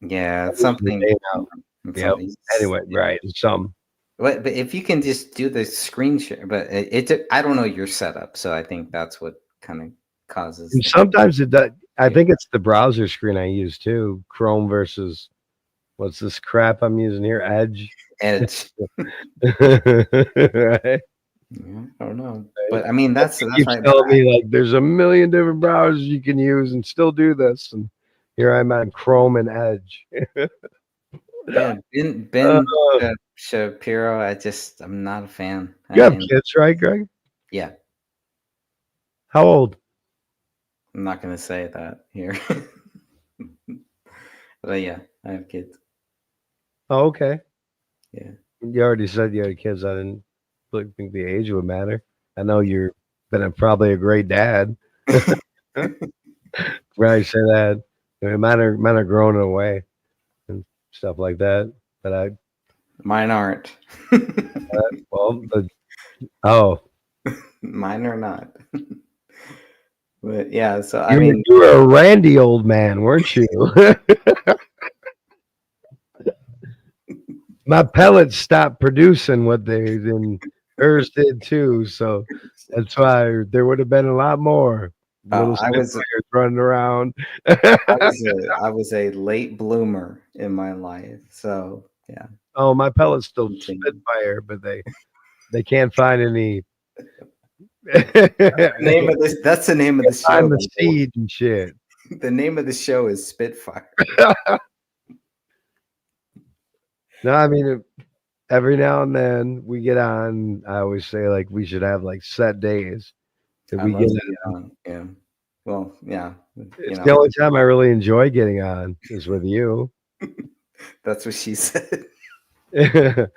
C: Yeah, it's something.
D: Yep. Anyway, right. It's some.
C: But if you can just do the screen share, but I don't know your setup, so I think that's what kind of causes.
D: And sometimes it does. I think it's the browser screen I use too. Chrome versus what's this crap I'm using here? Edge.
C: Edge.
D: Right?
C: Yeah, I don't know, but I mean that's
D: Keeps telling me like there's a million different browsers you can use and still do this, and here I'm on Chrome and Edge.
C: Yeah, Ben Shapiro. I'm not a fan.
D: You have kids, right, Greg?
C: Yeah.
D: How old?
C: I'm not gonna say that here. But yeah, I have kids.
D: Oh, okay.
C: Yeah.
D: You already said you had kids. I didn't really think the age would matter. I know you're been probably a great dad. Right, say that. I mean, mine are growing away and stuff like that. But
C: mine aren't. Mine are not. But yeah, so I mean,
D: you were a randy old man, weren't you? My pellets stopped producing what they did, and hers did too. So that's why there would have been a lot more little Spitfires running around.
C: I was a late bloomer in my life, so yeah.
D: Oh, my pellets still Spitfire, but they can't find any.
C: That's the name of the show.
D: I'm the seed and shit.
C: The name of the show is Spitfire.
D: No, I mean every now and then we get on. I always say like we should have like set days that we get
C: on. Yeah. Well, yeah.
D: It's the only time I really enjoy getting on is with you.
C: That's what she said.
D: That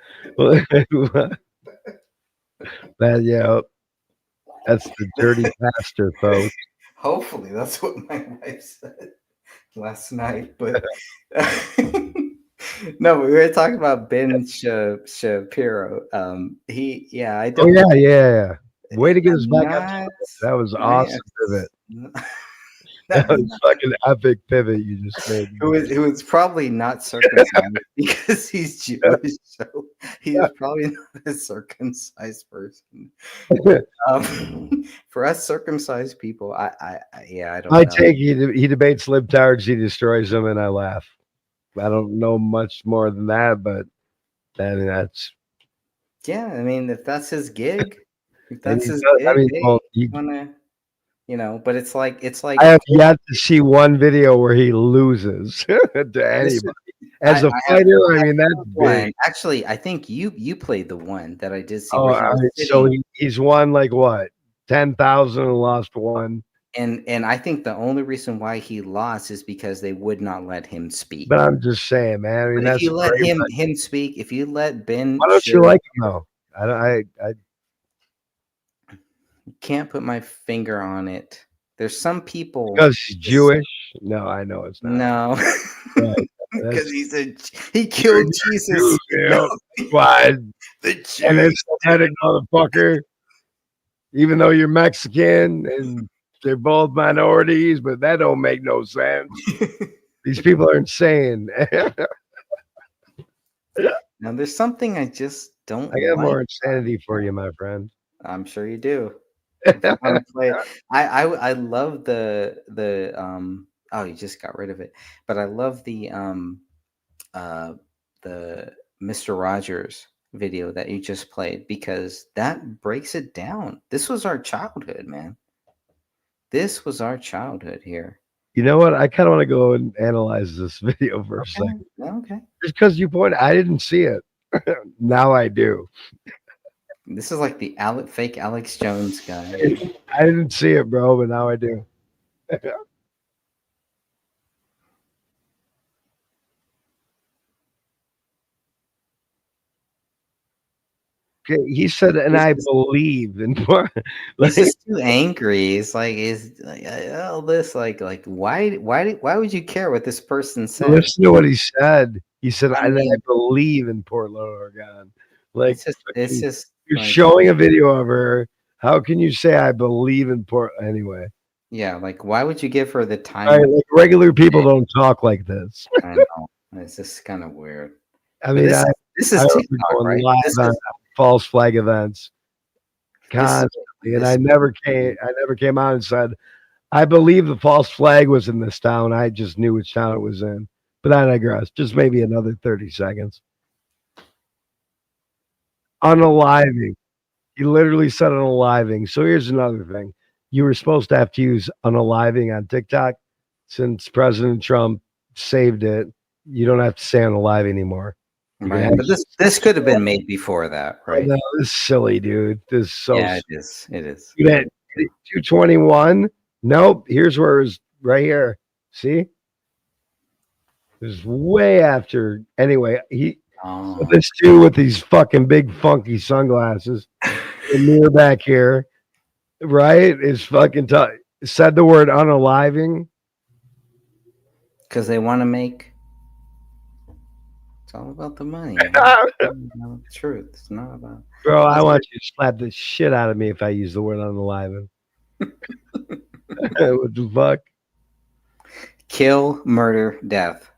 D: yeah. That's the dirty pastor, folks.
C: Hopefully, that's what my wife said last night. But no, we were talking about Ben Shapiro. I don't.
D: Oh yeah. Way to get us back up. That was awesome of it. That was fucking epic pivot you just made.
C: It was probably not circumcised because he's Jewish, so he's probably not a circumcised person. For us circumcised people, I don't
D: I
C: know.
D: take he debates libtards, he destroys them, and I laugh. I don't know much more than that, but that's
C: Yeah, I mean, if that's his gig, if
D: and
C: that's
D: he
C: his
D: does, I
C: gig,
D: mean,
C: hey,
D: well,
C: you wanna, but it's like
D: I have yet to see one video where he loses to anybody. As a fighter, I mean, that's
C: one.
D: big.
C: Actually, I think you played the one that I did see
D: Oh,
C: where he
D: all
C: was
D: right,
C: sitting.
D: so he's won like what, 10,000 and lost one.
C: And I think the only reason why he lost is because they would not let him speak.
D: But I'm just saying, man. I mean,
C: But if
D: that's
C: you let
D: great,
C: him
D: but
C: speak, if you let Ben,
D: why don't you like him though? I
C: can't put my finger on it. There's some people
D: because he's Jewish. No, I know it's not.
C: No,
D: Right.
C: because he killed Jesus.
D: No, why?
C: The
D: And
C: Jews.
D: it's pathetic motherfucker. Even though you're Mexican and they're both minorities, but that don't make no sense. These people are insane.
C: Now there's something I just don't.
D: I got
C: like.
D: more insanity for you, my friend.
C: I'm sure you do. If you want to play, I love the oh, you just got rid of it, but I love the Mr. Rogers video that you just played because that breaks it down. This was our childhood, man. This was our childhood here.
D: You know what? I kind of want to go and analyze this video for a second.
C: Okay.
D: Just because you pointed, I didn't see it. Now I do.
C: This is like the fake Alex Jones guy.
D: I didn't see it, bro, but now I do. Okay, he said, and I believe in
C: He's just too angry. It's like all this why would you care what this person said?
D: Listen to what he said. He said, I believe in Portland, Oregon. Like,
C: it's just
D: you're
C: like,
D: showing a video of her. How can you say I believe in Portland? Anyway,
C: yeah, like why would you give her the time?
D: right, like regular people don't talk like this.
C: I know. It's just kind of weird.
D: I mean,
C: this is
D: I
C: TikTok,
D: going
C: right?
D: live
C: This
D: on
C: is,
D: false flag events constantly, and I never came out and said, I believe the false flag was in this town. I just knew which town it was in. But I digress. Just maybe another 30 seconds. Unaliving. He literally said unaliving. So here's another thing. You were supposed to have to use unaliving on TikTok. Since President Trump saved it, you don't have to say unalive anymore.
C: right. But this could have been made before that, right?
D: No, this is silly, dude. This is so
C: yeah, it is. It is.
D: 221. Nope. Here's where it was right here. See? It was way after. Anyway, this dude with these fucking big funky sunglasses, the mirror back here, right? Is fucking said the word unaliving.
C: Because they want to make. It's all about the money. It's not about the truth. It's not about.
D: Bro, I want you to slap the shit out of me if I use the word unaliving. What the fuck?
C: Kill, murder, death.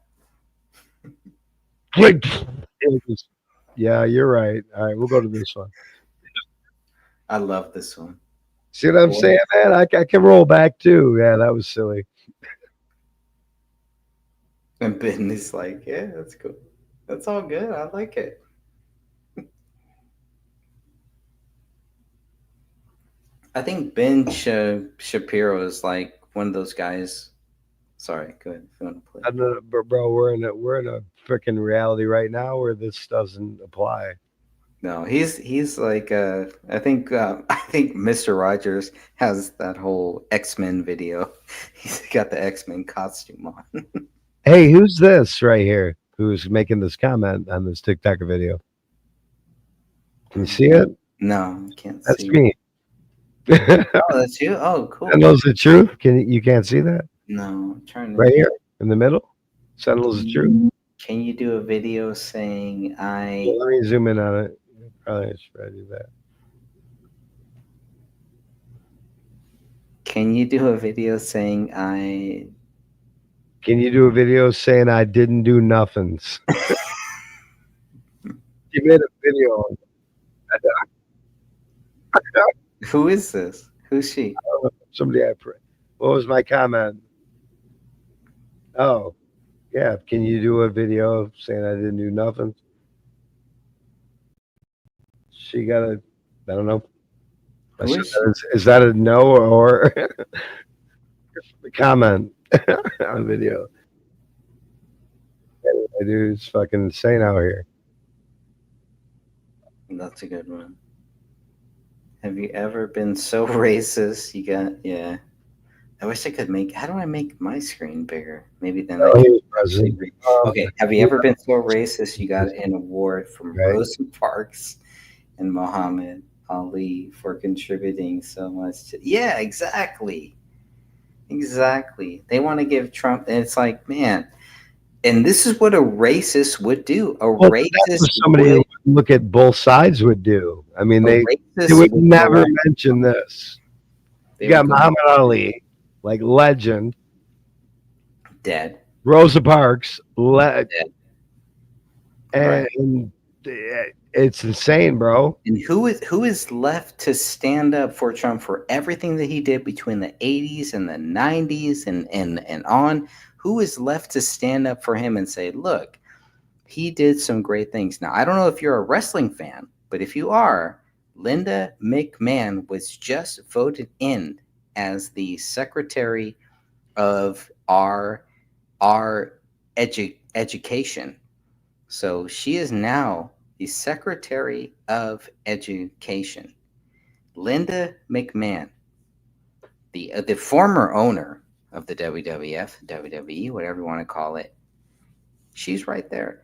D: Yeah, you're right. All right, we'll go to this one.
C: I love this one.
D: See what I'm saying, man? I can roll back too. Yeah, that was silly.
C: And Ben is like, yeah, that's cool. That's all good. I like it. I think Ben Shapiro is like one of those guys. Sorry, go ahead. If you want to play.
D: I don't know, but bro, we're in a freaking reality right now where this doesn't apply.
C: No, he's like I think Mr. Rogers has that whole X-Men video. He's got the X-Men costume on.
D: Hey, who's this right here? Who's making this comment on this TikTok video? Can you see it?
C: No, I can't
D: That's
C: see.
D: me.
C: Oh, that's you? Oh, cool.
D: That knows the truth. You can't see that?
C: No, I'm trying to
D: right here in the middle. Sentinel's the truth.
C: Can you do a video saying I
D: Let me zoom in on it. Probably should do that.
C: Can you do a video saying I?
D: Can you do a video saying I didn't do nothings? You made a video.
C: Who is this? Who's she?
D: Somebody I pray. What was my comment? Oh, yeah. Can you do a video saying I didn't do nothing? She got a, I don't know.
C: Who
D: Is that a no or a comment on video? That dude's fucking insane out here.
C: That's a good one. Have you ever been so racist? You got, yeah. I wish I could make, how do I make my screen bigger? Maybe then I can. Okay. Have you ever been so racist you got an award from Rosa Parks and Muhammad Ali for contributing so much to, yeah, exactly. Exactly. They want to give Trump, and it's like, man, and this is what a racist would do. Racist
D: that's what somebody who would look at both sides would do. I mean, they would never mention this. You got Muhammad Ali, like legend,
C: dead.
D: Rosa Parks, dead. And it's insane, bro.
C: And who is left to stand up for Trump for everything that he did between the 80s and the 90s and on? Who is left to stand up for him and say, look, he did some great things. Now, I don't know if you're a wrestling fan, but if you are, Linda McMahon was just voted in as the secretary of our education. So she is now the Secretary of Education. Linda McMahon, the former owner of the WWF, WWE, whatever you want to call it, she's right there.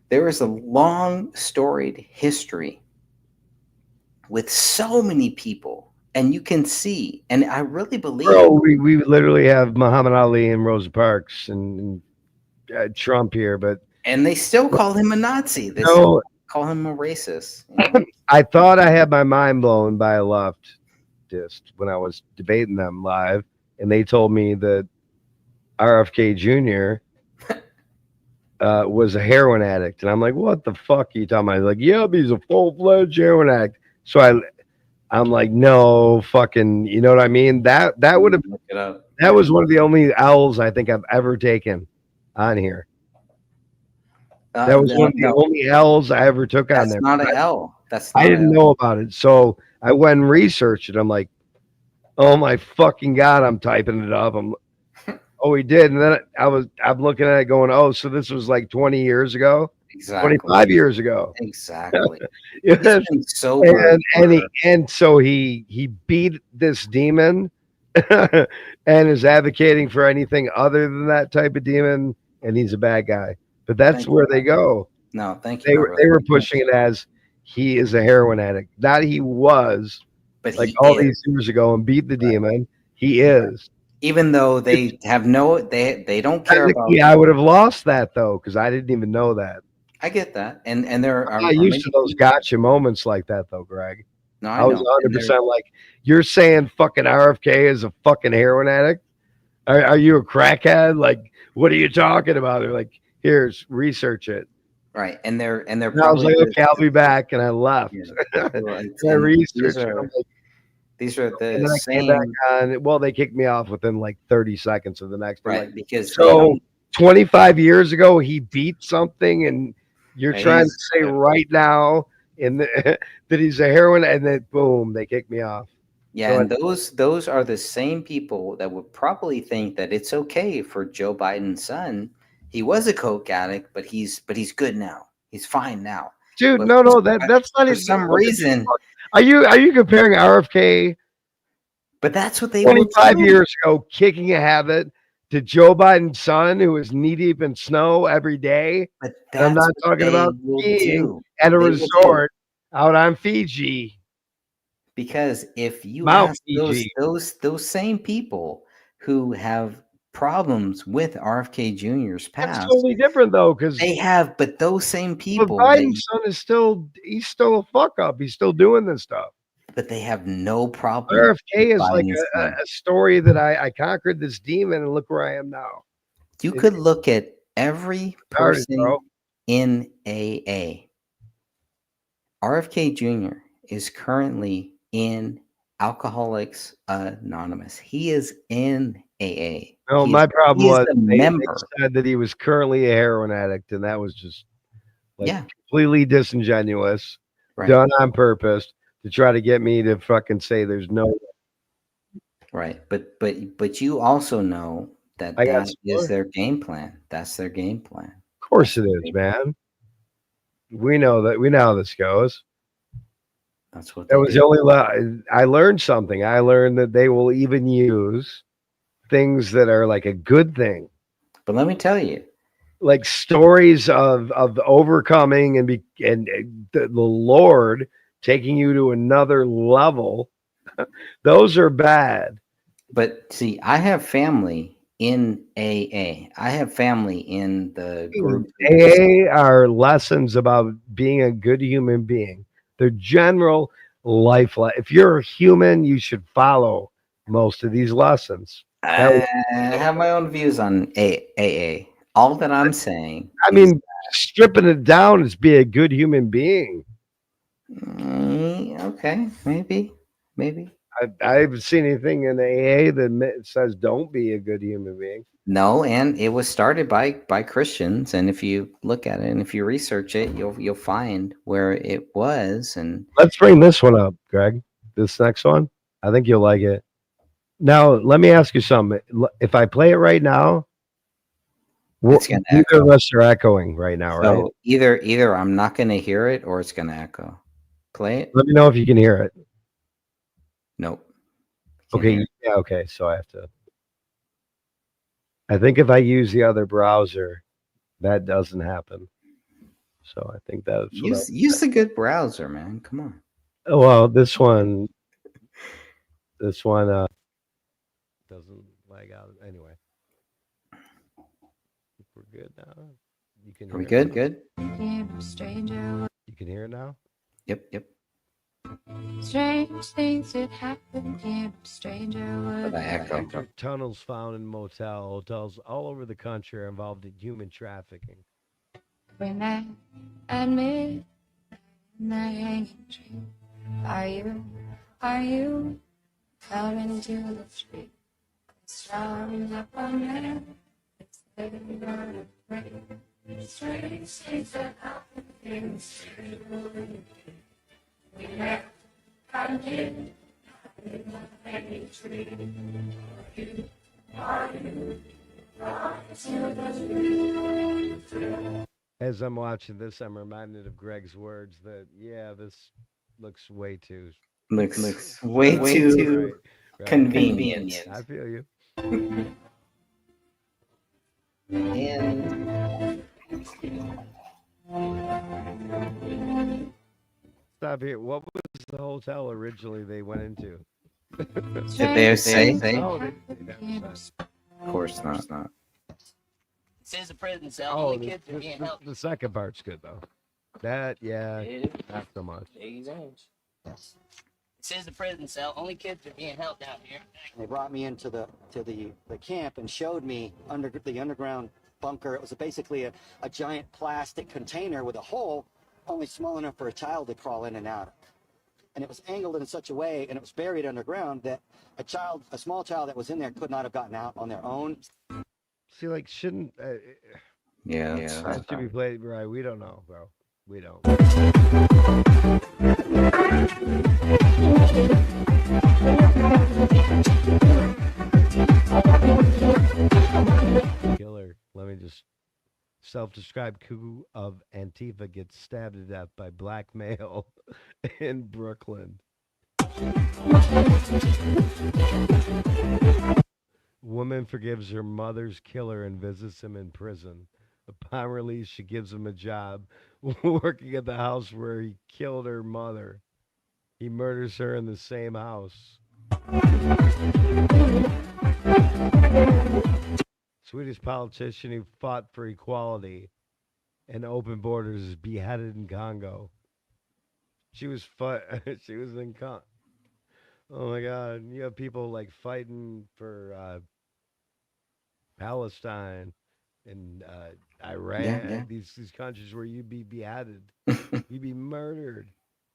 C: There is a long, storied history with so many people, and you can see, and I really believe.
D: Bro, we literally have Muhammad Ali and Rosa Parks and Trump here, but.
C: And they still call him a Nazi. They
D: still
C: call him a racist.
D: I thought I had my mind blown by a leftist when I was debating them live, and they told me that RFK Jr. Was a heroin addict, and I'm like, "What the fuck are you talking about?" He's like, "Yep, he's a full-fledged heroin addict." So I'm like, "No, fucking," you know what I mean? That would have that was one of the only L's I think I've ever taken on here. That was one of the only L's I ever took on there.
C: That's not an L.
D: I didn't know about it. So I went and researched it. I'm like, oh my fucking God, I'm typing it up. Oh, he did. And then I'm looking at it going, oh, so this was like 20 years ago?
C: Exactly.
D: 25 years ago.
C: Exactly.
D: Yes.
C: So
D: and so he beat this demon and is advocating for anything other than that type of demon, and he's a bad guy. But that's where they go.
C: No, thank you.
D: They were pushing it as he is a heroin addict. Not he was, but like all these years ago and beat the demon. He is.
C: Even though they have they don't care about.
D: Yeah, I would have lost that though because I didn't even know that.
C: I get that, and there are.
D: I'm not used to those gotcha moments like that though, Greg.
C: No,
D: I was 100% like, you're saying fucking RFK is a fucking heroin addict? Are you a crackhead? Like, what are you talking about? They're like, here's research it.
C: Right, and they're.
D: And I was like, okay, I'll be back, and I left.
C: Yeah. Well,
D: I researched
C: these are the
D: and then
C: same.
D: I came back on. Well, they kicked me off within like 30 seconds of the next.
C: Right,
D: like,
C: because
D: so 25 years ago he beat something, and you're trying to say right now that he's a heroin, and then boom, they kicked me off.
C: Yeah, and those are the same people that would probably think that it's okay for Joe Biden's son. He was a coke addict, but he's good now. He's fine now.
D: Dude,
C: but
D: no, that's not
C: for some reason.
D: Are you comparing RFK?
C: But that's what they
D: 25 years ago, kicking a habit, to Joe Biden's son, who is knee deep in snow every day.
C: But
D: I'm not talking about skiing at a resort out on Fiji.
C: Because if you
D: Mount
C: ask
D: Fiji.
C: those same people who have problems with RFK Jr.'s past,
D: that's totally different though, because
C: they have. But those same people,
D: but Biden's son is still a fuck up. He's still doing this stuff.
C: but they have no problem.
D: RFK is like
C: Biden's
D: a,
C: good.
D: a story that I conquered this demon and look where I am now.
C: You could look at every
D: Started,
C: person
D: bro.
C: in AA. RFK Jr. is currently in Alcoholics Anonymous. He is in AA.
D: No,
C: He
D: my
C: is,
D: problem
C: he is
D: was
C: a
D: they
C: member.
D: said that he was currently a heroin addict, and that was just like
C: Yeah.
D: completely disingenuous,
C: Right.
D: done on purpose to try to get me to fucking say there's no.
C: Right. But you also know that
D: I got
C: that is
D: score.
C: their game plan. That's their game plan.
D: Of course it is, man. We know that. We know how this goes.
C: That's what
D: That
C: they
D: was
C: do.
D: the only. I learned something. I learned that they will even use things that are like a good thing,
C: But let me tell you,
D: like stories of overcoming and the Lord taking you to another level. Those are bad.
C: but see, I have family in AA. I have family in the group.
D: AA are lessons about being a good human being. They're general life. If you're a human, you should follow most of these lessons.
C: I have my own views on AA. All that I'm saying,
D: I mean, stripping it down is be a good human being.
C: Okay, maybe.
D: I haven't seen anything in AA that says don't be a good human being.
C: No, and it was started by Christians, and if you look at it and if you research it, you'll find where it was. And
D: Let's bring this one up, Greg. This next one, I think you'll like it. Now, let me ask you something. If I play it right now,
C: it's gonna
D: neither of us are echoing right now, right?
C: So either I'm not going to hear it or it's going to echo. Play it.
D: Let me know if you can hear it.
C: Nope.
D: Okay. Yeah. Okay. So I have to. I think if I use the other browser, that doesn't happen. So I think that's
C: Use the good browser, man. Come on.
D: Well, this one doesn't lag out anyway. We're good now. You can.
C: Are we
D: hear
C: good?
D: it
C: Good.
D: You can hear it now.
C: Yep.
U: Strange things that happen in a stranger would.
C: Echo.
D: Tunnels found in hotels all over the country are involved in human trafficking.
U: When I admit the hanging tree, are you out into the street? Strung up on man, it's living on a frame. Strange things that happen in a stranger would. When I admit the hanging tree, are you out into the street?
D: As I'm watching this, I'm reminded of Greg's words that this looks way too
C: Looks way too convenient.
D: I feel you.
C: And
D: Stop here. What was the hotel originally they went into?
C: Did they say?
D: No, they never said.
C: Of course not.
V: Since the prison cell,
D: Oh,
V: only kids are being held.
D: the second part's good though. That not so much.
V: Since the prison cell, only kids are being held down here.
W: They brought me into the camp and showed me the underground bunker. It was basically a giant plastic container with a hole only small enough for a child to crawl in and out of. And it was angled in such a way, and it was buried underground, that a small child that was in there could not have gotten out on their own.
D: See, like, shouldn't that should be played right? We don't know, bro. We don't. Killer. Let me just. Self-described coup of Antifa gets stabbed to death by black male in Brooklyn. Woman forgives her mother's killer and visits him in prison. Upon release, she gives him a job working at the house where he killed her mother. He murders her in the same house. Swedish politician who fought for equality and open borders is beheaded in Congo. She was in Oh my God! You have people like fighting for Palestine and Iran.
C: Yeah.
D: These countries where you'd be beheaded, you'd be murdered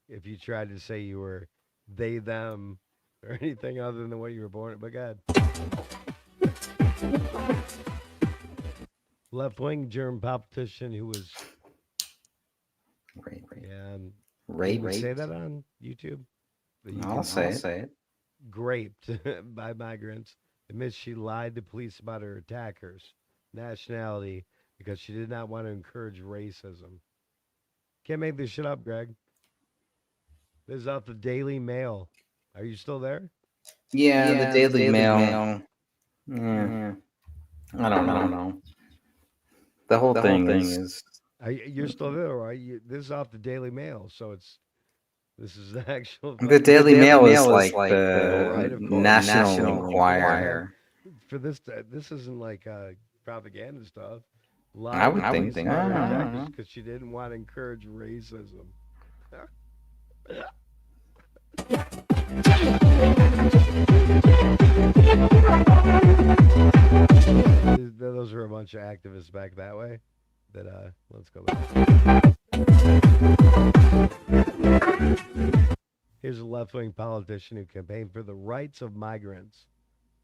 D: if you tried to say you were they them or anything other than the way you were born. But God, left wing German politician who was yeah. Can we say that on YouTube? That you
C: I'll
D: can
C: say it.
D: Raped by migrants, admits she lied to police about her attackers' nationality because she did not want to encourage racism. Can't make this shit up, Greg. This is off the Daily Mail. Are you still there?
C: Yeah, the Daily Mail. Yeah. I don't know. The whole thing is.
D: You're still there, right? This is off the Daily Mail, so this is the actual.
C: The Daily Mail is like
D: right,
C: the
D: of course.
C: National Enquirer.
D: For this isn't like propaganda stuff.
C: I would think
D: because she didn't want to encourage racism. Those were a bunch of activists back that way. Let's go back. Here's a left-wing politician who campaigned for the rights of migrants.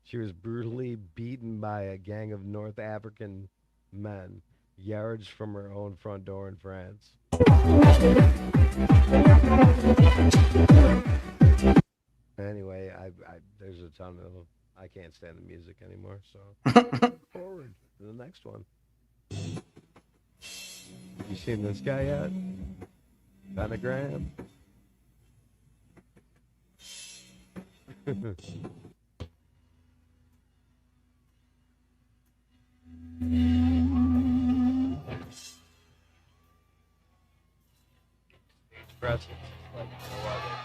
D: She was brutally beaten by a gang of North African men yards from her own front door in France. Anyway, there's a ton of I can't stand the music anymore, so forward to the next one. You seen this guy yet? Pentagram? Express like no other.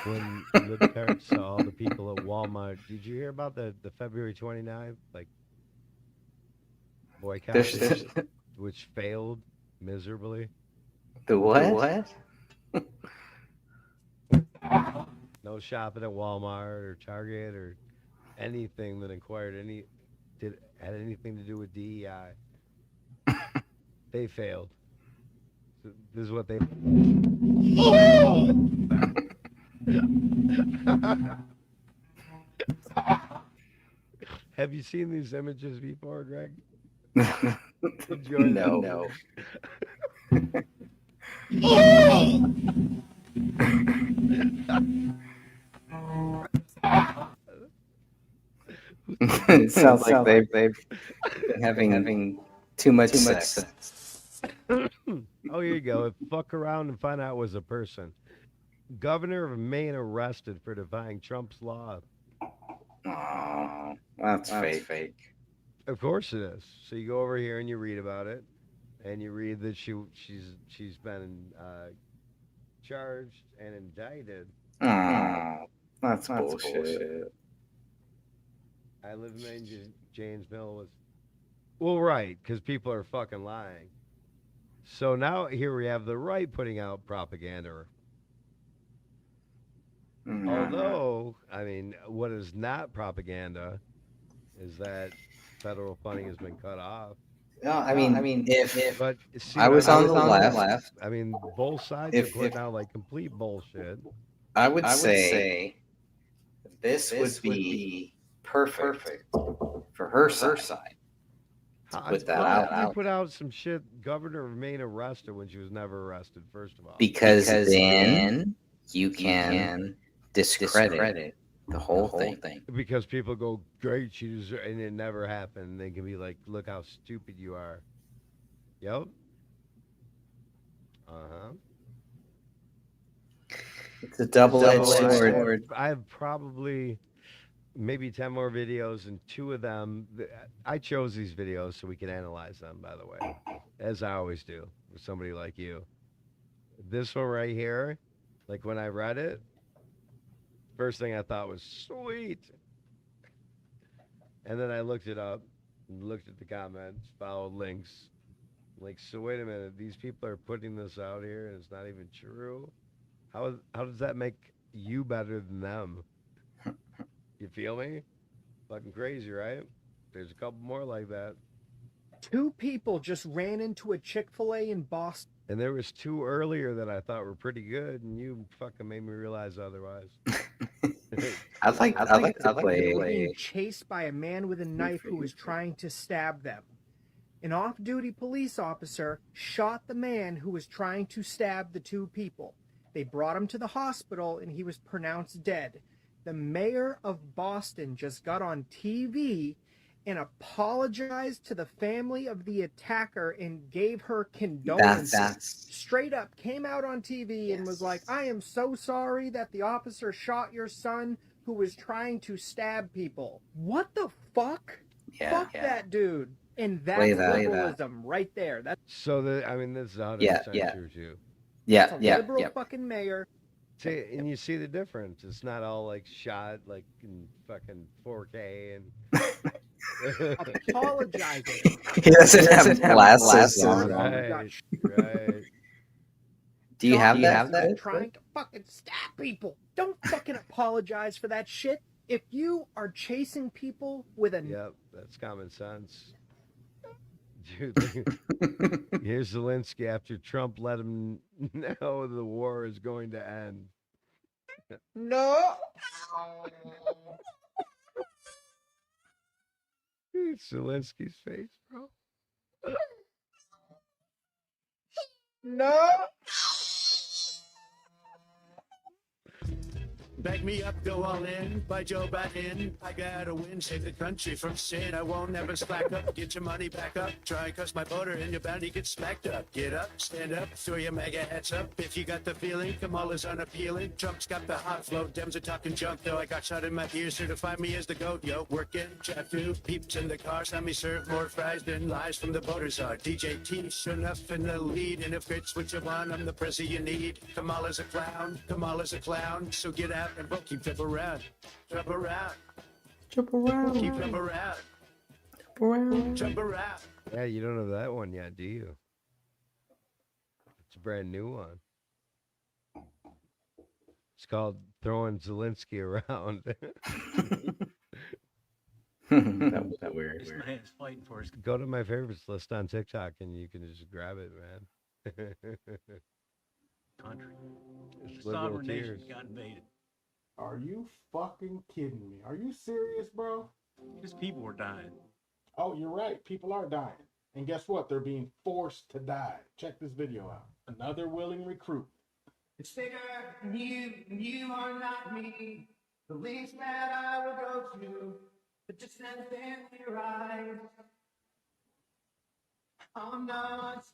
D: When libertarians saw all the people at Walmart, did you hear about the February 29th boycott, which failed miserably?
C: The what?
D: No shopping at Walmart or Target or anything that had anything to do with DEI. They failed. So this is what they. Have you seen these images before, Greg?
C: No. It sounds like they've been having too much sex.
D: Oh, here you go. Fuck around and find out it was a person. Governor of Maine arrested for defying Trump's law.
C: Oh, that's fake.
D: Of course it is. So you go over here and you read about it, and you read that she's been charged and indicted.
C: Oh, that's bullshit.
D: I live in Maine. James Mill was. Well, right, because people are fucking lying. So now here we have the right putting out propaganda. Although, I mean, what is not propaganda is that federal funding has been cut off.
C: No, I mean, if
D: but see,
C: I was on the left,
D: I mean, both sides are putting out like complete bullshit.
C: I would say this would be perfect for her side. Put that out.
D: You put out some shit. Governor of Maine arrested when she was never arrested. First of all,
C: because then you can discredit the whole thing.
D: Because people go, great, and it never happened. They can be like, look how stupid you are. Yep.
C: It's a double-edged sword.
D: I have probably maybe 10 more videos, and 2 of them, I chose these videos so we can analyze them, by the way, as I always do with somebody like you. This one right here, like when I read it, first thing I thought was, sweet. And then I looked it up, and looked at the comments, followed links. Like, so wait a minute, these people are putting this out here and it's not even true. How does that make you better than them? You feel me? Fucking crazy, right? There's a couple more like that.
E: 2 people just ran into a Chick-fil-A in Boston.
D: And there was 2 earlier that I thought were pretty good, and you fucking made me realize otherwise.
C: I'd like to
E: They were
C: play.
E: being chased by a man with a knife who was trying to stab them. An off-duty police officer shot the man who was trying to stab the 2 people. They brought him to the hospital and he was pronounced dead. The mayor of Boston just got on TV and apologized to the family of the attacker and gave her condolences.
C: That's
E: Straight up came out on TV and was like, I am so sorry that the officer shot your son who was trying to stab people. What the fuck? Fuck that dude. And that's liberalism right there. That's
D: So I mean, this is 100% true too.
E: a liberal fucking mayor.
D: See, and you see the difference. It's not all like shot like in fucking 4K and
E: apologizing.
C: He doesn't have glasses on.
D: Right, right.
C: Do you have that?
E: Trying to fucking stab people. Don't fucking apologize for that shit. If you are chasing people with a
D: Yep, that's common sense. Dude, here's Zelensky after Trump let him know the war is going to end.
E: no.
D: Zelensky's face, bro.
E: No.
S: Back me up, go all in, by Joe Biden. I gotta win, save the country from sin. I won't never slack up, get your money back up. Try and cuss my voter and your bounty gets smacked up. Get up, stand up, throw your mega hats up. If you got the feeling, Kamala's unappealing. Trump's got the hot flow, Dems are talking junk though. I got shot in my ears, certify me as the goat, yo. Working, chat through, peeps in the car, saw me serve more fries than lies from the voters are. DJ T, sure enough in the lead, and if it's what you want, I'm the prezi you need. Kamala's a clown, Kamala's a clown, so get out and vote. Keep Trump around. Trump around.
C: Trump around.
S: Keep Trump around.
C: Trump around.
S: Trump around.
D: Yeah, you don't have that one yet, do you? It's a brand new one. It's called Throwing Zelensky Around.
C: that weird.
R: This man's fighting for his
D: Go to my favorites list on TikTok and you can just grab it, man.
R: country.
D: It's
R: The
D: liberal
R: sovereign nation
D: tears.
R: got invaded.
F: Are you fucking kidding me? Are you serious, bro?
R: His people were dying.
F: Oh, you're right. People are dying. And guess what? They're being forced to die. Check this video out. Another willing recruit.
K: It's bigger than you are not me. The links that I will go to, the distance in your eyes. I'm not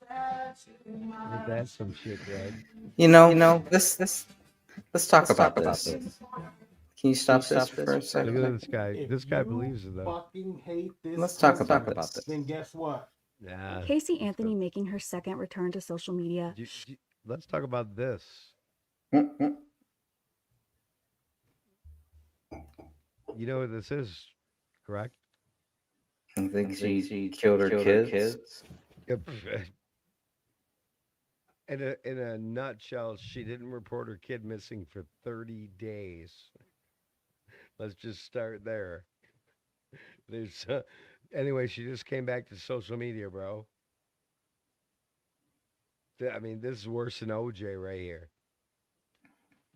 D: Ain't that some shit, Greg?
C: You know, let's talk about this. Can you stop this for a second?
D: Look at this guy.
F: If
D: This guy
F: you
D: believes it, though.
F: fucking hate this.
C: Let's talk about
F: president,
C: this.
F: Then guess what?
D: Yeah.
X: Casey Anthony making her second return to social media.
D: Let's talk about this. You know what this is, correct?
C: I think she killed her kids.
D: Yep. In a nutshell, she didn't report her kid missing for 30 days. Let's just start there. There's anyway, she just came back to social media, bro. I mean, this is worse than OJ right here.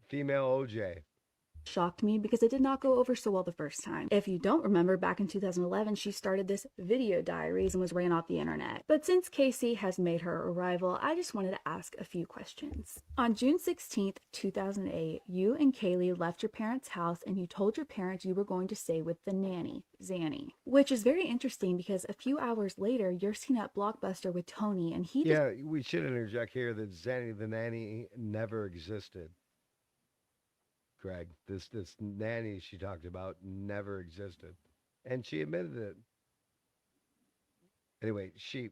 D: Female OJ.
X: Shocked me because it did not go over so well the first time. If you don't remember, back in 2011, she started this video diaries and was ran off the internet. But since Casey has made her arrival, I just wanted to ask a few questions. On June 16th, 2008, you and Kaylee left your parents' house and you told your parents you were going to stay with the nanny, Zanny. Which is very interesting because a few hours later, you're seen at Blockbuster with Tony and he
D: Yeah, we should interject here that Zanny the nanny never existed. Greg, this nanny she talked about never existed, and she admitted it. Anyway, she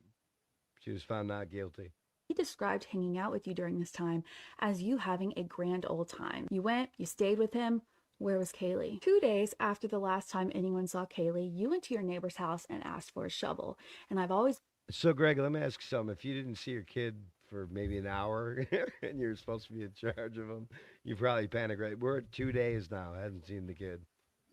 D: was found not guilty.
X: He described hanging out with you during this time as you having a grand old time. You went, you stayed with him. Where was Kaylee? 2 days after the last time anyone saw Kaylee, you went to your neighbor's house and asked for a shovel. And I've always...
D: So, Greg, let me ask you something. If you didn't see your kid for maybe an hour and you're supposed to be in charge of him, you probably panic, right? We're at 2 days now. I haven't seen the kid.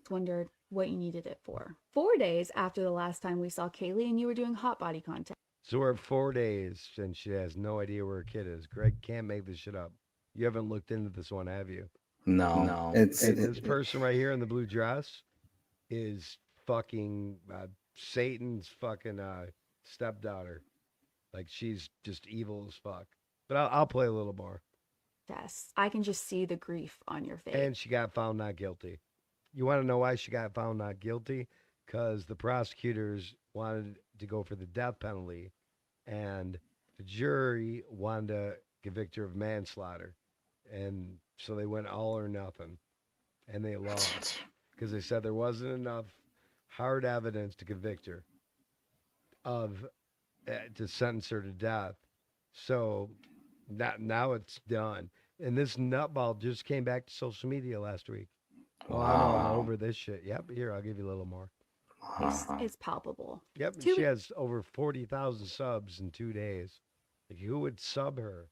X: wondered what you needed it for. 4 days after the last time we saw Kaylee and you were doing hot body content.
D: So we're at 4 days and she has no idea where her kid is. Greg can't make this shit up. You haven't looked into this one, have you?
C: No.
D: This person right here in the blue dress is fucking Satan's fucking stepdaughter. Like, she's just evil as fuck. But I'll play a little more.
X: Yes, I can just see the grief on your face.
D: And she got found not guilty. You want to know why she got found not guilty? Because the prosecutors wanted to go for the death penalty, and the jury wanted to convict her of manslaughter. And so they went all or nothing, and they lost because they said there wasn't enough hard evidence to convict her of to sentence her to death. So now it's done. And this nutball just came back to social media last week. Oh, I'm all over this shit. Yep, here, I'll give you a little more.
X: It's palpable.
D: Yep, she has over 40,000 subs in 2 days. Like, who would sub her?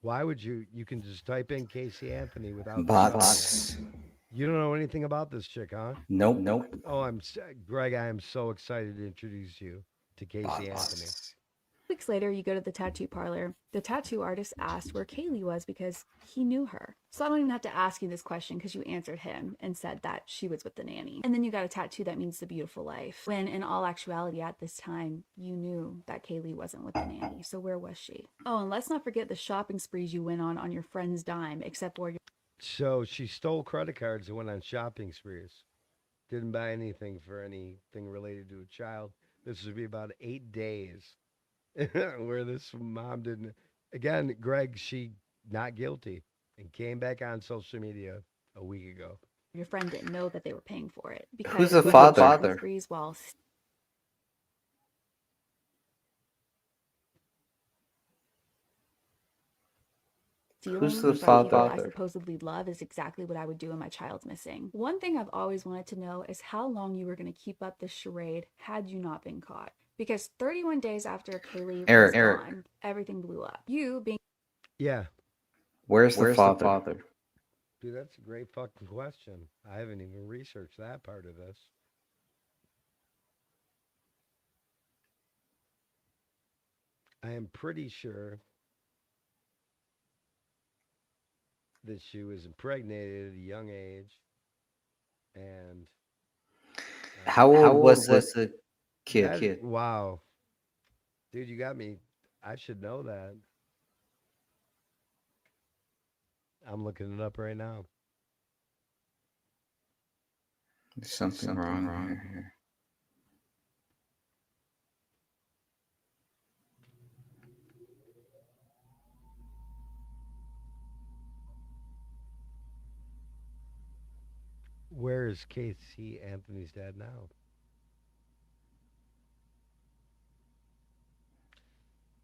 D: Why would you? You can just type in Casey Anthony without
C: bots.
D: You don't know anything about this chick, huh?
C: Nope.
D: Oh, Greg, I am so excited to introduce you to Casey Anthony.
X: Weeks later, you go to the tattoo parlor. The tattoo artist asked where Kaylee was because he knew her. So I don't even have to ask you this question because you answered him and said that she was with the nanny. And then you got a tattoo that means the beautiful life. When in all actuality at this time, you knew that Kaylee wasn't with the nanny. So where was she? Oh, and let's not forget the shopping sprees you went on your friend's dime, except for your...
D: So she stole credit cards and went on shopping sprees. Didn't buy anything for anything related to a child. This would be about 8 days. Where this mom didn't. Again, Greg, she not guilty and came back on social media a week ago.
X: Your friend didn't know that they were paying for it. Because
C: Who's the father?
X: While
C: Who's the father?
X: I supposedly love is exactly what I would do when my child's missing. One thing I've always wanted to know is how long you were going to keep up this charade had you not been caught. Because 31 days after Kaylee was gone, everything blew up. You being...
D: Yeah.
C: Where's the father?
D: Dude, that's a great fucking question. I haven't even researched that part of this. I am pretty sure that she was impregnated at a young age. And
C: how old was the kid?
D: Wow. Dude, you got me. I should know that. I'm looking it up right now.
C: There's something wrong here.
D: Where is Casey Anthony's dad now?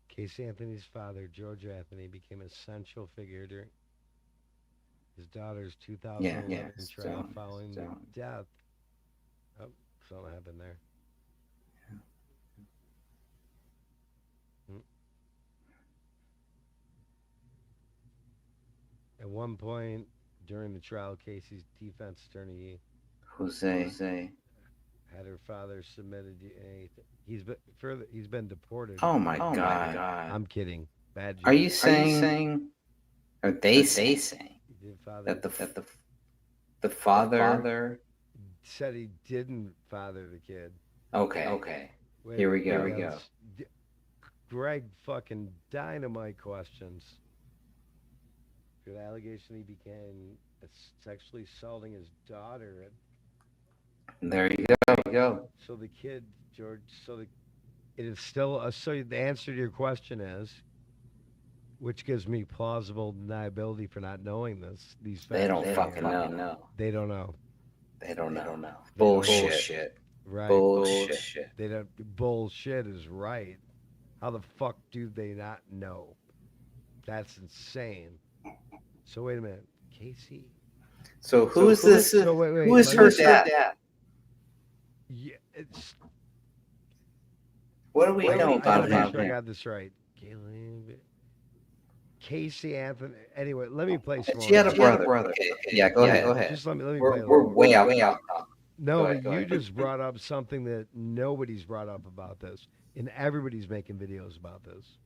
D: Casey Anthony's father, George Anthony, became a central figure during his daughter's 2011 trial following the death. Oh, something happened there. At one point during the trial, Casey's defense attorney,
C: Jose,
D: had her father submitted DNA. He's been deported.
C: Oh my God!
D: I'm kidding. Bad joke.
C: Are you saying? Are they saying that the father
D: said he didn't father the kid?
C: Okay. Here we go.
D: Greg, fucking dynamite questions. Good allegation he began sexually assaulting his daughter.
C: There you go.
D: So the kid, George. It is still. So the answer to your question is, which gives me plausible deniability for not knowing this. These facts.
C: They don't fucking know.
D: They don't know.
C: They don't know. Bullshit.
D: Right.
C: Bullshit.
D: They don't. Bullshit is right. How the fuck do they not know? That's insane. So wait a minute, Casey.
C: So who is this?
D: So wait,
C: Who is her dad?
D: Yeah, it's.
C: What do we know
D: I
C: about
D: gotta make sure I
C: him?
D: got this right. Casey Anthony. Anyway, let me play some more.
C: She had a brother. Okay. Yeah, go ahead.
D: Just let me play.
C: We're way out.
D: No,
C: Go
D: but
C: ahead, go
D: you
C: ahead.
D: just brought up something that nobody's brought up about this, and everybody's making videos about this.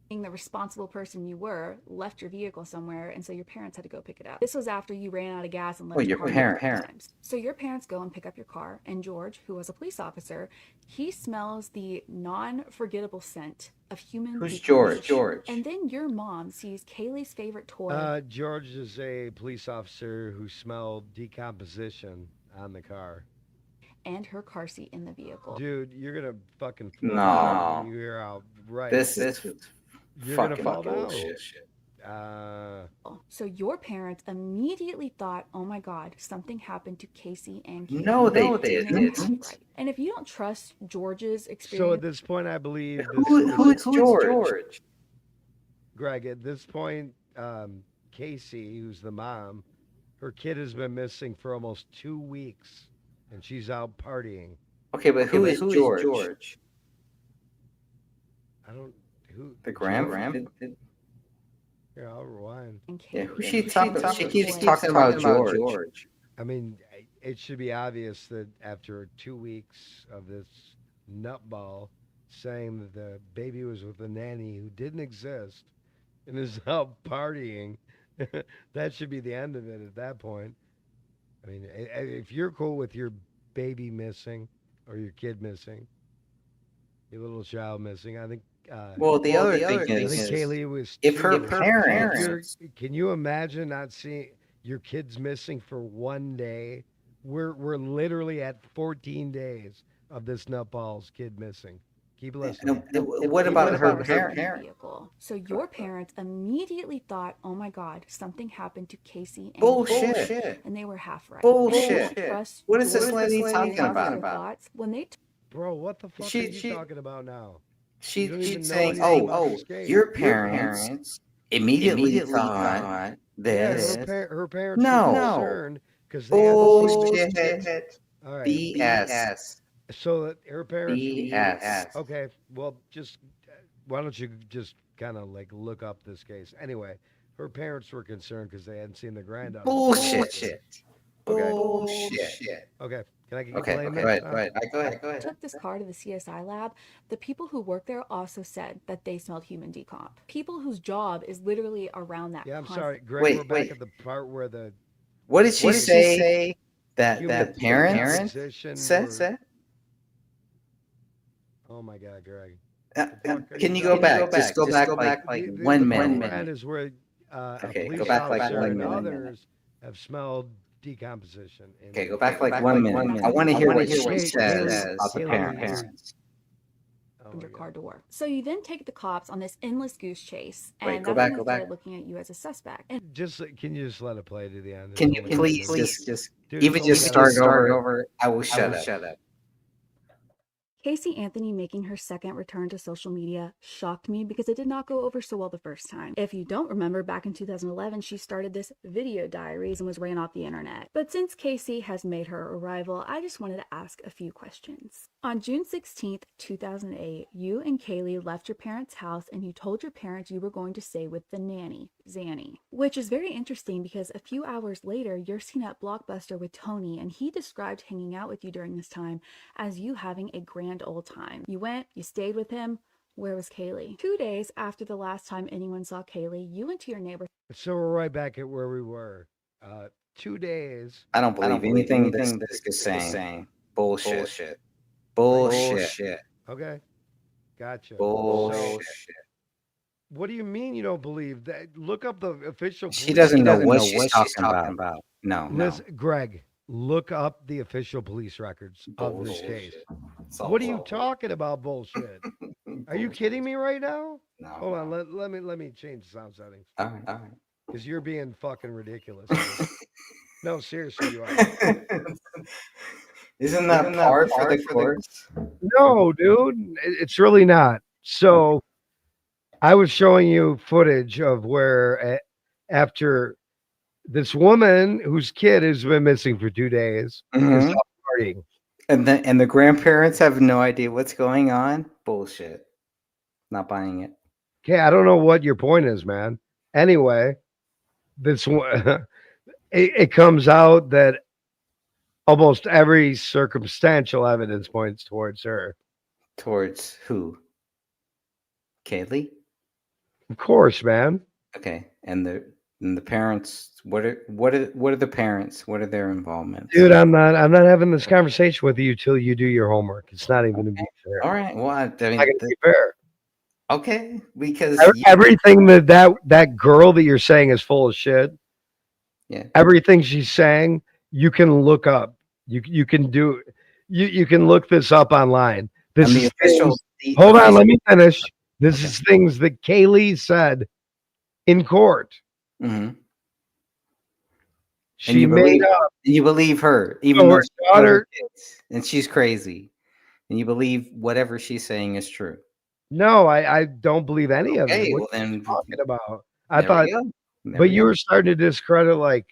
X: Being the responsible person you were, left your vehicle somewhere, and so your parents had to go pick it up. This was after you ran out of gas and left
C: Well,
X: your
C: your
X: car
C: parents.
X: times. So your parents go and pick up your car, and George, who was a police officer, he smells the non-forgettable scent of human
C: Who's
X: decomposition.
C: George?
X: And then your mom sees Kaylee's favorite toy.
D: George is a police officer who smelled decomposition on the car.
X: And her car seat in the vehicle.
D: Dude, you're gonna fucking
C: No.
D: You're out right.
C: This
D: you're
C: fucking
D: gonna fall down.
C: bullshit.
X: So your parents immediately thought, "Oh my God, something happened to Casey and Kaylee."
C: No, they didn't.
X: Right. And if you don't trust George's
D: So
X: experience,
D: at this point, I believe
C: Who is George?
D: Greg, at this point, Casey, who's the mom, her kid has been missing for almost 2 weeks, and she's out partying.
C: Okay, but who is George?
D: I don't. Who?
C: The gram?
D: Here, I'll rewind.
C: Yeah, who's she talking about? She keeps talking about George.
D: I mean, it should be obvious that after 2 weeks of this nutball saying that the baby was with a nanny who didn't exist and is out partying, that should be the end of it at that point. I mean, if you're cool with your baby missing or your kid missing, your little child missing, I think.
C: Well, the other thing
D: I think
C: is,
D: Kaylee was.
C: if her parents,
D: can you imagine not seeing your kids missing for 1 day? We're literally at 14 days of this nutball's kid missing. Keep listening.
C: what about her parents?
X: vehicle. So your parents immediately thought, "Oh my God, something happened to Casey and
C: Bullshit.
X: Kaylee." And they were half right.
C: Bullshit.
X: Trust
C: What is this
X: George's
C: lady talking
X: experience
C: about?
X: or thoughts when they
D: Bro, what the fuck are you talking about now? You don't even
C: She's
D: know
C: saying,
D: anything about this game.
C: your parents immediately thought this.
D: Yeah, her parents were
C: No.
D: concerned because they had to see
C: Bullshit.
D: All right.
C: BS.
D: So that her parents.
C: BS.
D: Okay, well, just why don't you just kind of like look up this case? Anyway, her parents were concerned because they hadn't seen the granddaughter.
C: Bullshit.
D: Okay.
C: Bullshit.
D: Okay. Can I get
C: Okay,
D: blame
C: go
D: it?
C: ahead. Go ahead.
X: took this car to the CSI lab, the people who worked there also said that they smelled human decomp. People whose job is literally around that.
D: Yeah, I'm
X: constant-
D: sorry, Greg. We're back at the part where the.
C: What did she say that
D: Human
C: parents
D: decomposition
C: said?
D: Oh my God, Greg.
C: Can you go back? Just go back like 1 minute.
D: That is where
C: Okay,
D: a
C: go
D: police
C: back like
D: officer
C: 1
D: and
C: minute.
D: others have smelled decomposition.
C: Okay, go back like 1 minute. I want to hear what she says about the parents.
X: Your car door. So you then take the cops on this endless goose chase, and
C: Wait, go
X: that's when
C: back.
X: they started looking at you as a suspect. And
D: Can you just let it play to the end?
C: Can you please just even just start over? I will shut up.
X: Casey Anthony making her second return to social media shocked me because it did not go over so well the first time. If you don't remember, back in 2011, she started this video diaries and was ran off the internet. But since Casey has made her arrival, I just wanted to ask a few questions. On June 16th, 2008, you and Kaylee left your parents' house and you told your parents you were going to stay with the nanny, Zanny. Which is very interesting because a few hours later, you're seen at Blockbuster with Tony, and he described hanging out with you during this time as you having a grand old time. You went, you stayed with him. Where was Kaylee? 2 days after the last time anyone saw Kaylee, you went to your neighbor.
D: So we're right back at where we were. 2 days.
C: I don't believe anything this is saying. Bullshit.
D: Okay. Gotcha.
C: Bullshit.
D: So, what do you mean you don't believe that? Look up the official.
C: She doesn't know what she's talking about. No.
D: Listen, Greg, look up the official police records of this case. What are you talking about? Bullshit. Are you kidding me right now?
C: No.
D: Hold on. Let me change the sound settings.
C: All right.
D: Because you're being fucking ridiculous. No, seriously, you are.
C: Isn't that par for the course?
D: No, dude, it's really not. So I was showing you footage of where after This woman whose kid has been missing for 2 days is
C: Mhm.
D: out partying.
C: And the grandparents have no idea what's going on. Bullshit. Not buying it.
D: Okay, I don't know what your point is, man. Anyway, this one, it comes out that almost every circumstantial evidence points towards her.
C: Towards who? Kaylee?
D: Of course, man.
C: Okay. And the parents, what are the parents? What are their involvements?
D: Dude, I'm not having this conversation with you till you do your homework. It's not even to be fair.
C: All right. Well, I mean,
D: Not gonna be fair.
C: okay, because
D: Everything that girl that you're saying is full of shit.
C: Yeah.
D: Everything she's saying, you can look up. You can do. You can look this up online. This
C: And
D: is
C: the official.
D: things, hold on, let me finish. This is things that Kaylee said in court.
C: Mm-hmm.
D: She made up.
C: And you believe her, even
D: So
C: though
D: her
C: she killed her
D: daughter.
C: kids, and she's crazy, and you believe whatever she's saying is true.
D: No, I don't believe any of it.
C: Okay,
D: What
C: well
D: are you
C: then,
D: talking about? I
C: there
D: thought,
C: we go. There
D: but
C: we
D: you
C: go.
D: were starting to discredit like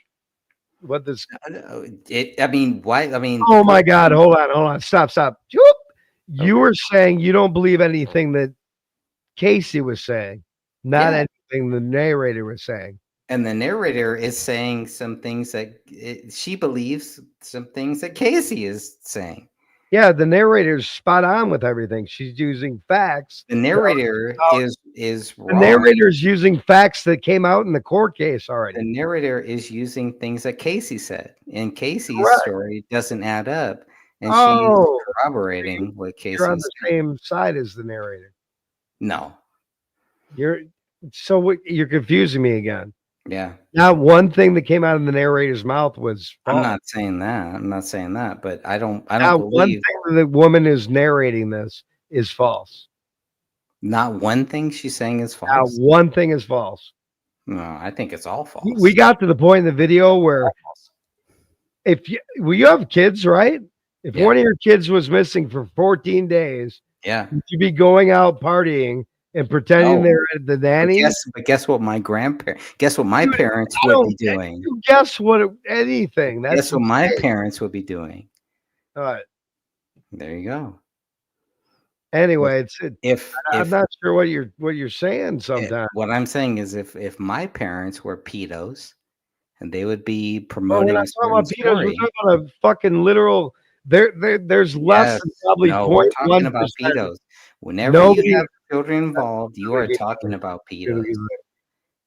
D: what this.
C: I mean, why? I mean,
D: Oh my God! Hold on! Stop! Choop! You were saying you don't believe anything that Casey was saying, not
C: Yeah.
D: anything the narrator was saying.
C: And the narrator is saying some things that she believes, some things that Casey is saying.
D: Yeah, the narrator's spot on with everything. She's using facts.
C: The narrator is
D: The
C: wrong.
D: narrator's using facts that came out in the court case already.
C: The narrator is using things that Casey said, and Casey's
D: Correct.
C: story doesn't add up, and
D: Oh,
C: she's corroborating what Casey
D: you're on
C: was
D: the
C: saying.
D: same side as the narrator.
C: No.
D: You're you're confusing me again.
C: Yeah.
D: Not one thing that came out of the narrator's mouth was false.
C: I'm not saying that. I'm not saying that, but I don't
D: Not one
C: believe
D: thing that the woman is narrating this is false.
C: not one thing she's saying is
D: Not
C: false.
D: one thing is false.
C: No, I think it's all false.
D: We got to the point in the video where if you have kids, right? If one of your kids was missing for 14 days,
C: Yeah.
D: you'd be going out partying and pretending
C: No.
D: they're at the nanny.
C: But guess what my parents would be doing.
D: You guess what? Anything. That's
C: Guess what my parents would be doing.
D: All right.
C: There you go.
D: Anyway, I'm
C: If
D: not sure what you're saying sometimes.
C: what I'm saying is if my parents were pedos and they would be
D: Well,
C: promoting
D: we're
C: a
D: not talking about
C: certain
D: pedos. We're
C: story.
D: talking about a fucking literal. There's less
C: Yes.
D: than probably
C: No, we're
D: 0.1%.
C: talking about pedos. Whenever
D: Nobody-
C: you have children involved, you are talking about pedos.
D: Nobody-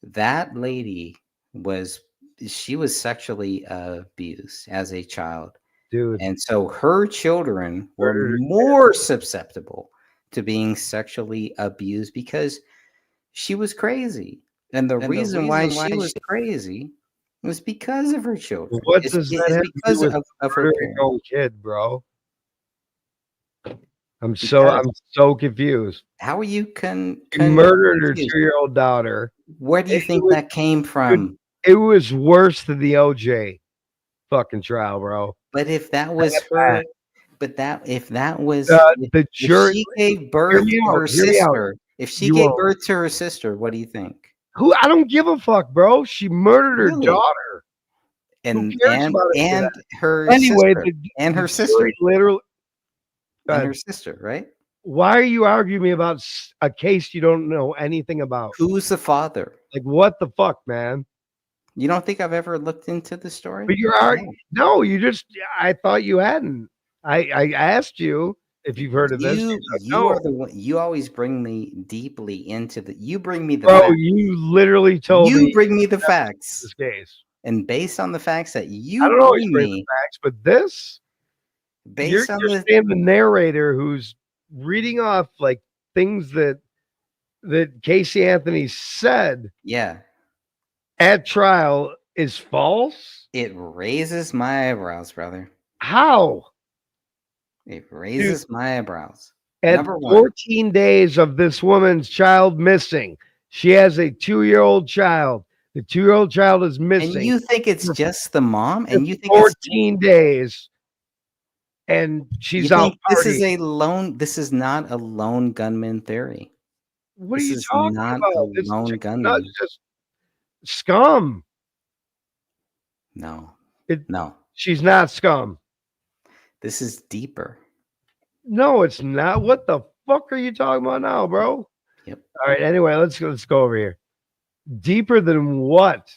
C: That lady was sexually abused as a child.
D: Dude.
C: And so her children were more susceptible to being sexually abused because she was crazy. And the reason why she was crazy was because of her children.
D: What
C: It's
D: does that have to
C: because
D: do with
C: of her
D: murdering
C: parents.
D: your own kid, bro? I'm so confused.
C: How are you
D: She murdered her
C: confused?
D: 2-year-old daughter.
C: Where do you think that came from?
D: It was worse than the OJ fucking trial, bro.
C: But if that was her, if that was
D: the jury,
C: if she gave birth to her sister, if she
D: You
C: gave
D: won't.
C: birth to her sister, what do you think?
D: Who? I don't give a fuck, bro. She murdered her
C: Really?
D: daughter.
C: And
D: Who cares about it
C: and
D: for that?
C: her
D: Anyway,
C: sister, and her
D: the
C: sister,
D: jury literally. Go
C: and
D: ahead.
C: her sister, right?
D: Why are you arguing me about a case you don't know anything about?
C: Who's the father?
D: Like, what the fuck, man?
C: You don't think I've ever looked into the story?
D: But you're arguing. No, you just. I thought you hadn't. I asked you if you've heard of this.
C: You
D: said no.
C: are the one. You always bring me deeply into the. You bring me the.
D: Bro,
C: facts.
D: you literally told me.
C: You bring me the facts.
D: This case.
C: And based on the facts that you
D: I don't always
C: bring
D: bring
C: me,
D: the facts, but this.
C: based on
D: You're
C: the
D: saying the narrator who's reading off like things that Casey Anthony said
C: yeah,
D: at trial is false.
C: it raises my eyebrows, brother.
D: How?
C: It raises my eyebrows.
D: At
C: Number one,
D: 14 days of this woman's child missing, she has a 2-year-old child. The 2-year-old child is missing.
C: and you think it's just the mom, and you think
D: 14 days, and
C: you
D: she's out
C: think this is
D: partying.
C: a lone. This is not a lone gunman theory.
D: What
C: This
D: are you
C: is
D: talking
C: not
D: about?
C: a
D: This
C: lone
D: chick
C: gunman.
D: is just scum.
C: No.
D: It,
C: No.
D: She's not scum.
C: This is deeper.
D: No, it's not. What the fuck are you talking about now, bro?
C: Yep.
D: All right. Anyway, let's go over here. Deeper than what?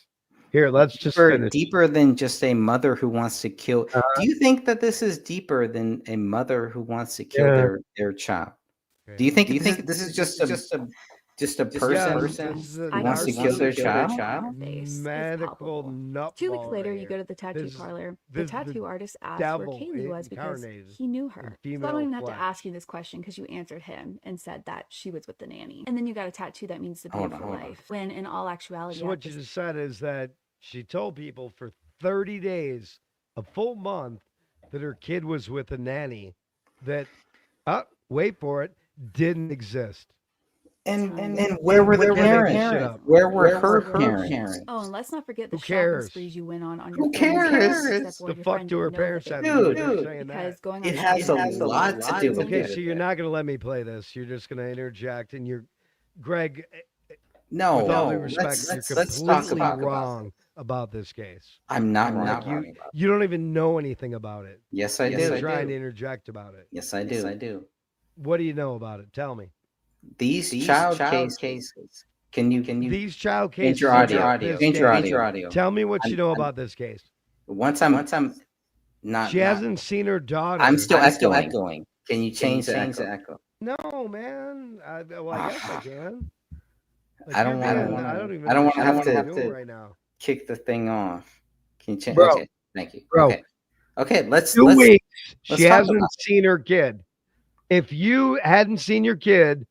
D: Here, let's just finish.
C: Deeper than just a mother who wants to kill.
D: Uh-huh.
C: Do you think that this is deeper than a mother who wants to kill their child?
D: Okay.
C: Do you think this is just a person who wants to kill their child?
D: Medical nut
X: 2 weeks later, you go to the tattoo parlor. The tattoo artist asked where Kaylee was because he knew her. So I don't even have to ask you this question because you answered him and said that she was with the nanny. And then you got a tattoo that means to be for life. When in all actuality,
D: so what you just said is that she told people for 30 days, a full month, that her kid was with a nanny that, wait for it, didn't exist.
C: And where were the parents? Where were her parents?
X: Oh, and let's not forget the
D: Who
X: shopping
D: cares?
X: sprees you went on your
C: Who
X: friend's
C: cares?
X: house,
D: The fuck do her parents have to
C: Dude,
D: do with saying
X: because
D: that?
X: going
C: It
X: on
C: has a
X: shopping
C: lot to do with
D: Okay,
C: it.
D: so you're not going to let me play this. You're just going to interject, and Greg.
C: No,
D: with all due respect, you're
C: let's
D: completely
C: talk
D: wrong about this case.
C: I'm not wrong
D: Like
C: about it.
D: you don't even know anything about it.
C: Yes, I do.
D: You're trying to interject about it.
C: Yes, I do.
D: What do you know about it? Tell me.
C: These child cases. Can you
D: These child
C: change
D: cases?
C: your audio? Change your audio.
D: Tell me what you know about this case.
C: Once I'm not.
D: She hasn't seen her daughter.
C: I'm still echoing. Can you change the echo?
D: No, man. I guess I can. Like,
C: I don't want to have to
D: right now.
C: kick the thing off. Can you change?
D: Bro,
C: Okay, thank you.
D: Bro,
C: Okay. Let's
D: 2 weeks.
C: let's
D: She
C: talk
D: hasn't
C: about
D: seen her kid. If you hadn't seen your kid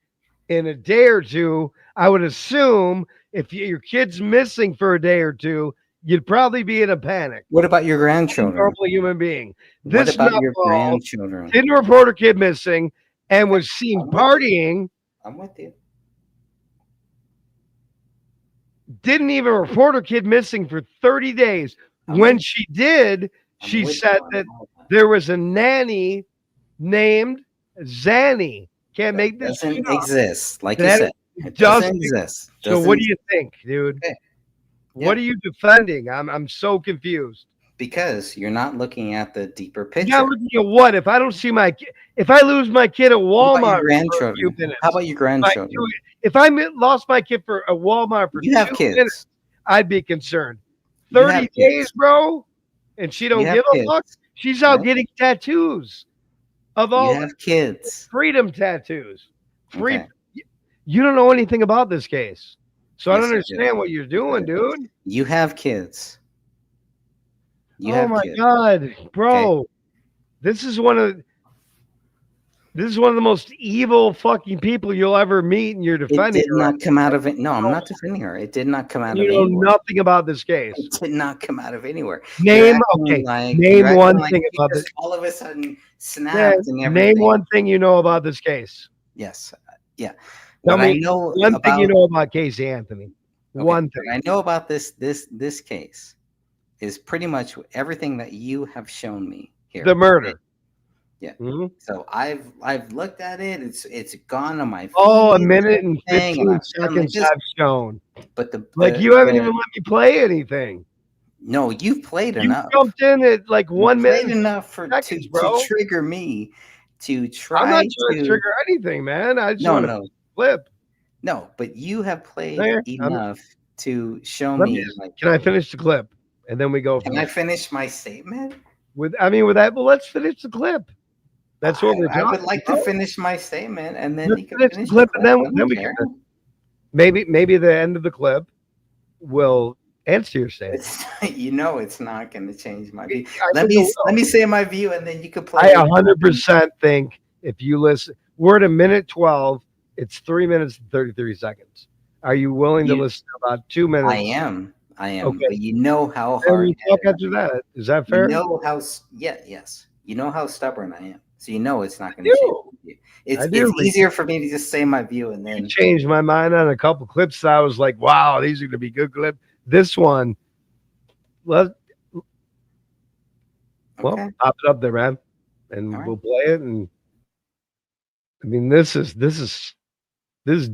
D: in a day or two, I would assume if your kid's missing for a day or two, you'd probably be in a panic.
C: What about your grandchildren?
D: Normal human being.
C: What
D: This
C: about your
D: nutball
C: grandchildren?
D: didn't report her kid missing and was seen partying.
C: I'm with you.
D: Didn't even report her kid missing for 30 days. When she did, she said that there was a nanny named Zanny. Can't make this
C: Doesn't
D: shit up.
C: exist, like you
D: That
C: said. It
D: doesn't
C: doesn't exist.
D: So what do you think, dude?
C: Okay.
D: What are you defending? I'm so confused.
C: Because you're not looking at the deeper picture.
D: Now looking at what? If I don't see my kid, if I lose my kid at Walmart,
C: How about your
D: for a
C: grandchildren?
D: few minutes,
C: How about your grandchildren?
D: if I lost my kid for a Walmart for
C: You have
D: 2
C: kids.
D: minutes, I'd be concerned.
C: You
D: 30
C: have
D: days,
C: kids.
D: bro, and she don't
C: You have
D: give a
C: kids.
D: fuck. She's out
C: Right.
D: getting tattoos of all
C: You have kids.
D: freedom tattoos. Free.
C: Okay.
D: You don't know anything about this case, so I
C: Yes,
D: don't
C: I do.
D: understand what you're doing, dude.
C: You have kids. You
D: Oh
C: have
D: my
C: kids.
D: god, bro! This is one of the most evil fucking people you'll ever meet, and you're
C: It
D: defending
C: did
D: her.
C: not come out of it. No, I'm not defending her. It did not come out
D: You
C: of
D: know
C: anywhere.
D: nothing about this case.
C: It did not come out of anywhere.
D: Name
C: You're
D: okay.
C: acting
D: Name
C: you're
D: one
C: acting like
D: thing
C: you
D: about
C: just
D: this.
C: all of a sudden
D: Yeah,
C: snapped and everything.
D: name one thing you know about this case.
C: Yes. Yeah.
D: Tell
C: What I
D: me
C: know
D: one thing you
C: about-
D: know about Casey Anthony.
C: Okay,
D: One thing.
C: what I know about this case is pretty much everything that you have shown me here.
D: The murder.
C: Yeah.
D: Mhm.
C: So I've looked at it. It's gone on my feed.
D: Oh, a minute and
C: everything,
D: 15
C: I've done like
D: seconds
C: this.
D: I've shown.
C: But the
D: Like you haven't even let me play anything.
C: No, you've played
D: You
C: enough.
D: jumped in at like
C: You
D: 1 minute.
C: played
D: and
C: enough
D: seconds,
C: to
D: bro.
C: trigger me to try
D: I'm not trying to
C: to
D: trigger anything, man. I just
C: No,
D: want
C: no.
D: to flip.
C: No, but you have played
D: There,
C: enough to show
D: Let
C: me
D: me,
C: like
D: can I finish the clip? And then we go from
C: can I
D: there.
C: finish my statement?
D: With that, well, let's finish the clip. That's what we're
C: I
D: talking
C: would like to
D: about.
C: finish my statement and then
D: Let's
C: you can
D: finish the
C: finish
D: clip, and
C: I
D: then
C: don't
D: we
C: care.
D: can maybe the end of the clip will answer your statement.
C: You know it's not going to change my view.
D: I
C: Let
D: think it
C: me
D: will.
C: let me say my view and then you can play.
D: I
C: it.
D: 100% think if you listen, we're at a minute 12. It's 3 minutes and 33 seconds. Are you willing to listen to about 2 minutes?
C: I am.
D: Okay.
C: But you know how
D: And
C: hard
D: we talk after that. Is that fair?
C: You know how yes. You know how stubborn I am. So you know it's not going
D: I
C: to
D: do.
C: change my view.
D: I
C: It's
D: do.
C: easier for me to just say my view and then
D: Changed my mind on a couple clips. I was like, wow, these are going to be good clips. This one, well,
C: Okay.
D: pop it up there, man, and
C: All right.
D: we'll play it. And I mean, this is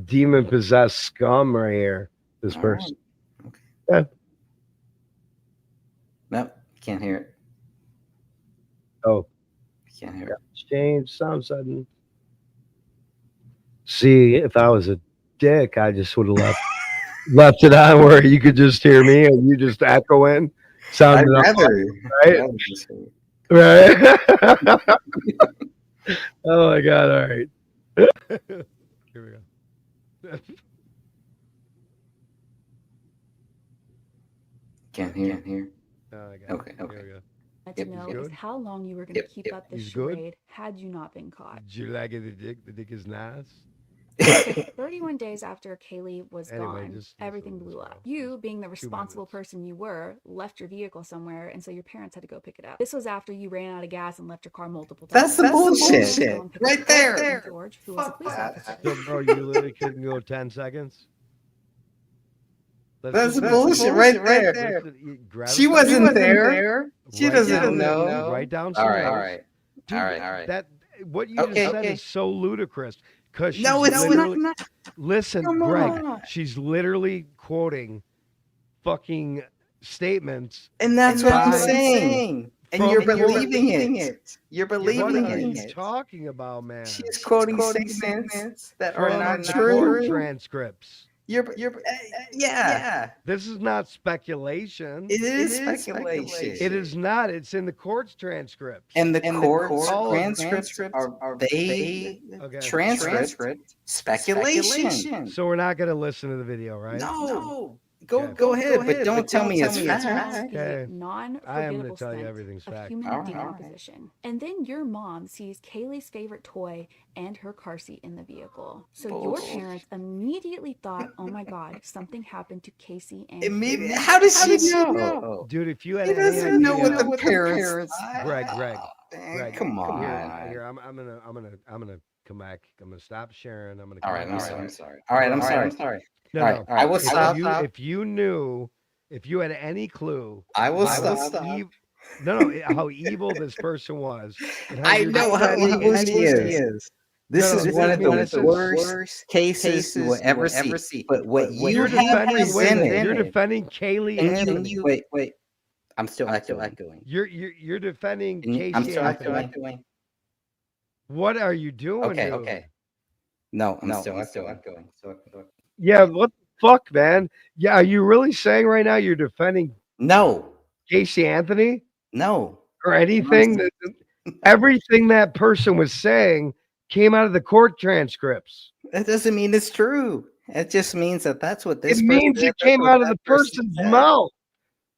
D: demon possessed scum right here. This
C: All
D: person.
C: right. Okay.
D: Yeah.
C: Nope, can't hear it.
D: Oh,
C: Can't hear it.
D: change sound sudden. See, if I was a dick, I just would have left it on where you could just hear me and you just echo in, sounding
C: I'd
D: up,
C: rather,
D: right?
C: rather just hear it.
D: Right. Oh my god! All right. Here we go.
C: Can't hear.
D: Oh, I got
C: Okay,
D: it.
C: okay.
D: Here we go.
X: To know is how long you were going to
C: Yep,
X: keep
C: yep.
X: up this
D: He's good?
X: charade had you not been caught.
D: Did you like it? The dick is nice.
X: So 31 days after Kaylee was
D: Anyway,
X: gone,
D: just
X: everything blew up. You, being the responsible person you were, left your vehicle somewhere, and so your parents had to go pick it up. This was after you ran out of gas and left your car multiple times.
C: That's the bullshit.
X: Go and pick
C: Right
X: up
C: there.
X: George, who was a police officer.
D: So, bro, you literally couldn't go 10 seconds.
C: That's bullshit right there. She wasn't there. She doesn't know.
D: Write down
C: All
D: some
C: right.
D: notes. Dude,
C: All right.
D: That what you just said is so ludicrous. Because
C: No, it's not.
D: Listen,
C: Come
D: Greg,
C: on.
D: she's literally quoting fucking statements.
C: And that's what I'm
D: by-
C: saying. And
D: from
C: you're
D: the
C: believing it. You're
D: What
C: believing
D: are you
C: it.
D: talking about, man?
C: She's quoting statements that are
D: From
C: not
D: the
C: true.
D: court transcripts.
C: Yeah.
D: This is not speculation.
C: It is speculation.
D: It is not. It's in the court's transcripts.
C: And the court's
D: all of them.
C: transcripts are they transcript speculation.
D: So we're not going to listen to the video, right?
C: No. Go ahead, but don't tell me it's fact.
D: Okay.
X: Non-forgettable
D: I am going to tell you
X: scent
D: everything's
X: of
D: fact.
X: human
C: All right.
X: decomposition. And then your mom sees Kaylee's favorite toy and her car seat in the vehicle. So your parents immediately thought, oh my God, something happened to Casey and
C: Immediately. How does she know?
D: Dude, if you had
C: He
D: any
C: doesn't know
D: idea-
C: what the parents.
D: Greg,
C: Come on.
D: Here, I'm gonna come back. I'm gonna stop sharing. I'm gonna.
C: All
D: come
C: right,
D: back.
C: I'm sorry. All right, I'm sorry.
D: No,
C: All right,
D: no.
C: I will
D: If
C: stop.
D: If you knew, if you had any clue,
C: I will
D: how
C: stop.
D: how evil this person was. and
C: I
D: you're
C: know how evil she is. This is one of the worst cases you will ever see. But what you have presented,
D: you're defending Kaylee
C: and
D: Anthony.
C: you wait. I'm still echoing.
D: You're defending Casey
C: I'm still
D: Anthony.
C: echoing.
D: What are you doing? dude?
C: Okay. No, I'm still echoing.
D: Yeah, what the fuck, man? Yeah, are you really saying right now you're defending
C: No.
D: Casey Anthony?
C: No.
D: Or anything everything that person was saying came out of the court transcripts.
C: That doesn't mean it's true. It just means that that's what this.
D: It means it came out of the person's mouth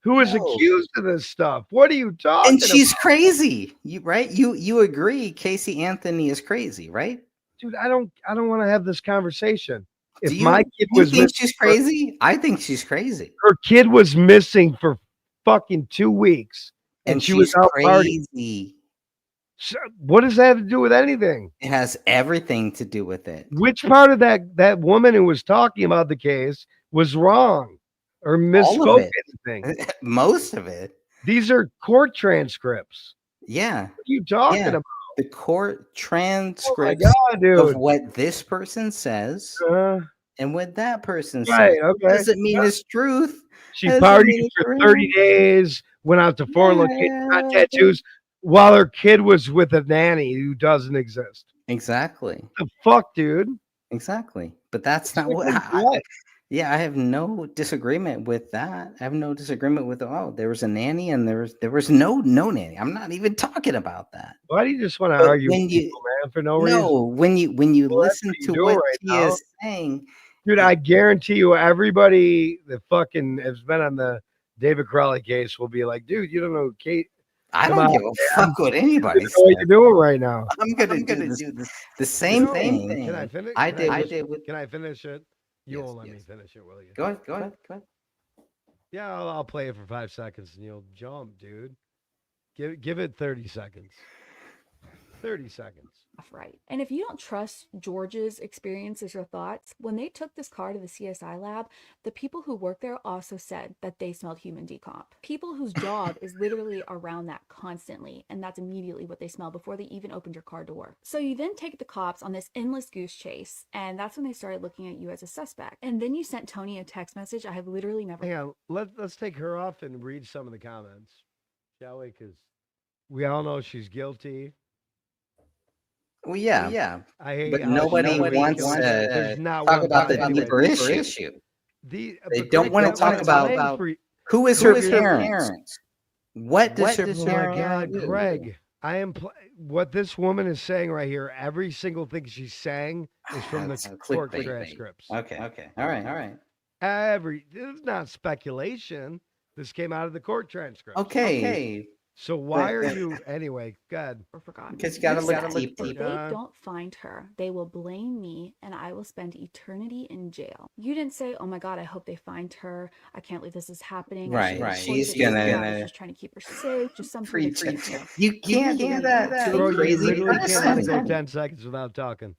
D: who was accused of this stuff. What are you talking
C: And she's
D: about?
C: crazy. You agree Casey Anthony is crazy, right?
D: Dude, I don't want to have this conversation. If
C: Do
D: my kid
C: you
D: was
C: think
D: missing
C: she's crazy? I think she's crazy.
D: her kid was missing for fucking 2 weeks and she was
C: she's
D: out partying.
C: crazy.
D: So what does that have to do with anything?
C: It has everything to do with it.
D: Which part of that woman who was talking about the case was wrong or
C: All
D: misspoke
C: of
D: anything?
C: it. Most of it.
D: These are court transcripts.
C: Yeah.
D: What are you talking
C: Yeah.
D: about?
C: The court transcripts
D: God, dude.
C: of what this person says and what that person
D: Right,
C: says.
D: okay.
C: Doesn't mean it's truth.
D: She
C: Doesn't
D: partied
C: mean it's
D: for
C: true.
D: 30 days, went out to foreign locations, got tattoos, while her kid was with a nanny who doesn't exist.
C: Exactly.
D: The fuck, dude?
C: Exactly. But that's not what I have no disagreement with that. I have no disagreement with there was a nanny and there was no nanny. I'm not even talking about that.
D: Why do you just want to
C: But
D: argue
C: when
D: with
C: you-
D: people, man, for no reason?
C: No, when you
D: Well, that's
C: listen
D: what
C: to
D: you're
C: what
D: doing right
C: she
D: now.
C: is saying,
D: Dude, I guarantee you everybody that fucking has been on the David Crowley case will be like, dude, you don't know Kate.
C: I
D: Come
C: don't
D: on,
C: give a
D: man.
C: fuck what anybody
D: You know what
C: says.
D: you're doing right now.
C: I'm gonna do the same thing.
D: Can I finish?
C: I
D: Can
C: did with.
D: Can I finish it? You
C: Yes,
D: won't let me
C: yes.
D: finish it, will you?
C: Go ahead.
D: Yeah, I'll play it for 5 seconds and you'll jump, dude. Give it 30 seconds. 30 seconds.
X: Right. And if you don't trust George's experiences or thoughts, when they took this car to the CSI lab, the people who work there also said that they smelled human decomp. People whose job is literally around that constantly, and that's immediately what they smell before they even opened your car door. So you then take the cops on this endless goose chase, and that's when they started looking at you as a suspect. And then you sent Tony a text message I have literally never.
D: Hang on, let's take her off and read some of the comments, shall we? Because we all know she's guilty.
C: Well, yeah.
D: I hate
C: But
D: how
C: nobody wants to talk about the deeper issue. They don't want to talk about who is her parents. What does her parents do?
D: Greg, I am what this woman is saying right here. Every single thing she's saying is from the court transcripts.
C: Okay. All right.
D: This is not speculation. This came out of the court transcript.
C: Okay.
D: So why are you anyway? God,
X: forgotten.
C: Because you gotta look deep.
X: If they don't find her, they will blame me, and I will spend eternity in jail. You didn't say, "Oh my God, I hope they find her. I can't believe this is happening."
C: Right.
X: She's gonna just trying to keep her safe. Just something.
C: You can't do that.
D: Bro, you literally can't go 10 seconds without talking.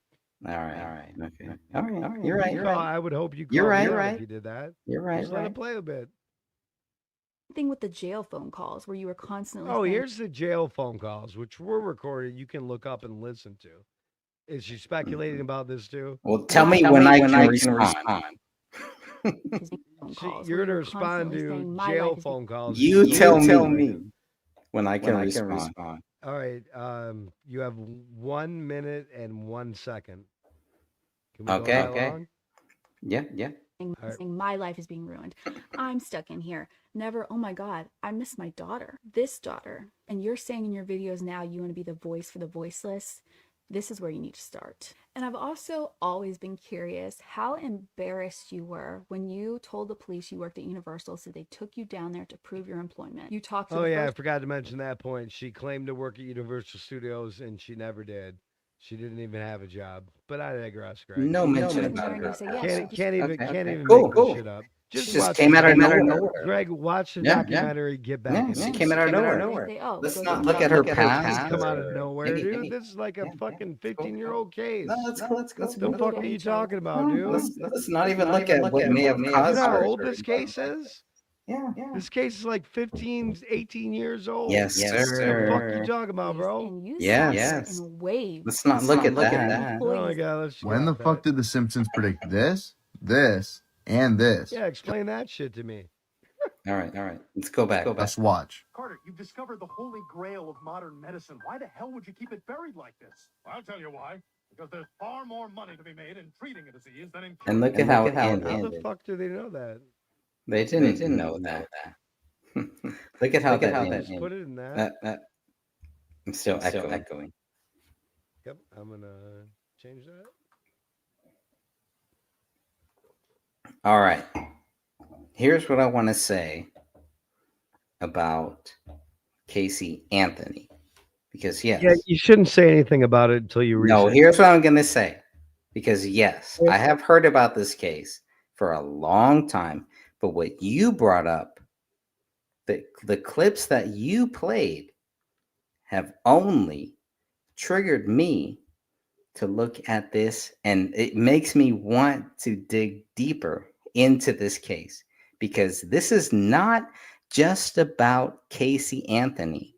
C: All right. Okay. All right. You're right.
D: I would hope you.
C: You're right.
D: If you did that,
C: you're right.
D: Just let it play a bit.
X: Thing with the jail phone calls where you were constantly
D: saying, here's the jail phone calls which were recorded. You can look up and listen to. Is she speculating about this too?
C: Well, tell me when I can respond.
D: You're gonna respond to jail phone calls.
C: You tell me when I can respond.
D: All right, you have 1 minute and 1 second. Can we
C: okay
D: go that long?
C: Yeah
X: saying my life is being ruined. I'm stuck in here. Never, oh my God, I miss my daughter, this daughter. And you're saying in your videos now you want to be the voice for the voiceless. This is where you need to start. And I've also always been curious how embarrassed you were when you told the police you worked at Universal, so they took you down there to prove your employment. You talked to
D: I forgot to mention that point. She claimed to work at Universal Studios and she never did. She didn't even have a job. But I digress, Greg.
C: No mention about her.
D: Can't even make this shit up.
C: Just came out of nowhere.
D: Greg, watch the documentary. Get back.
C: She came out of nowhere. Let's not look at her past.
D: Come out of nowhere, dude. This is like a fucking 15-year-old case.
C: No, let's go.
D: What the fuck are you talking about, dude?
C: Let's not even look at what may have caused her.
D: You know how old this case is?
C: Yeah.
D: This case is like 15, 18 years old.
C: Yes, sir.
D: What the fuck you talking about, bro?
C: Yes. Let's not look at that.
D: Oh my God.
B: When the fuck did The Simpsons predict this, and this?
D: Yeah, explain that shit to me.
C: All right. Let's go back.
B: Let's watch.
S: Carter, you've discovered the holy grail of modern medicine. Why the hell would you keep it buried like this? I'll tell you why. Because there's far more money to be made in treating a disease than in curing.
C: And look at how it ended.
D: How the fuck do they know that?
C: They didn't know that. Look at how that ended.
D: Put it in that.
C: I'm still echoing.
D: Yep, I'm gonna change that.
C: All right. Here's what I want to say about Casey Anthony. Because
D: you shouldn't say anything about it until you read it.
C: No, here's what I'm going to say. Because yes, I have heard about this case for a long time. But what you brought up, the clips that you played have only triggered me to look at this, and it makes me want to dig deeper into this case, because this is not just about Casey Anthony.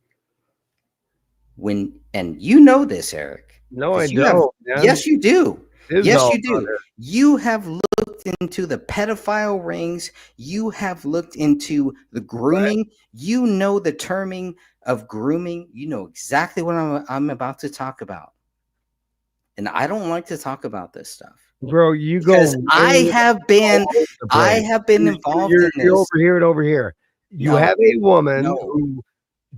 C: And you know this, Eric.
D: No, I don't.
C: Yes, you do. Yes, you do. You have looked into the pedophile rings. You have looked into the grooming. Right. You know the terming of grooming. You know exactly what I'm about to talk about. And I don't like to talk about this stuff.
D: Bro, you
C: because
D: go.
C: I have been involved in this.
D: Over here. You have a woman who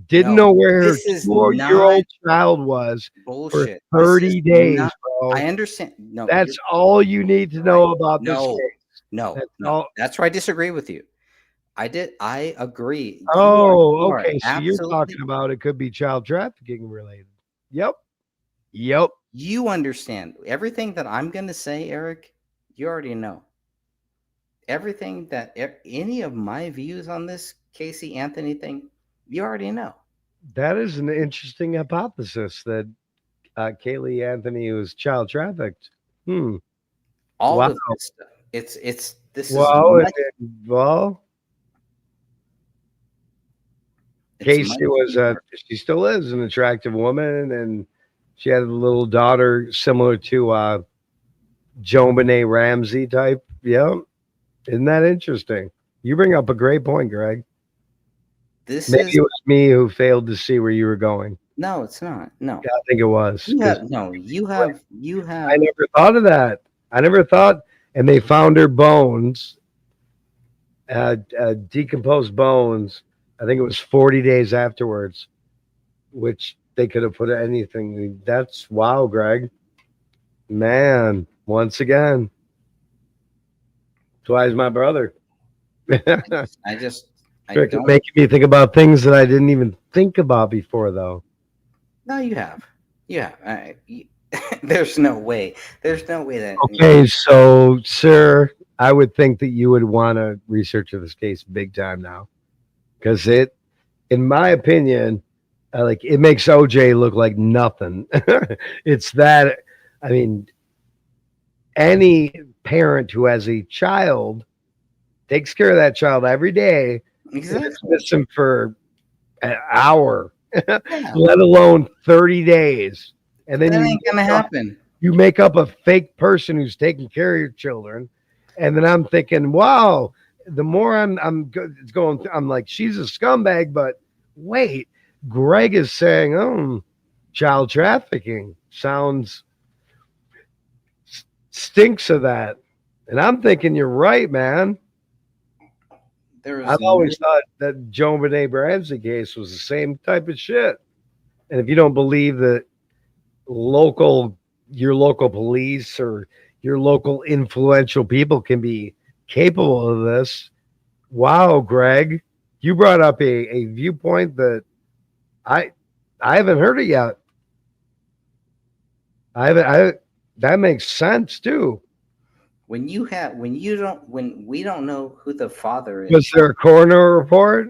D: didn't know where her 4-year-old child was for 30 days, bro.
C: I understand. No,
D: that's all you need to know about this case.
C: That's where I disagree with you. I agree.
D: Oh, okay. So you're talking about it could be child trafficking related. Yep.
C: You understand everything that I'm going to say, Eric. You already know everything that any of my views on this Casey Anthony thing. You already know.
D: That is an interesting hypothesis that Kaylee Anthony was child trafficked.
C: All
D: Wow.
C: of this stuff. It's this
D: Well,
C: is much,
D: well,
C: it's
D: Casey
C: much
D: was
C: deeper.
D: she still is an attractive woman, and she had a little daughter similar to Joan Benet Ramsey type. Yeah, isn't that interesting? You bring up a great point, Greg.
C: This
D: Maybe
C: is
D: it was me who failed to see where you were going.
C: no, it's not. No,
D: Yeah, I think it was.
C: you
D: 'Cause
C: have no. You have
D: I never thought of that. I never thought. And they found her bones, decomposed bones. I think it was 40 days afterwards, which they could have put anything. That's wow, Greg. Man, once again, twice my brother.
C: I just I
D: Rick,
C: don't.
D: making me think about things that I didn't even think about before, though.
C: No, you have. Yeah, there's no way. There's no way that.
D: Okay, so, sir, I would think that you would want to research this case big time now, because it, in my opinion, like it makes OJ look like nothing. It's that, I mean, any parent who has a child takes care of that child every day.
C: Exactly.
D: It's missing for an hour,
C: Yeah.
D: let alone 30 days. And then
C: That
D: you
C: ain't gonna happen.
D: You make up a fake person who's taking care of your children, and then I'm thinking, wow. The more it's going, I'm like, she's a scumbag. But wait, Greg is saying, oh, child trafficking stinks of that, and I'm thinking you're right, man. I've always thought that Joan Benet Ramsey case was the same type of shit. And if you don't believe that your local police or your local influential people can be capable of this, wow, Greg, you brought up a viewpoint that I haven't heard it yet. That makes sense too.
C: When we don't know who the father is.
D: Was there a coroner report?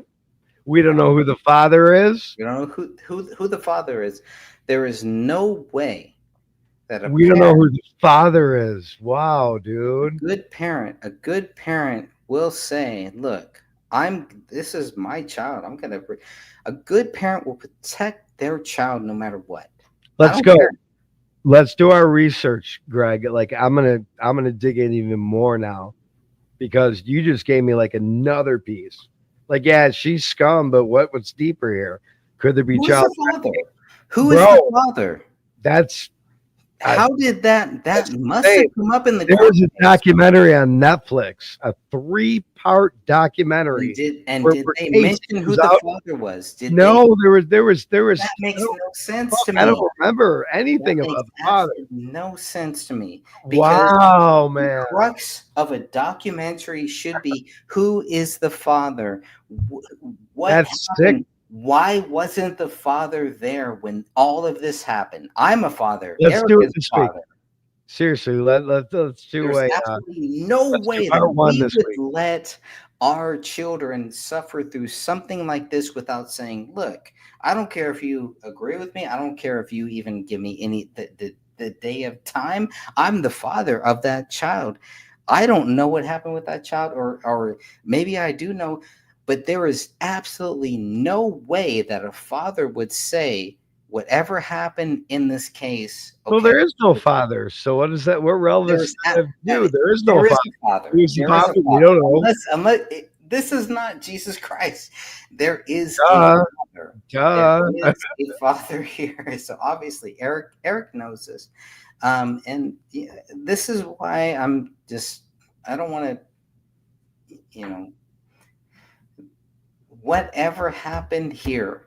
D: We don't know who the father is.
C: We don't know who the father is. There is no way that
D: we don't know who the father is. Wow, dude.
C: A good parent will say, "Look, this is my child. A good parent will protect their child no matter what."
D: Let's go. Let's do our research, Greg. Like I'm gonna dig in even more now, because you just gave me like another piece. Like, yeah, she's scum, but what's deeper here? Could there be child trafficking?
C: Who is the father?
D: That's
C: how did that must have come up in the.
D: There was a documentary on Netflix, a 3-part documentary.
C: Did they mention who the father was?
D: There was.
C: That makes no sense to me.
D: I don't remember anything about the father.
C: No sense to me.
D: Wow, man.
C: The crux of a documentary should be who is the father. What
D: That's
C: happened?
D: sick.
C: Why wasn't the father there when all of this happened? I'm a father.
D: Let's
C: Eric
D: do
C: is
D: it this
C: a
D: week.
C: father.
D: Seriously, let's do
C: There's
D: a.
C: absolutely no way
D: part
C: that
D: one
C: we
D: this
C: would
D: week.
C: let our children suffer through something like this without saying, "Look, I don't care if you agree with me. I don't care if you even give me any the day of time. I'm the father of that child. I don't know what happened with that child, or maybe I do know." But there is absolutely no way that a father would say whatever happened in this case.
D: Well, there is no father. So what is that? What relevance does that have to do? There is no father. Who's the father? We don't know.
C: Unless this is not Jesus Christ. There is a father. There is a father here. So obviously Eric knows this. And this is why I don't want to, whatever happened here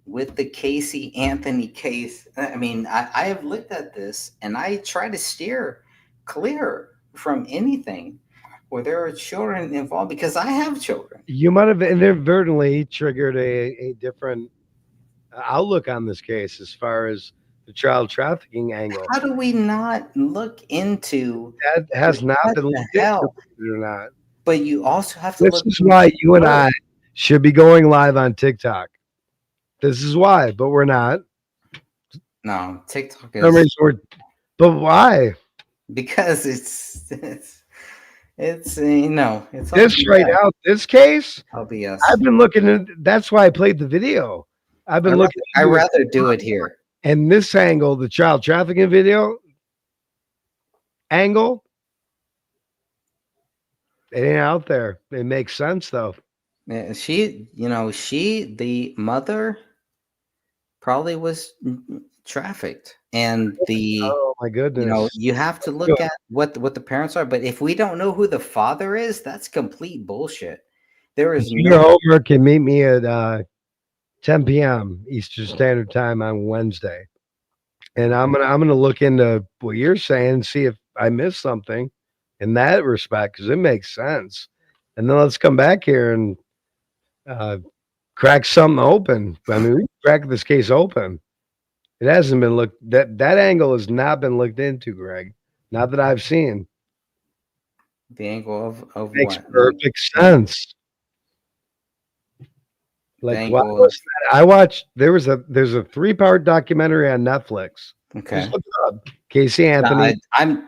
C: with the Casey Anthony case. I mean, I have looked at this and I try to steer clear from anything where there are children involved, because I have children.
D: You might have inadvertently triggered a different outlook on this case as far as the child trafficking angle.
C: How do we not look into
D: that? Has not been looked into, or not.
C: But you also have to look.
D: This is why you and I should be going live on TikTok. This is why, but we're not.
C: No, TikTok
D: Memories
C: is
D: were, but why?
C: because it's you know, it's all
D: This right
C: BS.
D: out, this case,
C: All BS.
D: I've been looking at. That's why I played the video. I've been looking.
C: I'd
D: into it.
C: rather do it here.
D: And this angle, the child trafficking video angle, it ain't out there. It makes sense though.
C: Yeah, the mother probably was trafficked, and
D: Oh my goodness.
C: you have to look at what the parents are. But if we don't know who the father is, that's complete bullshit. There is
D: Do your
C: no
D: homework and meet me at 10 p.m. Eastern Standard Time on Wednesday. And I'm gonna look into what you're saying and see if I missed something in that respect, because it makes sense. And then let's come back here and crack something open. I mean, we crack this case open. It hasn't been looked that angle has not been looked into, Greg. Not that I've seen.
C: the angle of
D: Makes
C: what
D: perfect sense. Like why
C: angle
D: was that? I watched there's a 3-part documentary on Netflix.
C: Okay.
D: Just look it up. Casey
C: No,
D: Anthony.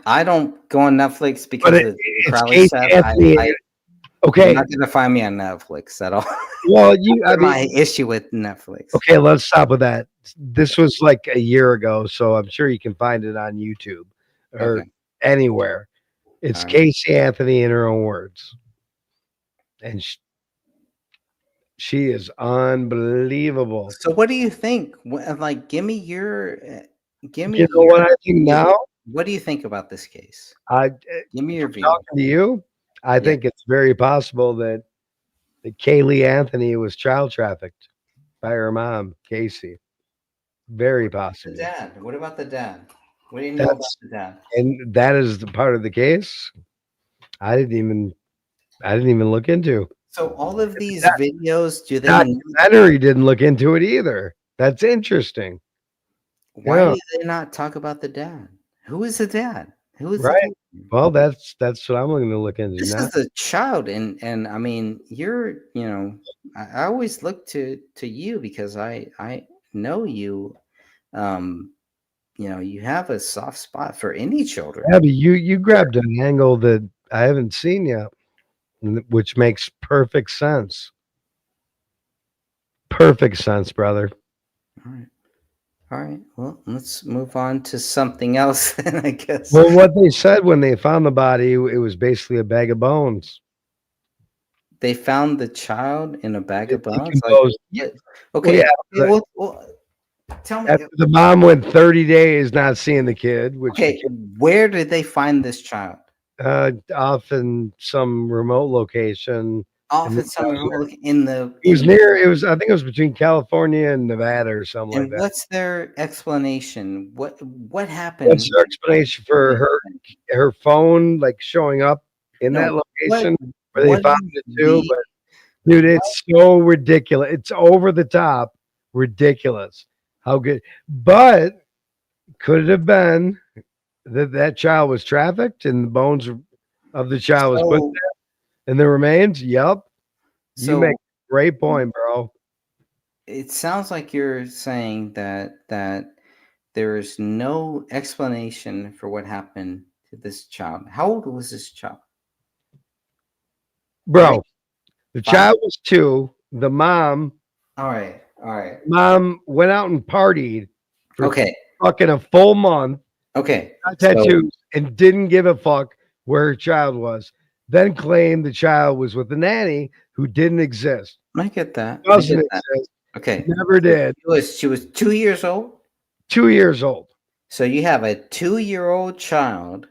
C: I don't go on Netflix because
D: But
C: of
D: it's
C: Crowley
D: Casey
C: stuff.
D: Anthony.
C: You're
D: Okay.
C: not gonna find me on Netflix at all.
D: Well,
C: That's my issue with Netflix.
D: okay, let's stop with that. This was like a year ago, so I'm sure you can find it on YouTube or
C: Okay.
D: anywhere. It's
C: All right.
D: Casey Anthony in her own words. And she is unbelievable.
C: So what do you think? Like, give me your, give me
D: You know
C: your.
D: what I think now?
C: What do you think about this case? Give me your view.
D: Talking to you, I think it's very possible that Kaylee Anthony was child trafficked by her mom, Casey. Very
C: The
D: possible.
C: dad. What about the dad? What do you know about
D: That's
C: the dad?
D: and that is the part of the case I didn't even look into.
C: So all of these
D: That
C: videos, do they?
D: documentary didn't look into it either. That's interesting.
C: Why
D: Yeah.
C: do they not talk about the dad? Who is the dad? Who is the
D: Right.
C: dad?
D: Well, that's what I'm looking to look into
C: This
D: now.
C: is a child, and I mean, I always look to you because I know you. You have a soft spot for any children.
D: Yeah, but you grabbed an angle that I haven't seen yet, which makes perfect sense. Perfect sense, brother.
C: All right. Well, let's move on to something else, then, I guess.
D: Well, what they said when they found the body, it was basically a bag of bones.
C: They found the child in a bag of bones.
D: Decomposed.
C: Okay.
D: Well,
C: Well, tell me.
D: after the mom went 30 days not seeing the kid, which
C: Okay, where did they find this child?
D: off in some remote location.
C: Off at some remote in the.
D: It was near. It was. I think it was between California and Nevada or something like
C: And
D: that.
C: what's their explanation? What happened?
D: What's their explanation for her phone like showing up in that location where they found it too? But dude, it's so ridiculous. It's over the top ridiculous. How good? But could it have been that child was trafficked and the bones of the child was put there and the remains? Yep. You make a great point, bro.
C: It sounds like you're saying that there is no explanation for what happened to this child. How old was this child?
D: Bro, the child was 2. The mom.
C: All right.
D: Mom went out and partied for
C: Okay.
D: fucking a full month.
C: Okay.
D: Got tattoos and didn't give a fuck where her child was. Then claimed the child was with the nanny who didn't exist.
C: I get that.
D: Doesn't exist.
C: Okay.
D: Never did.
C: She was 2 years old?
D: 2 years old.
C: So you have a 2-year-old child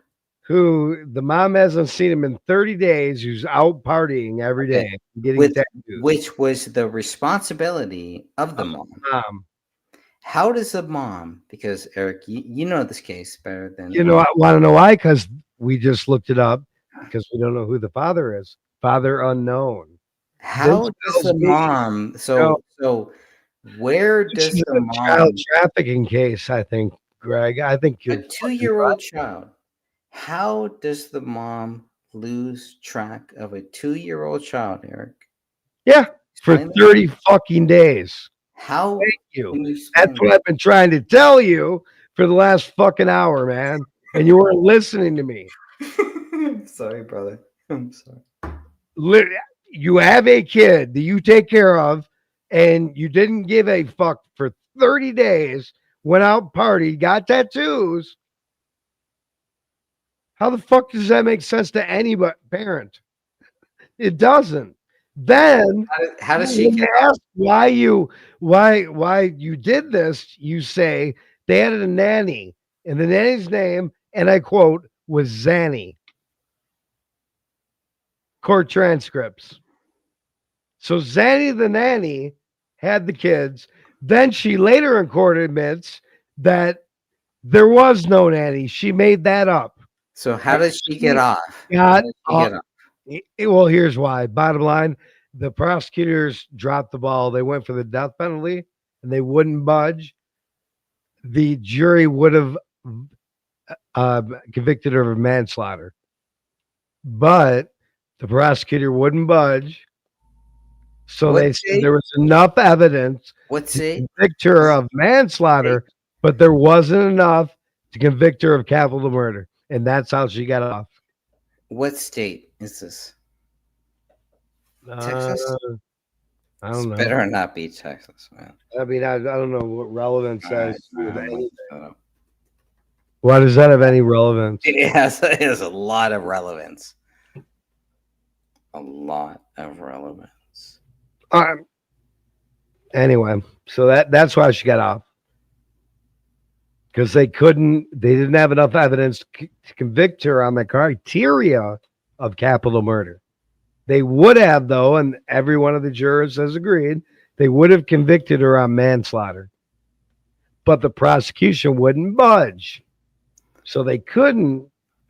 D: who the mom hasn't seen him in 30 days, who's out partying every day, getting tattoos.
C: Which was the responsibility of the mom. How does the mom, because Eric, you know this case better than
D: I want to know why, because we just looked it up, because we don't know who the father is. Father unknown.
C: How does the mom so where does the mom
D: child trafficking case, I think, Greg. I think
C: a 2-year-old child. How does the mom lose track of a 2-year-old child, Eric?
D: Yeah, for 30 fucking days.
C: How?
D: Thank you.
C: can you
D: That's
C: explain
D: what
C: that?
D: I've been trying to tell you for the last fucking hour, man. And you weren't listening to me.
C: I'm sorry, brother. I'm sorry.
D: You have a kid that you take care of, and you didn't give a fuck for 30 days, went out, partied, got tattoos. How the fuck does that make sense to any parent? It doesn't. Then
C: How does she
D: when
C: get
D: they ask why you did this, you say they had a nanny, and the nanny's name, and I quote, was Zanny. Court transcripts. So Zanny the nanny had the kids. Then she later in court admits that there was no nanny. She made that up.
C: So how does she get off? How
D: Got
C: does she get off?
D: Well, here's why. Bottom line, the prosecutors dropped the ball. They went for the death penalty, and they wouldn't budge. The jury would have convicted her of manslaughter, but the prosecutor wouldn't budge. So they said there was enough evidence to convict her of manslaughter, but there wasn't enough to convict her of capital murder, and that's how she got off.
C: What state is this? Texas?
D: I don't know.
C: Better not be Texas, man.
D: I mean, I don't know what relevance that has to do with
C: Alright,
D: anything. Why does that have any relevance?
C: It has a lot of relevance. A lot of relevance.
D: Anyway, so that's why she got off. Because they didn't have enough evidence to convict her on the criteria of capital murder. They would have, though, and every one of the jurors has agreed, they would have convicted her on manslaughter. But the prosecution wouldn't budge. So they couldn't,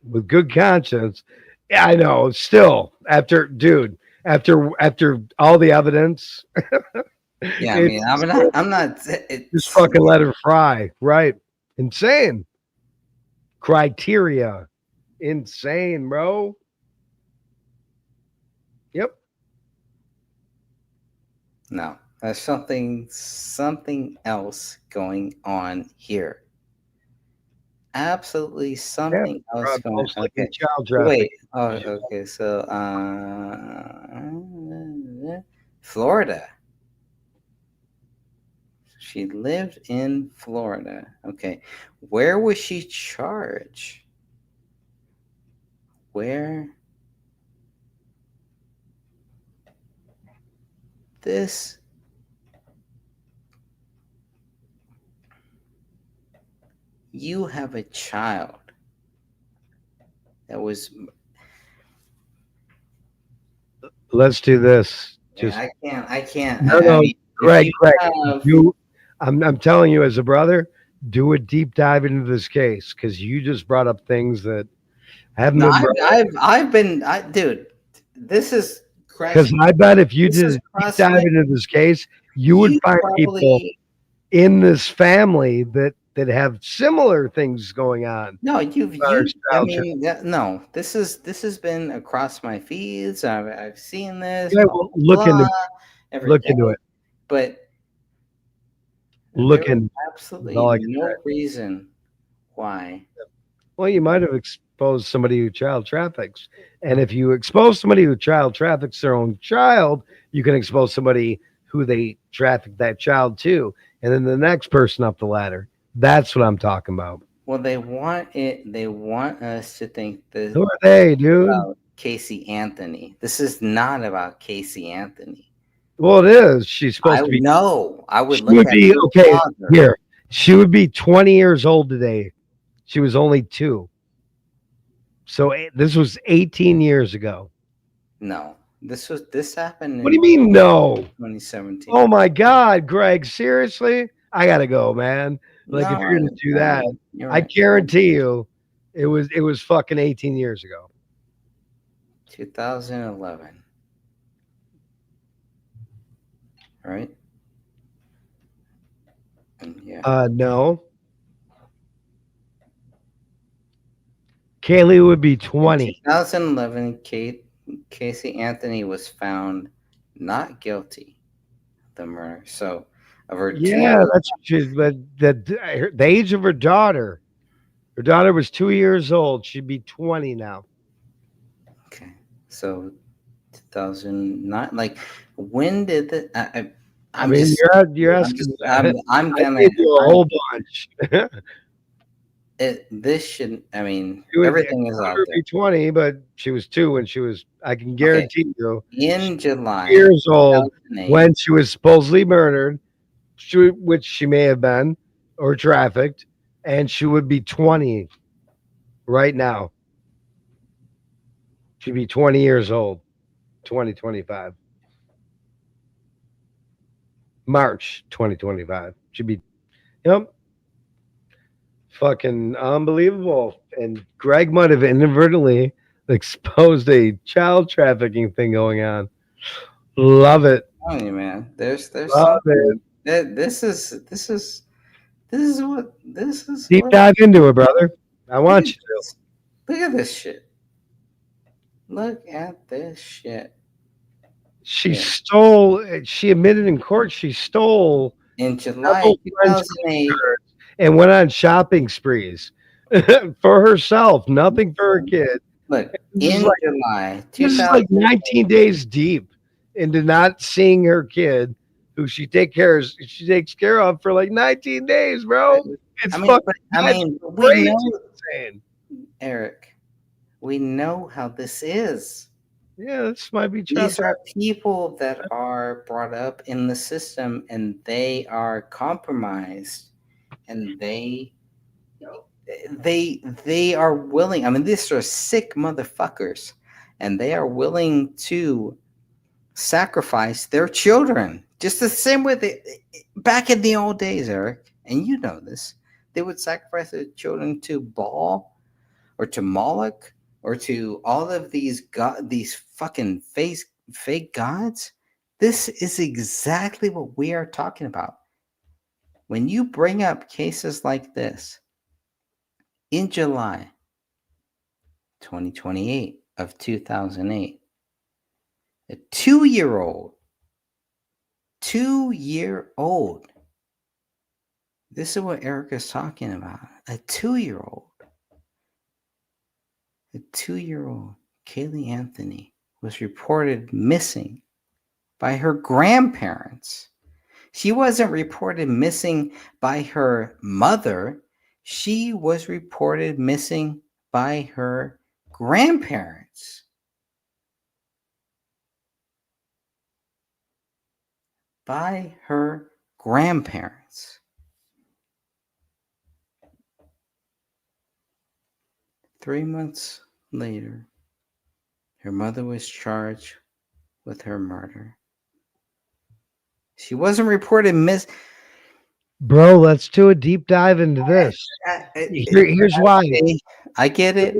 D: with good conscience. Yeah, I know, still, after all the evidence.
C: Yeah, I mean, I'm not.
D: Just fucking let her fry, right? Insane. Criteria. Insane, bro. Yep.
C: No, there's something else going on here. Absolutely something else going on. Okay. Wait. Oh, okay. So, Florida. She lived in Florida. Okay. Where was she charged? Where? This. You have a child that was.
D: Let's do this. Just
C: I can't.
D: No,
C: I mean,
D: Greg.
C: have-
D: I'm telling you, as a brother, do a deep dive into this case because you just brought up things that haven't
C: No,
D: been.
C: dude. This is
D: Because I bet if you did a deep dive into this case, you would find people in this family that have similar things going on.
C: No, I mean, no. This has been across my feeds. I've seen this.
D: Yeah, well, look into it.
C: But
D: look
C: there was
D: into
C: absolutely
D: all I can
C: no
D: say.
C: reason why.
D: Well, you might have exposed somebody who child traffics, and if you expose somebody who child traffics their own child, you can expose somebody who they traffic that child to, and then the next person up the ladder. That's what I'm talking about.
C: Well, they want it. They want us to think this.
D: Who are they, dude?
C: About Casey Anthony. This is not about Casey Anthony.
D: Well, it is. She's supposed to be.
C: No, I would.
D: She would be okay. Here, she would be 20 years old today. She was only 2. So this was 18 years ago.
C: No, this happened.
D: What do you mean, no?
C: 2017.
D: Oh my God, Greg! Seriously, I gotta go, man. Like if you're gonna do that, I guarantee you, it was fucking 18 years ago.
C: 2011. Right? Yeah.
D: No. Kaylee would be 20.
C: 2011, Casey Anthony was found not guilty of the murder. So, of her
D: Yeah, that's but the age of her daughter. Her daughter was 2 years old. She'd be 20 now.
C: Okay, so 2009. Like, when did the?
D: I mean, you're asking.
C: I'm
D: I
C: gonna.
D: gave you a whole bunch.
C: This should. I mean,
D: She was,
C: everything is out
D: her
C: there.
D: be 20, but she was 2 when she was. I can guarantee you,
C: In July,
D: years old
C: 2008.
D: when she was supposedly murdered, which she may have been, or trafficked, and she would be 20 right now. She'd be 20 years old, 2025. March 2025. She'd be, yep, fucking unbelievable. And Greg might have inadvertently exposed a child trafficking thing going on. Love it.
C: I'm telling you, man. There's
D: Love
C: something.
D: it.
C: This is
D: Deep dive into it, brother. I want you to.
C: Look at this shit. Look at this shit.
D: She stole. She admitted in court she stole
C: in July
D: several French
C: 2008
D: t-shirts and went on shopping sprees for herself, nothing for her kid.
C: Look,
D: This is
C: in
D: like-
C: July
D: This is like 19 days deep into not seeing her kid, who she takes care of for like 19 days, bro. It's
C: I mean,
D: fucking.
C: but, I
D: that's
C: mean, we
D: crazy
C: know,
D: insane.
C: Eric, we know how this is.
D: Yeah, this might be
C: These are people that are brought up in the system and they are compromised and they are willing. I mean, these are sick motherfuckers and they are willing to sacrifice their children just the same way back in the old days, Eric, and you know this. They would sacrifice their children to Baal or to Moloch or to all of these fucking fake gods. This is exactly what we are talking about. When you bring up cases like this in July 2028 of 2008, a 2-year-old, this is what Eric is talking about. A 2-year-old, Kaylee Anthony, was reported missing by her grandparents. She wasn't reported missing by her mother. She was reported missing by her grandparents. By her grandparents. Three months later, her mother was charged with her murder. She wasn't reported
D: Bro, let's do a deep dive into this. Here's why.
C: I get it.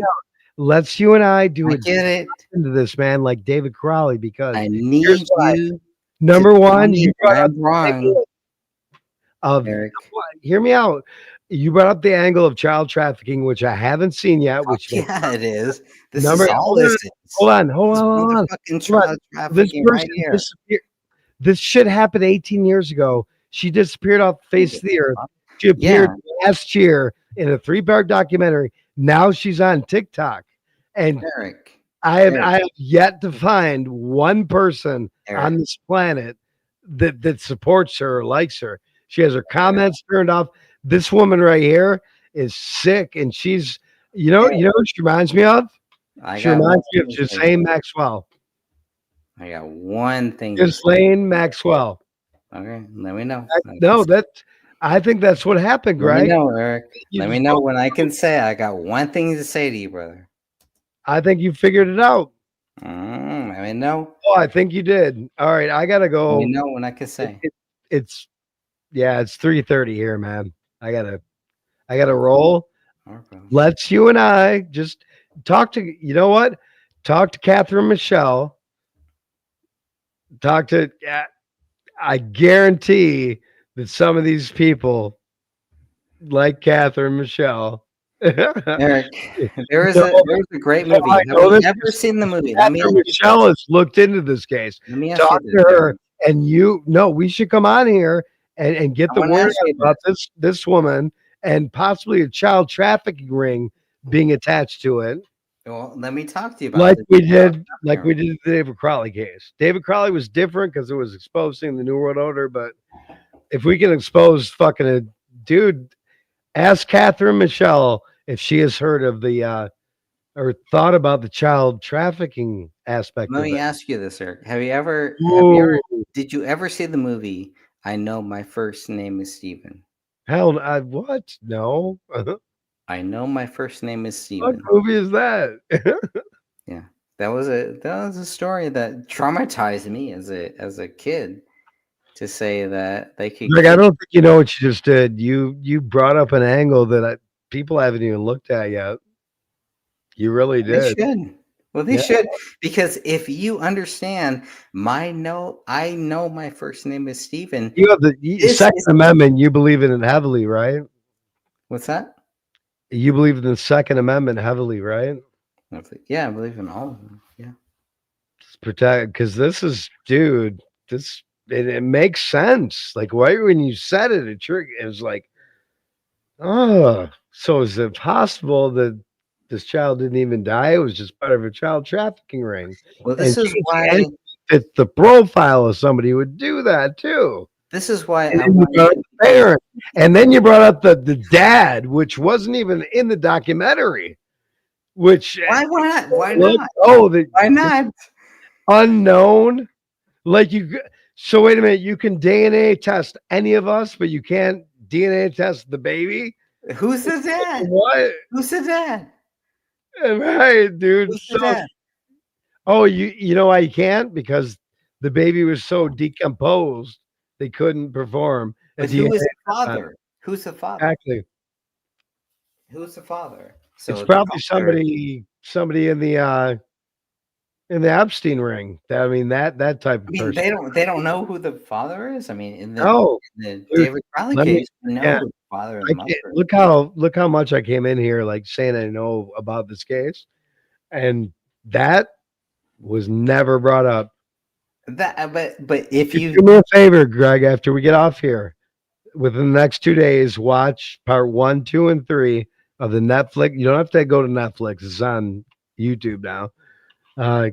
D: Let's you and I do
C: I
D: a
C: get
D: deep
C: it.
D: dive into this, man, like David Crowley, because
C: I need
D: here's why.
C: you.
D: Number
C: to
D: one,
C: tell me
D: you
C: if
D: brought up
C: I'm wrong. Eric.
D: Hear me out. You brought up the angle of child trafficking, which I haven't seen yet. Which
C: Yeah, it is. This
D: number,
C: is all
D: hold
C: this
D: on,
C: is.
D: hold on, hold on, hold on.
C: Fucking
D: Hold
C: child
D: on.
C: trafficking
D: This person
C: right here.
D: disappeared. This shit happened 18 years ago. She disappeared off the face of the earth. She appeared last year in a 3-part documentary. Now she's on TikTok, and
C: Eric,
D: I have yet to find one person
C: Eric.
D: on this planet that supports her or likes her. She has her comments turned off. This woman right here is sick, and she's, you know what she reminds me of? She reminds me of Ghislaine Maxwell.
C: I got one thing. to say.
D: Ghislaine Maxwell.
C: Okay, let me know.
D: No, I think that's what happened,
C: Let
D: Greg.
C: me know, Eric.
D: You
C: Let me
D: just
C: know
D: don't-
C: when I can say I got one thing to say to you, brother.
D: I think you figured it out.
C: Let me know.
D: Oh, I think you did. All right, I gotta go.
C: Let me know when I can say.
D: It's 3:30 here, man. I gotta roll.
C: Okay.
D: Let's you and I just talk to, you know what? Talk to Catherine Michelle. I guarantee that some of these people like Catherine Michelle.
C: Eric, there's a great movie.
D: I
C: Have
D: know
C: you
D: this.
C: ever seen the movie?
D: Catherine Michelle has looked into this case.
C: Let me ask
D: Talk
C: you
D: to
C: this.
D: her, and we should come on here and get
C: I
D: the
C: wanna
D: word
C: ask
D: out
C: you
D: about this woman and possibly a child trafficking ring being attached to it.
C: Well, let me talk to you about
D: Like
C: this.
D: we did the David Crowley case. David Crowley was different because it was exposing the New World Order, but if we can expose fucking a dude, ask Catherine Michelle if she has heard of the or thought about the child trafficking aspect
C: Let
D: of
C: me
D: it.
C: ask you this, Eric. Have you ever
D: Ooh.
C: did you ever see the movie I Know My First Name is Steven?
D: Hell, what? No.
C: I Know My First Name is
D: What
C: Steven.
D: movie is that?
C: Yeah. That was a story that traumatized me as a kid to say that they could
D: Like, I
C: keep
D: don't think you know what you just did. You brought up an angle that people haven't even looked at yet. You really
C: They
D: did.
C: should. Well, they
D: Yeah.
C: should, because if you understand I know my first name is Steven.
D: You have the
C: This
D: Second
C: is
D: Amendment. You believe in it heavily, right?
C: what's that?
D: You believe in the Second Amendment heavily, right?
C: Yeah, I believe in all of them. Yeah.
D: Protect, because this is, dude. This it makes sense. Like, why when you said it, it was like, oh, so is it possible that this child didn't even die? It was just part of a child trafficking ring,
C: Well,
D: and
C: this is
D: Casey
C: why
D: Anthony fits the profile of somebody who would do that too.
C: this is why
D: And
C: I
D: then you
C: wanted
D: brought
C: to
D: up the parent, and then you brought up the dad, which wasn't even in the documentary. Which
C: why not? Why
D: look,
C: not?
D: oh, the
C: Why not?
D: unknown. Like so wait a minute, you can DNA test any of us, but you can't DNA test the baby.
C: Who's the dad?
D: What?
C: Who's the dad?
D: Right, dude.
C: Who's the dad?
D: Oh, you know why you can't? Because the baby was so decomposed they couldn't perform a
C: But who
D: DNA
C: is the
D: test.
C: father? Who's the father?
D: Exactly.
C: Who's the father?
D: It's
C: So the
D: probably
C: father,
D: somebody in the Epstein ring. I mean that type
C: I
D: of
C: mean,
D: person.
C: they don't know who the father is. I mean,
D: No,
C: in the
D: dude,
C: David Crowley
D: let me.
C: case, we know
D: Yeah,
C: who the father and
D: I
C: the mother
D: can't,
C: is.
D: look how much I came in here like saying I know about this case, and that was never brought up.
C: That, but if you
D: Do me a favor, Greg, after we get off here, within the next 2 days, watch part 1, 2, and 3 of the Netflix. You don't have to go to Netflix; it's on YouTube now. Uh,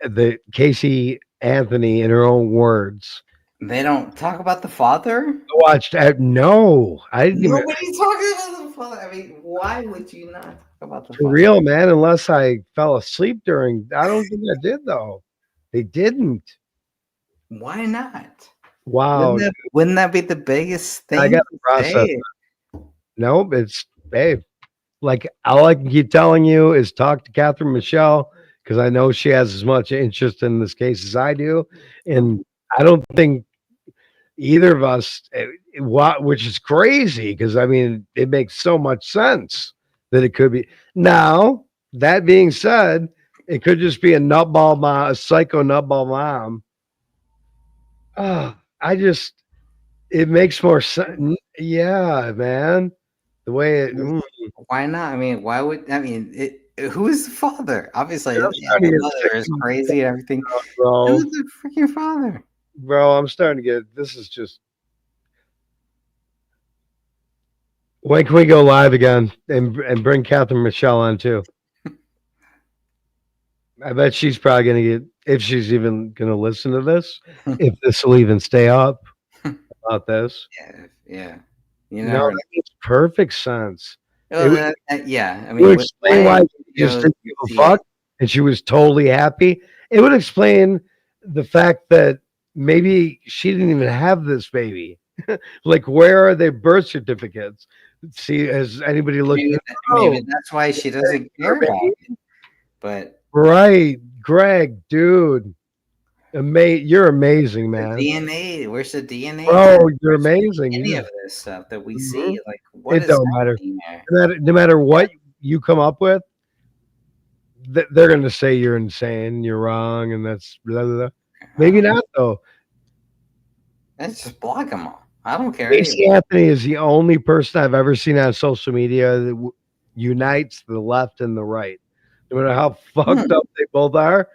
D: the Casey Anthony, in her own words,
C: they don't talk about the father,
D: I watched. No, I didn't even.
C: nobody's talking about the father. I mean, why would you not talk about the
D: For
C: father?
D: real, man, unless I fell asleep during. I don't think I did though. They didn't.
C: Why not?
D: Wow,
C: Wouldn't that be the biggest
D: I
C: thing
D: got
C: to
D: to process.
C: say?
D: Nope, it's babe. Like all I can keep telling you is talk to Catherine Michelle because I know she has as much interest in this case as I do, and I don't think either of us, which is crazy because I mean it makes so much sense that it could be. Now that being said, it could just be a nutball mom, a psycho nutball mom. It makes more sense. Yeah, man. The way it.
C: Why not? I mean, why would I mean who is the father? Obviously,
D: I'm
C: yeah,
D: starting
C: the
D: to get sick
C: mother is
D: of
C: crazy and everything.
D: bro.
C: Who's the freaking father?
D: Bro, I'm starting to get. This is just. When can we go live again and bring Catherine Michelle on too? I bet she's probably gonna get, if she's even gonna listen to this, if this will even stay up about this.
C: Yeah. You
D: No,
C: never
D: that makes perfect sense.
C: Well,
D: It would,
C: yeah. I
D: it
C: mean,
D: would
C: with
D: explain why
C: playing
D: she just
C: videos,
D: didn't
C: you
D: give a
C: see it.
D: fuck and she was totally happy. It would explain the fact that maybe she didn't even have this baby. Like, where are their birth certificates? See, has anybody looked?
C: Maybe that's why she doesn't care about it. But
D: Right, Greg, dude, you're amazing,
C: the
D: man.
C: DNA, where's the DNA
D: Bro,
C: test?
D: you're
C: Where's
D: amazing.
C: any
D: Yeah.
C: of this stuff that we
D: Mhm.
C: see? Like, what
D: It
C: is
D: don't matter.
C: happening there?
D: No matter what you come up with, they're going to say you're insane, you're wrong, and that's blah, blah, blah. Maybe not though.
C: Let's just block them all. I don't care.
D: Casey Anthony is the only person I've ever seen on social media that unites the left and the right. No matter how fucked up they both are,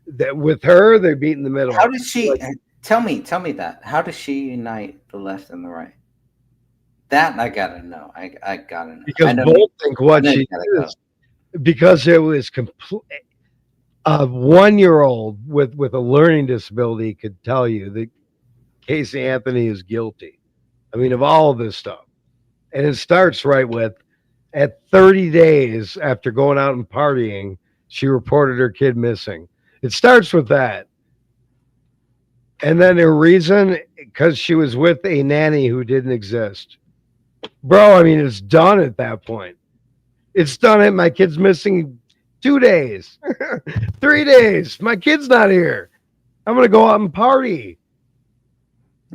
D: that with her they meet in the middle.
C: How did she?
D: Like,
C: Tell me that. How does she unite the left and the right? That I gotta know. I gotta know.
D: Because both think what she is. Because it was complete. A 1-year-old with a learning disability could tell you that Casey Anthony is guilty. I mean, of all of this stuff. And it starts right with, at 30 days after going out and partying, she reported her kid missing. It starts with that. And then her reason, because she was with a nanny who didn't exist. Bro, I mean, it's done at that point. It's done at my kid's missing 2 days, 3 days. My kid's not here. I'm going to go out and party.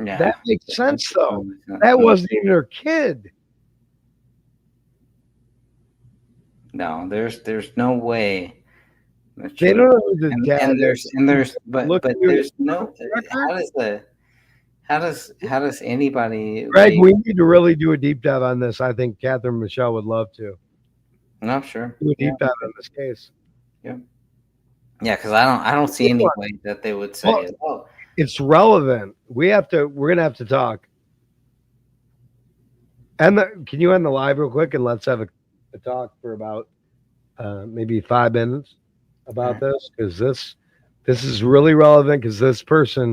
C: Yeah.
D: That makes sense, though. That wasn't even her kid.
C: No, there's no way.
D: They don't know who the dad
C: and
D: is.
C: there's but
D: Look
C: but
D: at your
C: there's no. How does anybody?
D: Greg, we need to really do a deep dive on this. I think Catherine Michelle would love to.
C: No, sure.
D: Do a deep dive on this case.
C: Yeah. Yeah, because I don't see any way that they would say,
D: well, it's relevant. We're gonna have to talk. And can you end the live real quick and let's have a talk for about maybe 5 minutes about this, because this is really relevant, because this person